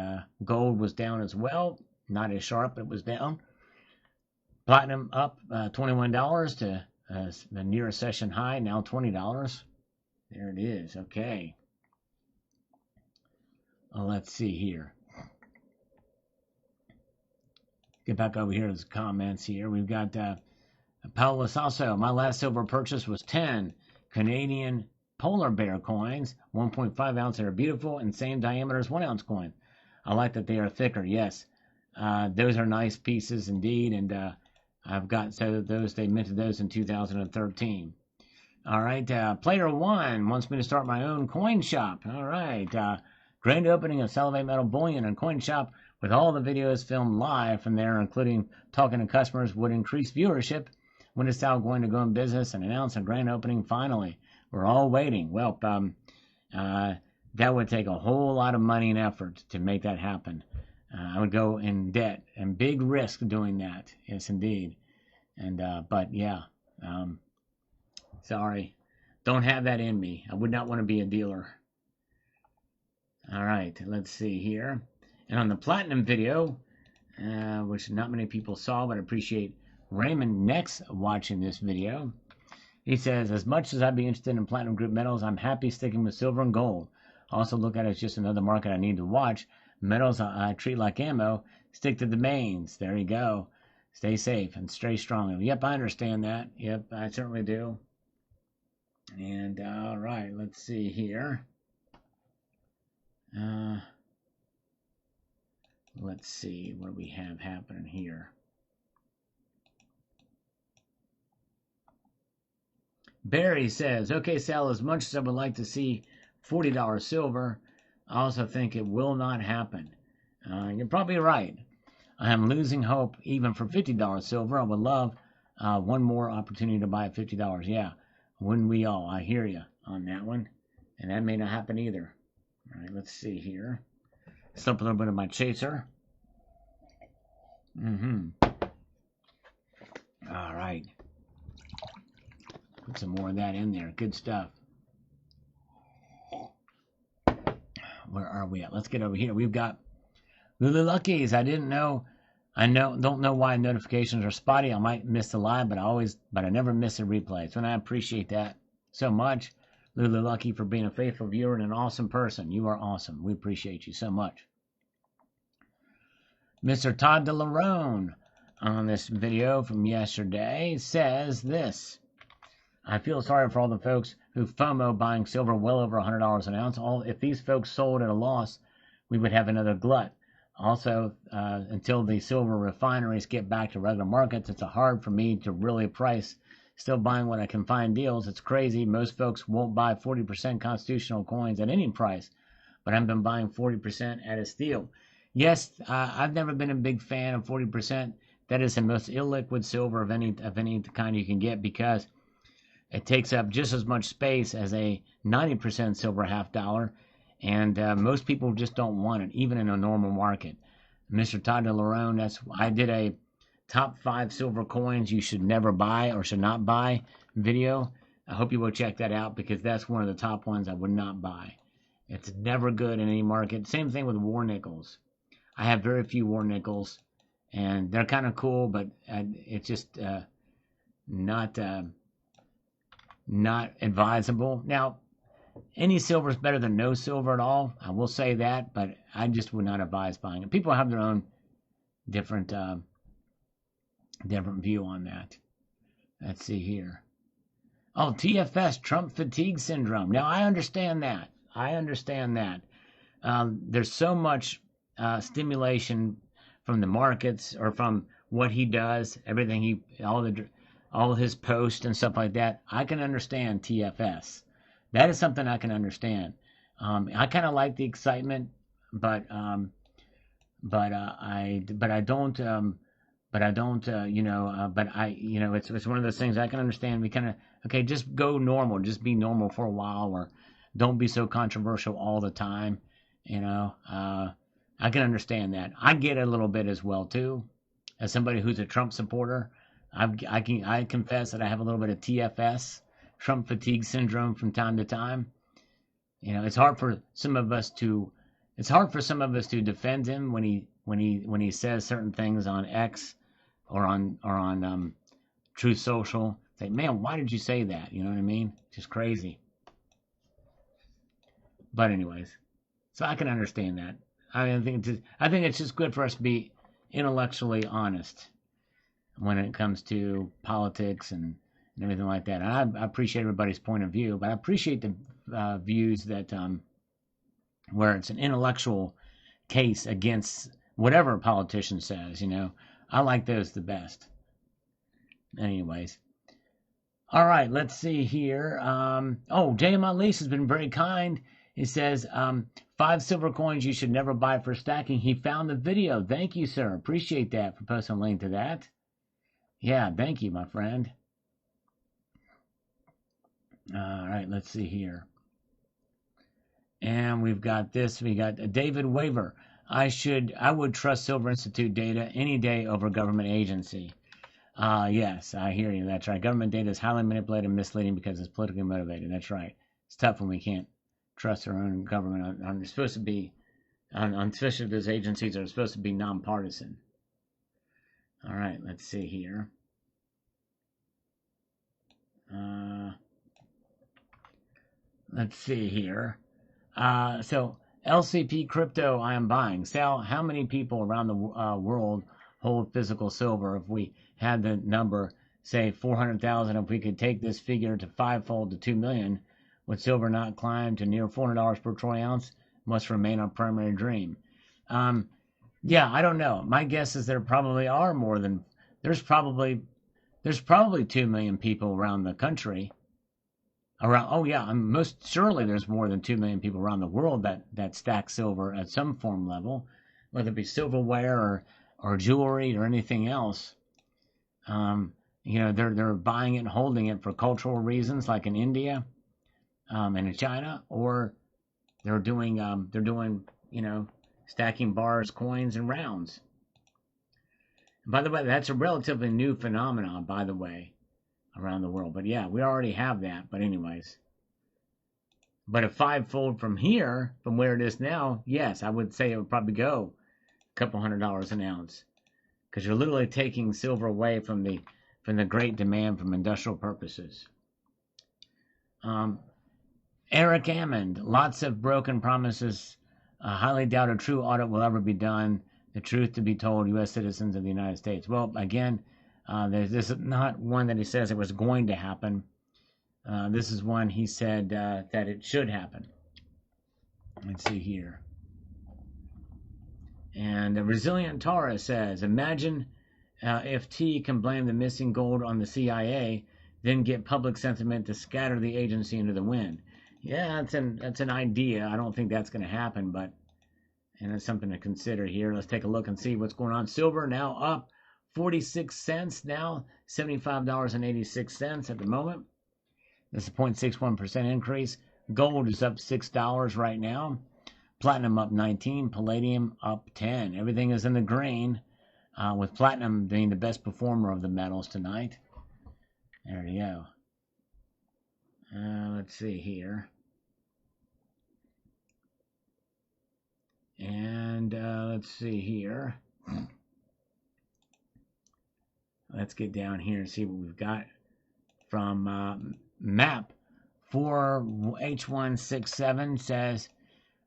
gold was down as well. Not as sharp, it was down. Platinum up $21 to the nearest session high, now $20. There it is. Okay. Well, let's see here. Get back over here to the comments here. We've got Paolo Sasso. My last silver purchase was 10 Canadian polar bear coins, 1.5 ounce. They're beautiful and same diameter as 1 ounce coin. I like that they are thicker. Yes, those are nice pieces indeed, and I've got those. They minted those in 2013. All right, Player One wants me to start my own coin shop. All right, grand opening of Salivate Metal Bullion and Coin Shop with all the videos filmed live from there, including talking to customers, would increase viewership. When is Sal going to go in business and announce a grand opening finally? We're all waiting. Well, that would take a whole lot of money and effort to make that happen. I would go in debt and big risk doing that. Yes, indeed. And but yeah, sorry, don't have that in me. I would not want to be a dealer. All right, let's see here. And on the platinum video, which not many people saw, but I appreciate Raymond Next watching this video. He says, as much as I'd be interested in platinum group metals, I'm happy sticking with silver and gold. Also look at it as just another market I need to watch. Metals I treat like ammo. Stick to the mains. There you go. Stay safe and stay strong. Yep, I understand that. Yep, I certainly do. And all right, let's see here. Let's see what we have happening here. Barry says, okay, Sal, as much as I would like to see $40 silver, I also think it will not happen. You're probably right. I am losing hope even for $50 silver. I would love one more opportunity to buy at $50. Yeah, wouldn't we all? I hear you on that one. And that may not happen either. All right, let's see here. Slip a little bit of my chaser. All right. Put some more of that in there. Good stuff. Where are we at? Let's get over here. We've got Lulu Luckies. I didn't know. Don't know why notifications are spotty. I might miss the live, but I never miss a replay. So, and I appreciate that so much, Lulu Lucky, for being a faithful viewer and an awesome person. You are awesome. We appreciate you so much. Mr. Todd DeLarone on this video from yesterday says this. I feel sorry for all the folks who FOMO buying silver well over $100 an ounce. If these folks sold at a loss, we would have another glut. Also, until the silver refineries get back to regular markets, it's hard for me to really price. Still buying when I can find deals. It's crazy. Most folks won't buy 40% constitutional coins at any price, but I've been buying 40% at a steal. Yes, I've never been a big fan of 40%. That is the most illiquid silver of any kind you can get because it takes up just as much space as a 90% silver half dollar, and most people just don't want it, even in a normal market. Mr. Todd DeLarone, I did a top 5 silver coins you should never buy or should not buy video. I hope you will check that out because that's one of the top ones I would not buy. It's never good in any market. Same thing with war nickels. I have very few war nickels, and they're kind of cool, but it's just not advisable. Now, any silver is better than no silver at all. I will say that, but I just would not advise buying it. People have their own different view on that. Let's see here. Oh, TFS, Trump fatigue syndrome. Now, I understand that. There's so much stimulation from the markets or from what he does, everything all his posts and stuff like that. I can understand TFS. That is something I can understand. I kind of like the excitement, but I don't. It's one of those things I can understand. We kind of, okay, just go normal, just be normal for a while, or don't be so controversial all the time. I can understand that. I get it a little bit as well too, as somebody who's a Trump supporter. I confess that I have a little bit of TFS, Trump fatigue syndrome, from time to time. It's hard for some of us to defend him when he says certain things on X or on Truth Social. Say, man, why did you say that? You know what I mean? Just crazy. But anyways, so I can understand that. I think it's just good for us to be intellectually honest when it comes to politics and everything like that. And I appreciate everybody's point of view, but I appreciate the views that where it's an intellectual case against whatever a politician says. I like those the best. Anyways, all right, let's see here. JM Lease has been very kind. He says 5 silver coins you should never buy for stacking. He found the video. Thank you, sir. Appreciate that for posting a link to that. Yeah, thank you, my friend. All right, let's see here. And we've got this. We got David Waver. I would trust Silver Institute data any day over government agency. Yes, I hear you. That's right. Government data is highly manipulated and misleading because it's politically motivated. That's right. It's tough when we can't trust our own government. They're supposed to be, especially those agencies are supposed to be nonpartisan. All right, let's see here. Let's see here. So LCP crypto, I am buying. Sal, how many people around the world hold physical silver? If we had the number, say 400,000, if we could take this figure to 5-fold to 2 million, would silver not climb to near $400 per troy ounce? Must remain our primary dream. Yeah, I don't know. My guess is there probably are more than there's probably 2 million people around the country. Most surely there's more than 2 million people around the world that stack silver at some form level, whether it be silverware or jewelry or anything else. They're buying it and holding it for cultural reasons, like in India and in China, or they're doing stacking bars, coins, and rounds. By the way, that's a relatively new phenomenon, by the way, around the world. But yeah, we already have that. But anyways. But a 5-fold from here, from where it is now, yes, I would say it would probably go a couple $100 an ounce. Because you're literally taking silver away from the great demand from industrial purposes. Eric Ammond, lots of broken promises. Highly doubt a true audit will ever be done. the truth to be told, U.S. citizens of the United States. Well, again, this is not one that he says it was going to happen. This is one he said that it should happen. Let's see here. And Resilient Tara says, imagine if T can blame the missing gold on the CIA, then get public sentiment to scatter the agency into the wind. Yeah, that's an idea. I don't think that's going to happen, but it's something to consider here. Let's take a look and see what's going on. Silver now up 46 cents, now $75.86 at the moment. That's a 0.61% increase. Gold is up $6 right now. Platinum up 19, palladium up 10. Everything is in the green, with platinum being the best performer of the metals tonight. There you go. Let's see here. And let's see here. Let's get down here and see what we've got from MAP 4H167 says,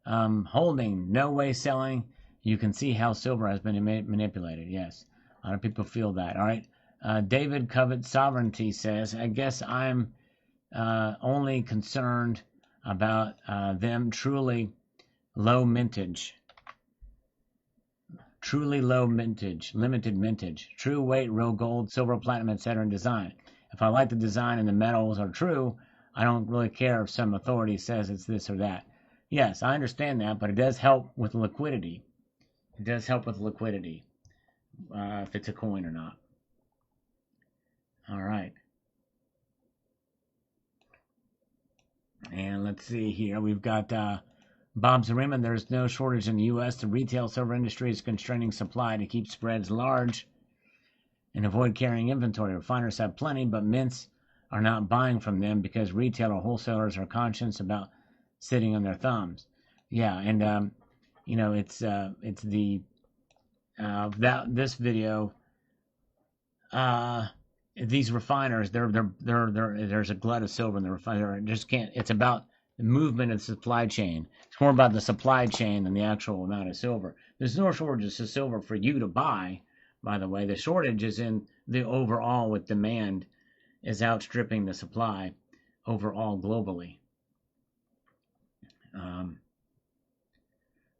holding, no way selling. You can see how silver has been manipulated. Yes, a lot of people feel that. All right. David Covet Sovereignty says, I guess I'm only concerned about them truly low mintage. Truly low mintage, limited mintage, true weight, real gold, silver, platinum, etc. in design. If I like the design and the metals are true, I don't really care if some authority says it's this or that. Yes, I understand that, but it does help with liquidity. It does help with liquidity, if it's a coin or not. All right. And let's see here. We've got Bob Zarima. There's no shortage in the U.S. The retail silver industry is constraining supply to keep spreads large and avoid carrying inventory. Refiners have plenty, but mints are not buying from them because retail or wholesalers are conscious about sitting on their thumbs. Yeah, and it's the this video. These refiners, there's a glut of silver in the refiner. Just can't. It's about the movement of the supply chain. It's more about the supply chain than the actual amount of silver. There's no shortage of silver for you to buy. By the way, the shortage is in the overall with demand is outstripping the supply overall globally.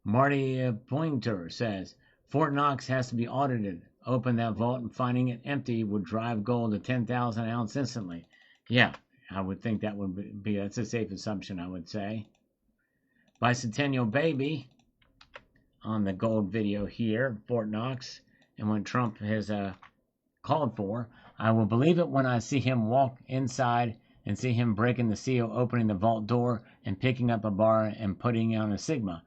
Marty Pointer says, Fort Knox has to be audited. Open that vault and finding it empty would drive gold to 10,000 an ounce instantly. Yeah, I would think that would be, that's a safe assumption, I would say. Bicentennial Baby on the gold video here, Fort Knox, and when Trump has called for, I will believe it when I see him walk inside and see him breaking the seal, opening the vault door, and picking up a bar and putting on a sigma.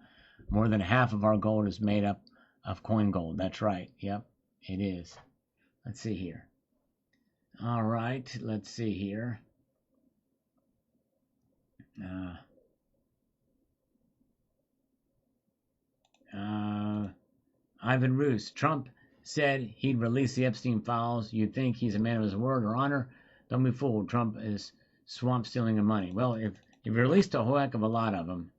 More than half of our gold is made up of coin gold. That's right. Yep, it is. Let's see here. All right, let's see here. Ivan Roos. Trump said he'd release the Epstein files. You'd think he's a man of his word or honor. Don't be fooled. Trump is swamp stealing the money. Well, if he released a whole heck of a lot of them,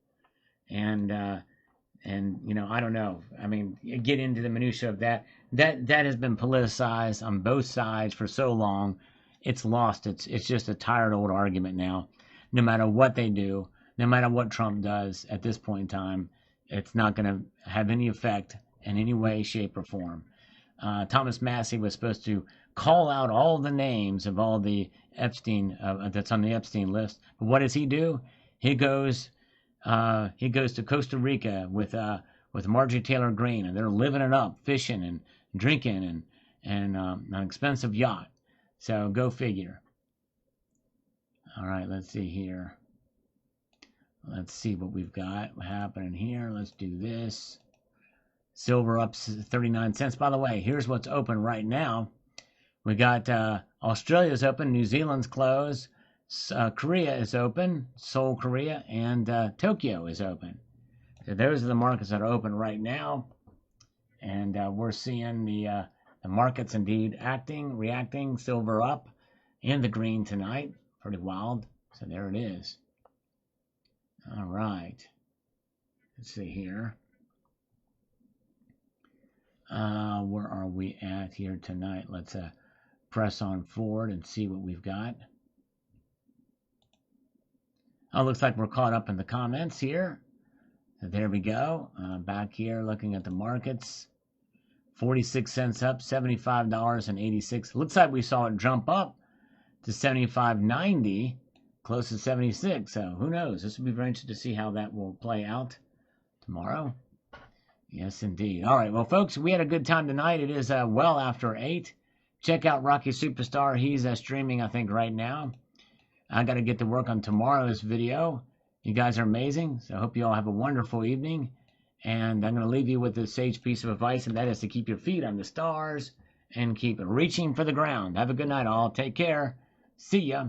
and I don't know. I mean, get into the minutia of that. That has been politicized on both sides for so long. It's lost. It's just a tired old argument now. No matter what they do, no matter what Trump does at this point in time, it's not going to have any effect in any way, shape, or form. Thomas Massey was supposed to call out all the names of all the Epstein that's on the Epstein list. But what does he do? He goes to Costa Rica with Marjorie Taylor Greene, and they're living it up, fishing and drinking and an expensive yacht. So go figure. All right, let's see here. Let's see what we've got happening here. Let's do this. Silver up 39 cents. By the way, here's what's open right now. We got Australia's open, New Zealand's closed, Korea is open, Seoul, Korea, and Tokyo is open. So those are the markets that are open right now, and we're seeing the markets indeed reacting. Silver up in the green tonight, pretty wild. So there it is. All right, let's see here. Where are we at here tonight? Let's press on forward and see what we've got. Oh, looks like we're caught up in the comments here. There we go. Back here looking at the markets. 46 cents up, $75.86. Looks like we saw it jump up to 75.90, close to 76. So who knows? This will be very interesting to see how that will play out tomorrow. Yes, indeed. All right, well, folks, we had a good time tonight. It is well after 8. Check out Rocky Superstar. He's streaming, I think, right now. I got to get to work on tomorrow's video. You guys are amazing, so I hope you all have a wonderful evening. And I'm going to leave you with a sage piece of advice, and that is to keep your feet on the stars and keep reaching for the ground. Have a good night, all. Take care. See ya.